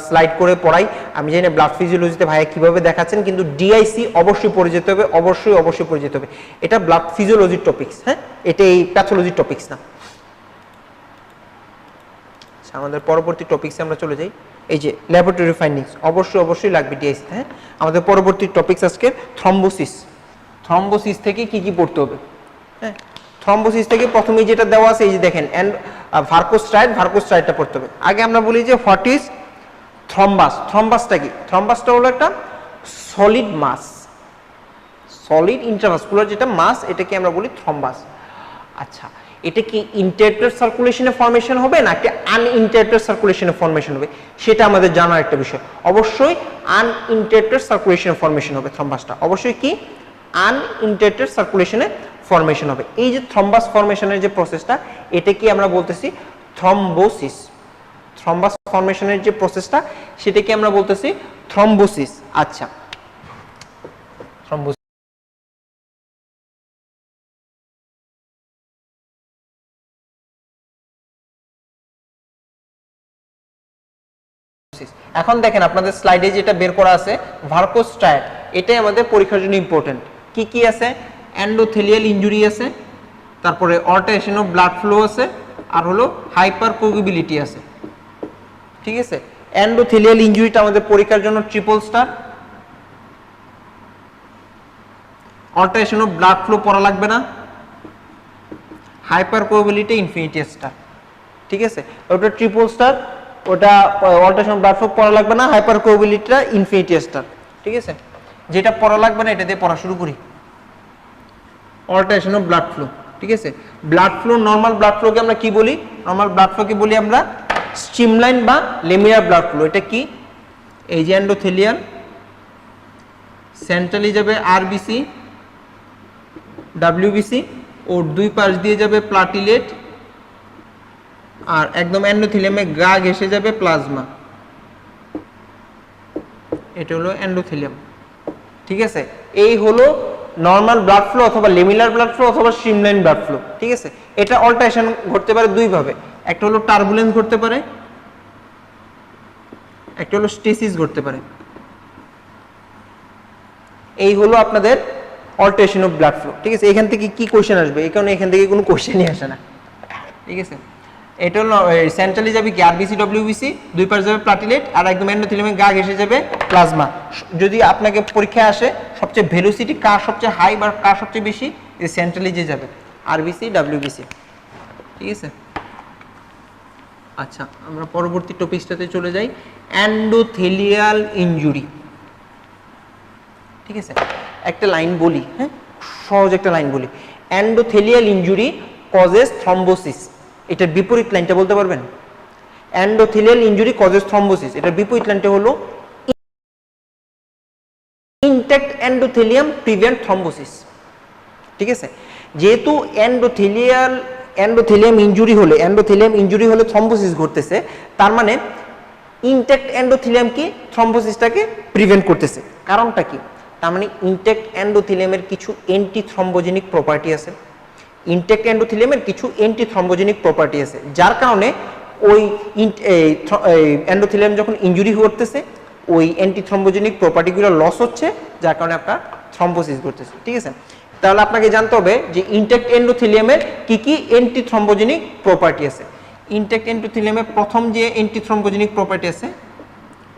স্লাইড করে পড়াই, আমি জানি ব্লাড ফিজিওলজিতে ভাইয়া কিভাবে দেখাচ্ছেন, কিন্তু ডিআইসি অবশ্যই পড়ে যেতে হবে, অবশ্যই পড়ে যেতে হবে। এটা ব্লাড ফিজিওলজির টপিকস, হ্যাঁ, এটা এই প্যাথোলজির টপিকস না। আচ্ছা, আমাদের পরবর্তী টপিকসে আমরা চলে যাই। এই যে ল্যাবরেটরি ফাইন্ডিংস অবশ্যই লাগবে ডিআইসি, হ্যাঁ। আমাদের পরবর্তী টপিকস আজকে থ্রম্বোসিস। থ্রম্বোসিস থেকে কি কি পড়তে হবে, হ্যাঁ। থ্রম্বোসিস থেকে প্রথমেই যেটা দেওয়া আছে এই যে দেখেন ভার্কোস্ট্রাইডটা পড়তে হবে। আগে আমরা বলি যে হোয়াট ইজ থ্রম্বাস। থ্রম্বাসটা কি? থ্রম্বাসটা হলো একটা সলিড মাস, সলিড ইন্ট্রাভাস্কুলার যেটা মাস, এটাকে আমরা বলি থ্রম্বাস। আচ্ছা, এটা কি ইন্টারপ্রেট সার্কুলেশনে ফর্মেশন হবে নাকি আনইন্টারপ্রেট সার্কুলেশনে ফর্মেশন হবে, সেটা আমাদের জানার একটা বিষয়। অবশ্যই আনইন্টারপ্রেট সার্কুলেশনে ফর্মেশন হবে থ্রম্বাসটা, অবশ্যই কি আনইন্টারপ্রেট সার্কুলেশনে ফর্মেশন হবে। এই যে থ্রম্বাস ফর্মেশনের যে প্রসেসটা, এটা কি আমরা বলতেছি থ্রম্বোসিস। থ্রম্বাস ফর্মেশনের যে প্রসেসটা, সেটাকে আমরা বলতেছি থ্রম্বোসিস। আচ্ছা, থ্রম্বোসিস এখন দেখেন আপনাদের স্লাইডে যেটা বের করা আছে ভার্কোস্ট্রাইড, এটাই আমাদের পরীক্ষার জন্য ইম্পর্টেন্ট। কি কি আছে? এন্ডোথেলিয়াল ইনজুরি আছে, তারপরে অল্টারেশন অফ ব্লাড ফ্লো আছে, আর হলো হাইপারকোয়াগুবিলিটি আছে, ঠিক আছে। এন্ডোথেলিয়াল ইনজুরিটা আমাদের পরীক্ষার জন্য triple star, alteration of blood flow পড়া লাগবে না, হাইপারকোয়াগুবিলিটি ইনফিনিটি স্টার, ঠিক আছে। ওটা ট্রিপল স্টার, ওটা অল্টারেশন ব্লাড ফ্লো পড়া লাগবে না, হাইপারকোয়াগুবিলিটিটা ইনফিনিটি স্টার, ঠিক আছে। যেটা পড়া লাগবে না এটা দিয়ে পড়া শুরু করি। অল্টারেশন অফ ব্লাড ফ্লো, ঠিক আছে। ব্লাড ফ্লো, নরমাল ব্লাড ফ্লোকে আমরা কি বলি? নরমাল ব্লাড ফ্লোকে বলি আমরা স্ট্রিমলাইন বা লেমিনার ব্লাড ফ্লো। এটা কি? এই যে এন্ডোথেলিয়াল, সেন্ট্রালি যাবে আরবিসি, ডাব্লিউবিসি, ওর দুই পাশ দিয়ে যাবে প্লাটিলেট, আর একদম এন্ডোথেলিয়ামে গা ঘেঁষে যাবে প্লাজমা। এটা হলো এন্ডোথেলিয়াম, ঠিক আছে। এই হলো নরমাল ব্লাড ফ্লো অথবা লেমিনার ব্লাড ফ্লো অথবা স্ট্রিমলাইন ব্লাড ফ্লো, ঠিক আছে। এটা অল্টারেশন ঘটতে পারে দুই ভাবে, একটা হলো টার্বুলেন্স ঘটতে পারে, একটা হলো স্টেসিস ঘটতে পারে। এই হলো আপনাদের অল্টারেশন অফ ব্লাড ফ্লো, ঠিক আছে। এখান থেকে কি কোশ্চেন আসবে? এই কারণে এখান থেকে কোনো কোশ্চেনই আসে না, ঠিক আছে। এটা হলো সেন্ট্রালি যাবে কি আরবিসি ডাব্লিউবিসি, দুই পাশে যাবে প্লাটিলেট, আর একদম এন্ডোথেলিয়ামে গা ঘেঁষে যাবে প্লাজমা। যদি আপনাকে পরীক্ষায় আসে সবচেয়ে ভেলোসিটি কার সবচেয়ে হাই বা কার সবচেয়ে বেশি, এই সেন্ট্রালি যে যাবে আরবিসি ডাব্লিউবিসি, ঠিক আছে। আচ্ছা, আমরা পরবর্তী টপিকটাতে চলে যাই, এন্ডোথেলিয়াল ইনজুরি, ঠিক আছে। একটা লাইন বলি, হ্যাঁ, সহজ একটা লাইন বলি। Endothelial injury causes thrombosis. এটার বিপরীত লাইনটা বলতে পারবেন? এন্ডোথেলিয়াল ইনজুরি কজেস থ্রম্বোসিস, এটার বিপরীত লাইনটা হলো ইনট্যাক্ট এন্ডোথেলিয়াম প্রিভেন্ট থ্রম্বোসিস, ঠিক আছে। যেহেতু এন্ডোথেলিয়াম ইনজুরি হলে থ্রম্বোসিস ঘটতেছে, তার মানে ইনট্যাক্ট এন্ডোথেলিয়াম কি থ্রম্বোসিসটাকে প্রিভেন্ট করতেছে। কারণটা কি? তার মানে ইনট্যাক্ট এন্ডোথেলিয়ামের কিছু অ্যান্টি থ্রম্বোজেনিক প্রপার্টি আছে, ইনট্যাক্ট এন্ডোথেলিয়ামের কিছু অ্যান্টি থ্রম্বোজেনিক প্রপার্টি আছে, যার কারণে ওই এন্ডোথেলিয়াম যখন ইনজুরি করতেছে ওই অ্যান্টি থ্রম্বোজেনিক প্রপার্টিগুলো লস হচ্ছে, যার কারণে আপনার থ্রম্বোসিস ঘটতেছে, ঠিক আছে। তাহলে আপনাকে জানতে হবে যে ইনট্যাক্ট এন্ডোথেলিয়ামের কি কি অ্যান্টি থ্রম্বোজেনিক প্রপার্টি আছে। ইনট্যাক্ট এন্ডোথেলিয়ামের প্রথম যে অ্যান্টি থ্রম্বোজেনিক প্রপার্টি আছে,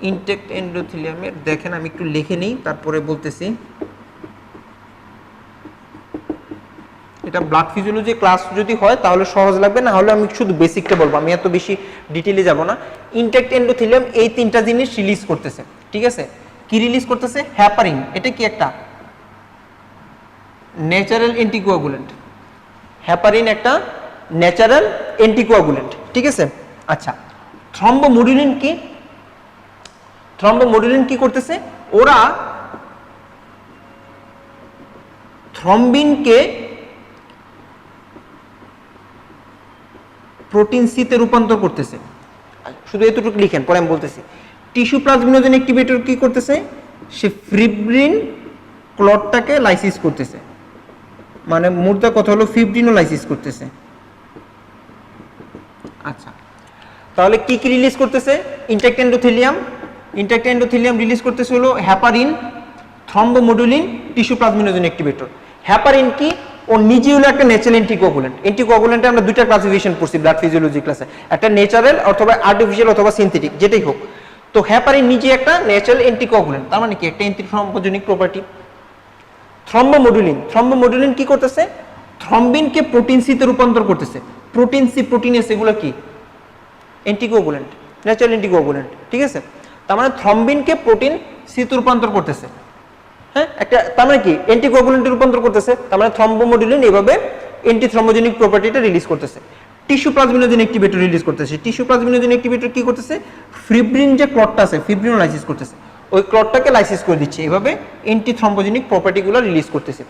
ইনট্যাক্ট এন্ডোথেলিয়ামের দেখেন, আমি একটু লিখে নিই তারপরে বলতেছি। এটা ব্লাড ফিজিওলজি ক্লাস যদি হয় তাহলে সহজ লাগবে, না হলে আমি শুধু বেসিকটা বলবো, আমি এত বেশি ডিটেইলে যাব না। ইনট্যাক্ট এন্ডোথেলিয়াম এই তিনটা জিনিস রিলিজ করতেছে, ঠিক আছে। কি রিলিজ করতেছে? হ্যাপারিন। এটা কি একটা ন্যাচারাল অ্যান্টিকোয়াগুলেন্ট, হ্যাপারিন একটা ন্যাচারাল অ্যান্টিকোয়াগুলেন্ট, ঠিক আছে। আচ্ছা, থ্রম্বোমোডুলিন কি? থ্রম্বোমোডুলিন কি করতেছে? ওরা থ্রম্বিনকে প্রোটিন সিতে রূপান্তর করতেছে। শুধু এতটুকু লিখেন, পরে আমি বলতেছি। টিস্যু প্লাজমিনোজেন অ্যাক্টিভেটর কি করতেছে? সে ফিব্রিন ক্লটটাকে লাইসিস করতেছে, মানে মুদ্রা কথা হলো ফিব্রিনও লাইসিস করতেছে। আচ্ছা, তাহলে কি কি রিলিজ করতেছে? ইনট্যাক্ট এন্ডোথেলিয়াম রিলিজ করতেছে হলো heparin, thrombomodulin, tissue plasminogen activator. Heparin কি? ও নিজে হলো একটা ন্যাচারাল অ্যান্টিকোয়াগুলেন্ট। অ্যান্টিকোয়াগুলেন্টে আমরা দুইটা ক্লাসিফিকেশন পড়ছি ব্লাড ফিজিওলজি ক্লাসে, একটা ন্যাচারাল অথবা আর্টিফিশিয়াল অথবা সিনথেটিক, যেটাই হোক। তো হ্যাপারিন নিজে একটা ন্যাচারাল অ্যান্টিকোয়াগুলেন্ট, তার মানে কি একটা অ্যান্টিথ্রম্বোজেনিক প্রপার্টি। থ্রম্বোমোডুলিন কি করতেছে? থ্রম্বিনকে প্রোটিন সিতে রূপান্তর করতেছে। প্রোটিন সি, প্রোটিনেস এগুলো কি? অ্যান্টিকোয়াগুলেন্ট, ন্যাচারাল অ্যান্টিকোয়াগুলেন্ট, ঠিক আছে? তার মানে থ্রম্বিনকে প্রোটিন সিতে রূপান্তর করতেছে। হ্যাঁ, একটা তার মানে কি অ্যান্টিকোয়াগুলেন্টে রূপান্তর করতেছে। তার মানে থ্রম্বোমোডুলিন এইভাবে অ্যান্টিথ্রম্বোজেনিক প্রপার্টিটা রিলিজ করতেছে। টিস্যু প্লাজমিনোজেন অ্যাক্টিভেটর রিলিজ করতেছে। টিস্যু প্লাজমিনোজেন অ্যাক্টিভেটর কি করতেছে? ফিব্রিন যে ক্লটটা আছে, ফিব্রিনও লাইসিস করতেছে। ওই ক্লটটাকে লাইসিস করে দিচ্ছে, এইভাবে অ্যান্টিথ্রম্বোজেনিক প্রপার্টিগুলো রিলিজ করতেছে।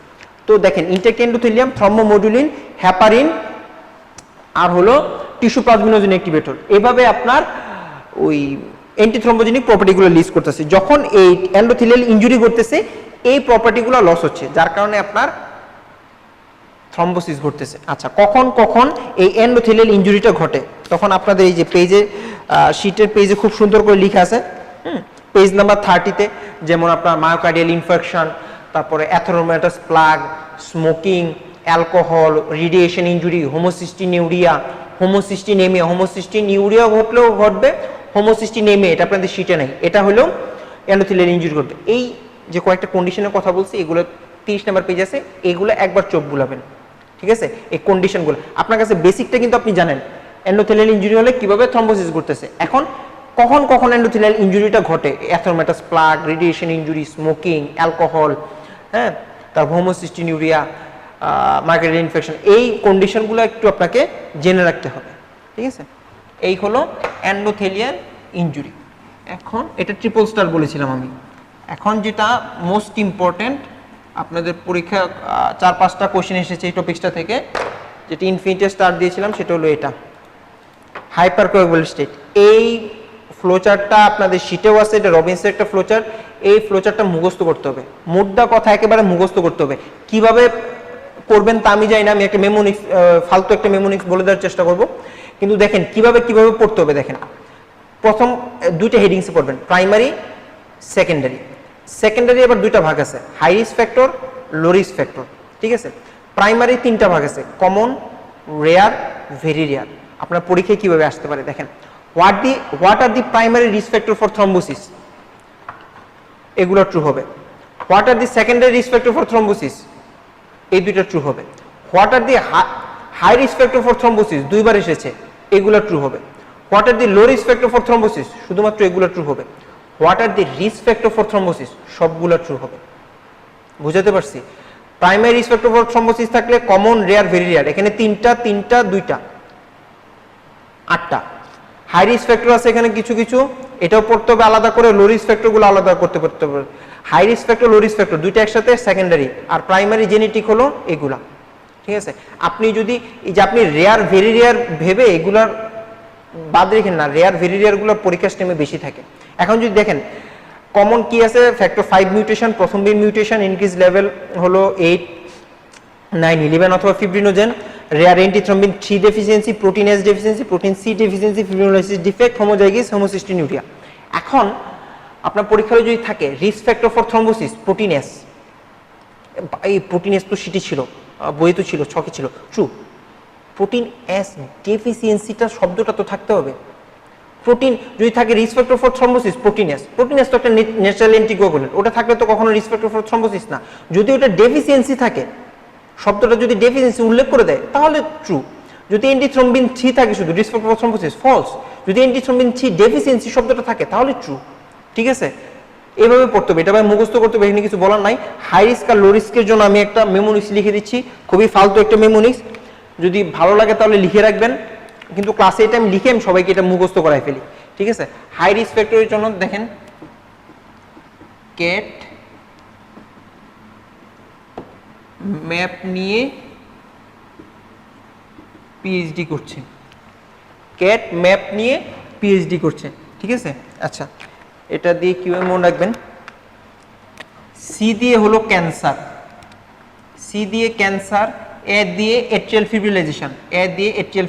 তো দেখেন ইনট্যাক্ট এন্ডোথেলিয়াম, থ্রম্বোমোডুলিন, হ্যাপারিন আর হলো টিস্যু প্লাজমিনোজেন অ্যাক্টিভেটর, এভাবে আপনার ওই অ্যান্টিথ্রম্বোজেনিক প্রপার্টিগুলো রিলিজ করতেছে। যখন এই এন্ডোথেলিয়াল ইনজুরি করতেছে, এই প্রপার্টিগুলো লস হচ্ছে, যার কারণে আপনার থ্রম্বোসিস ঘটতেছে। আচ্ছা, কখন কখন এই এন্ডোথেলিয়াল ইনজুরিটা ঘটে? তখন আপনাদের এই যে পেজে, শীটের পেজে খুব সুন্দর করে লেখা আছে, পেজ নাম্বার 30-তে, যেমন আপনার মায়োকার্ডিয়াল ইনফেকশন, তারপরে atheromatous plaque, smoking, alcohol, radiation injury, homocystinuria ঘটলেও ঘটবে, হোমোসিস্টিনেমিয়া এটা আপনাদের শীটে নেই, এটা হলো এন্ডোথেলিয়াল ইনজুরি ঘটবে। এই যে কয়েকটা কন্ডিশনের কথা বলছি, এগুলো 30 নাম্বার পেজ আছে, এগুলো একবার চোখ বুলাবেন, ঠিক আছে? এই কন্ডিশনগুলো আপনার কাছে বেসিকটা কিন্তু আপনি জানেন, এন্ডোথেলিয়াল ইনজুরি হলে কিভাবে থ্রম্বোসিস ঘটতেছে। এখন কখন কখন এন্ডোথেলিয়াল ইনজুরিটা ঘটে? Atheromatous plaque, radiation injury, smoking, alcohol, হ্যাঁ, তারপর হোমোসিস্টিনিউরিয়া, মায়োকার্ডিয়াল ইনফেকশন, এই কন্ডিশনগুলো একটু আপনাকে জেনে রাখতে হবে, ঠিক আছে? এই হলো এন্ডোথেলিয়াল ইনজুরি। এখন এটা ট্রিপল স্টার বলেছিলাম আমি। এখন যেটা মোস্ট ইম্পর্টেন্ট, আপনাদের পরীক্ষা 4-5টা কোশ্চেন এসেছে এই টপিকসটা থেকে, যেটা ইনফিনিটি স্টার দিয়েছিলাম, সেটা হলো এটা, হাইপারকোয়াগুলার স্টেট। এই ফ্লোচার্টটা আপনাদের শীটেও আছে, এটা রবিনসের একটা ফ্লোচার্ট। এই ফ্লোচার্টটা মুখস্থ করতে হবে, মুদ্রা কথা একেবারে মুখস্থ করতে হবে। কিভাবে করবেন তা আমি জানি না, আমি একটা মেমোনিক্স, ফালতু একটা মেমোনিক্স বলে দেওয়ার চেষ্টা করব, কিন্তু দেখেন কিভাবে কিভাবে পড়তে হবে। দেখেন, প্রথম দুইটা হেডিংসে পড়বেন, প্রাইমারি, সেকেন্ডারি। সেকেন্ডারি আবার দুইটা ভাগ আছে, high risk factor, low risk factor, ঠিক আছে? প্রাইমারি 3টা ভাগ আছে, কমন, রেয়ার, ভেরি রেয়ার। আপনার পরীক্ষায় কিভাবে আসতে পারে দেখেন, what are the primary risk factor for thrombosis, এগুলো ট্রু হবে। What are the secondary risk factor for thrombosis, এই দুইটা ট্রু হবে। What are the high risk factor for thrombosis, দুইবার এসেছে, এগুলো ট্রু হবে। What are the low risk factor for thrombosis, শুধুমাত্র এগুলো ট্রু হবে। What are the risk factor for thrombosis, সবগুলো ট্রু হবে। বুঝাতে পারছি? Primary risk factor for thrombosis থাকলে কমন, রেয়ার, ভেরি রেয়ার, এখানে 3টা 2টা 8টা। হাই রিস্ক ফ্যাক্টর আছে এখানে কিছু কিছু, এটাও পড়তে হবে আলাদা করে, লো রিস্ক ফ্যাক্টরগুলো আলাদা করতে হবে। High risk factor, low risk factor দুইটা একসাথে সেকেন্ডারি, আর প্রাইমারি জেনেটিক হলো এগুলা, ঠিক আছে? আপনি যদি এই যে আপনি রেয়ার, ভেরি রেয়ার ভেবে এগুলার বাদ রেখেন না, রেয়ার, ভেরি রেয়ারগুলো পরীক্ষার স্টেমে বেশি থাকে। এখন যদি দেখেন কমন কি আছে, ফ্যাক্টর 5 মিউটেশন, প্রথম বিন মিউটেশন, ইনক্রিজ লেভেল হলো 8, 9, 11 অথবা fibrinogen, rare antithrombin 3 deficiency, protein S deficiency, protein C deficiency, fibrinolysis defect, homozygous, homocystinuria. এখন আপনার পরীক্ষায় যদি থাকে risk factor for thrombosis, protein S, এই প্রোটিন এস তো সিটি ছিল, বইয়ে তো ছিল, ছকে ছিল, ট্রু। প্রোটিন এস ডেফিসিয়েন্সিটা শব্দটা তো থাকতে হবে। প্রোটিন যদি থাকে risk factor for thrombosis, protein S তো একটা ন্যাচারাল অ্যান্টিকোয়াগুলেন্ট, ওটা থাকলে তো কখনো রিস্ক ফ্যাক্টর ফর থ্রম্বোসিস না। যদি ওটা ডেফিসিয়েন্সি থাকে, শব্দটা যদি ডেফিসিয়েন্সি উল্লেখ করে দেয়, তাহলে ট্রু। যদি অ্যান্টিথ্রম্বিন 3 থাকে শুধু risk factor for thrombosis, false. যদি অ্যান্টিথ্রম্বিন 3 ডেফিসিয়েন্সি শব্দটা থাকে, তাহলে ট্রু, ঠিক আছে? এভাবে পড়তে হবে, এটা ভাই মুখস্থ করতে হবে, এখানে কিছু বলার নাই। হাই রিস্ক আর লো রিস্কের জন্য আমি একটা মেমোনিক্স লিখে দিচ্ছি, খুবই ফালতু একটা মেমোনিক্স, যদি ভালো লাগে তাহলে লিখে রাখবেন, কিন্তু ক্লাসে এটা আমি লিখে আমি সবাইকে এটা মুখস্থ করাই ফেলি, ঠিক আছে? হাই রিস্ক ফ্যাক্টরের জন্য দেখেন, ক্যাট ম্যাপ নিয়ে পিএইচডি করছে, ক্যাট ম্যাপ নিয়ে পিএইচডি করছে, ঠিক আছে? আচ্ছা, এটা দিয়ে কিভাবে মনে রাখবেন? সি দিয়ে হলো ক্যান্সার, সি দিয়ে ক্যান্সার, এ দিয়ে এট্রিয়াল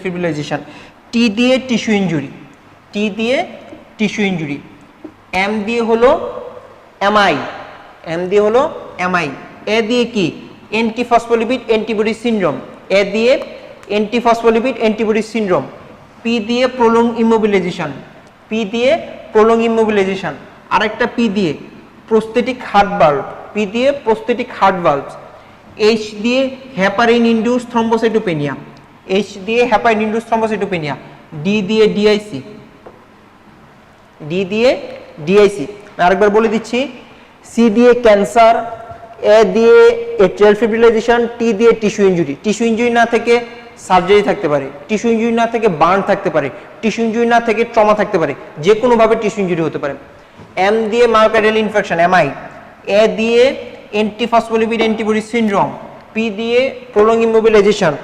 ফিব্রিলাইজেশন, টি দিয়ে টিস্যু ইনজুরি, টি দিয়ে টিস্যু ইনজুরি, এম দিয়ে হলো এমআই, এম দিয়ে হলো এমআই, এ দিয়ে কি অ্যান্টিফসফোলিপিড অ্যান্টিবডি সিনড্রোম, এ দিয়ে অ্যান্টিফসফোলিপিড অ্যান্টিবডি সিনড্রোম, পি দিয়ে প্রলং ইমোবিলাইজেশন, পি দিয়ে প্রলং ইমোবিলাইজেশন, আরেকটা পি দিয়ে প্রস্থেটিক হার্ট ভালভ, পি দিয়ে প্রস্থেটিক হার্ট ভালভ, এইচ দিয়ে হেপারিন ইনডিউস থ্রম্বোসাইটোপেনিয়া, এইচ দিয়ে হেপারিন ইনডিউস থ্রম্বোসাইটোপেনিয়া, ডি দিয়ে ডিআইসি, ডি দিয়ে ডিআইসি, আরেকবার বলে দিচ্ছি, সি দিয়ে ক্যান্সার, এ দিয়ে এট্রিয়াল ফিব্রিলাইজেশন, টি দিয়ে টিস্যু ইনজুরি, টিস্যু ইনজুরি না থেকে সার্জারি থাকতে পারে, টিস্যু ইনজুরি না থেকে বার্ন থাকতে পারে, টিস্যু ইনজুরি না থেকে ট্রমা থাকতে পারে, যে কোনোভাবে টিস্যু ইনজুরি হতে পারে। এম দিয়ে মায়োকার্ডিয়াল ইনফেকশন এমআই, এ দিয়ে অ্যান্টিফসফোলিপিড অ্যান্টিবডি সিনড্রোম, পি দিয়ে প্রলং ইমোবিলাইজেশন,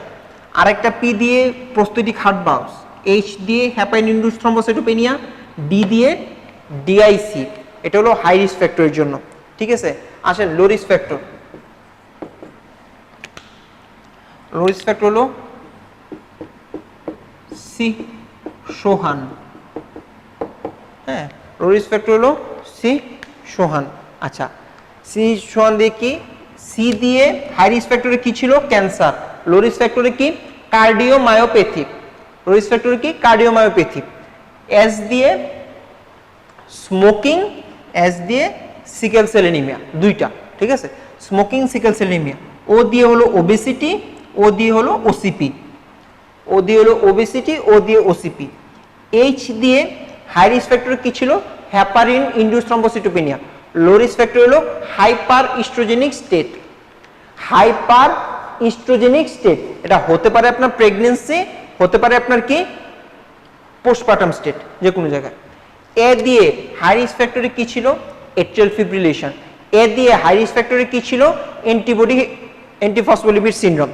আরেকটা পি দিয়ে প্রস্থেটিক হার্ট ভালভ, এইচ দিয়ে হেপারিন ইনডিউসড থ্রম্বোসাইটোপেনিয়া, ডি দিয়ে ডিআইসি। এটা হলো হাই রিস্ক ফ্যাক্টরের জন্য, ঠিক আছে। আসেন লো risk factor, low risk factor হলো সি সোহান, হ্যাঁ লো রিস্ক ফ্যাক্টর হলো সি সোহান। আচ্ছা সি সোহান দিয়ে কি, সি দিয়ে হাই রিস্ক ফ্যাক্টরে কি ছিল ক্যান্সার, লো রিস্ক ফ্যাক্টরে কি কার্ডিওমায়োপ্যাথি, লো রিস্ক ফ্যাক্টরে কি কার্ডিওমায়োপ্যাথি, এস দিয়ে স্মোকিং, এস দিয়ে সিকেল সেল অ্যানিমিয়া, দুইটা, ঠিক আছে, smoking sickle cell anaemia. O দিয়ে হলো ওবেসিটি, ও দিয়ে হলো ওসিপি, ও দিয়ে হলো ওবেসিটি, ও দিয়ে ওসিপি। এইচ দিয়ে হাই রিস্ক ফ্যাক্টর কি ছিল heparin induced thrombocytopenia, low risk factor হলো hyper oestrogenic state, hyper oestrogenic state, এটা হতে পারে আপনার প্রেগন্যান্সি, হতে পারে আপনার কি পোস্টপার্টাম স্টেট, যে কোনো জায়গায়। এ দিয়ে হাই রিস্ক ফ্যাক্টরে কি ছিল এট্রিয়াল ফিব্রিলেশন, এ দিয়ে হাই রিস্ক ফ্যাক্টরে কি ছিল অ্যান্টিবডি অ্যান্টিফসফোলিপিড সিনড্রোম,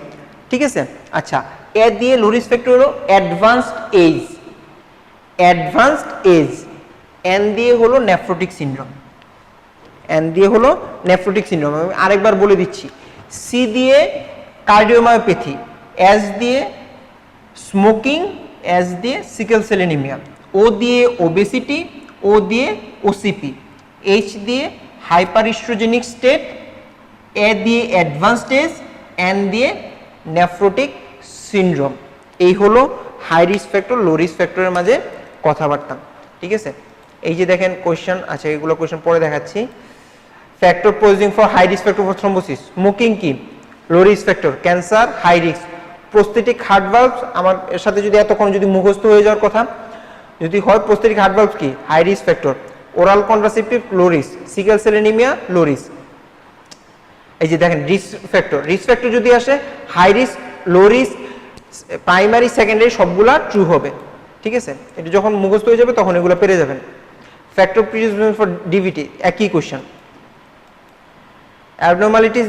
ঠিক আছে। আচ্ছা এ দিয়ে লো রিস্ক ফ্যাক্টর হলো advanced age, advanced age, N দিয়ে হলো নেফ্রোটিক সিনড্রোম, এন দিয়ে হলো নেফ্রোটিক সিনড্রোম। আমি আরেকবার বলে দিচ্ছি, সি দিয়ে কার্ডিওমায়োপ্যাথি, এস দিয়ে স্মোকিং, এস দিয়ে সিকেল সেল অ্যানিমিয়া, ও দিয়ে ওবেসিটি, ও দিয়ে ওসিপি, এইচ দিয়ে হাইপার ইস্ট্রোজেনিক স্টেট, এ দিয়ে অ্যাডভান্সড এজ, এন দিয়ে নেফ্রোটিক সিনড্রোম। এই হলো high risk factor low risk ফ্যাক্টরের মাঝে কথাবার্তা, ঠিক আছে। এই যে দেখেন কোয়েশ্চেন, আচ্ছা এগুলো কোয়েশ্চেন পরে দেখাচ্ছি। Factor posing for high risk factor for thrombosis, smoking কি low risk factor, cancer high risk, prosthetic heart valve, আমার এর সাথে যদি এতক্ষণ যদি মুখস্থ হয়ে যাওয়ার কথা যদি হয়, প্রস্থেটিক হার্ট ভালভ কি high risk factor, oral contraceptive low risk, sickle cell anaemia low risk. এই যে দেখেন রিস্ক ফ্যাক্টর, রিস্ক ফ্যাক্টর যদি আসে high risk low risk primary secondary সবগুলা ট্রু হবে, ঠিক আছে। এটা যখন মুখস্থ হয়ে যাবে তখন এগুলো পেরে যাবেন। ফ্যাক্টর প্রিডিসপোজিশন ফর ডিভিটি একই কোশ্চেন, অ্যাবনর্মালিটিস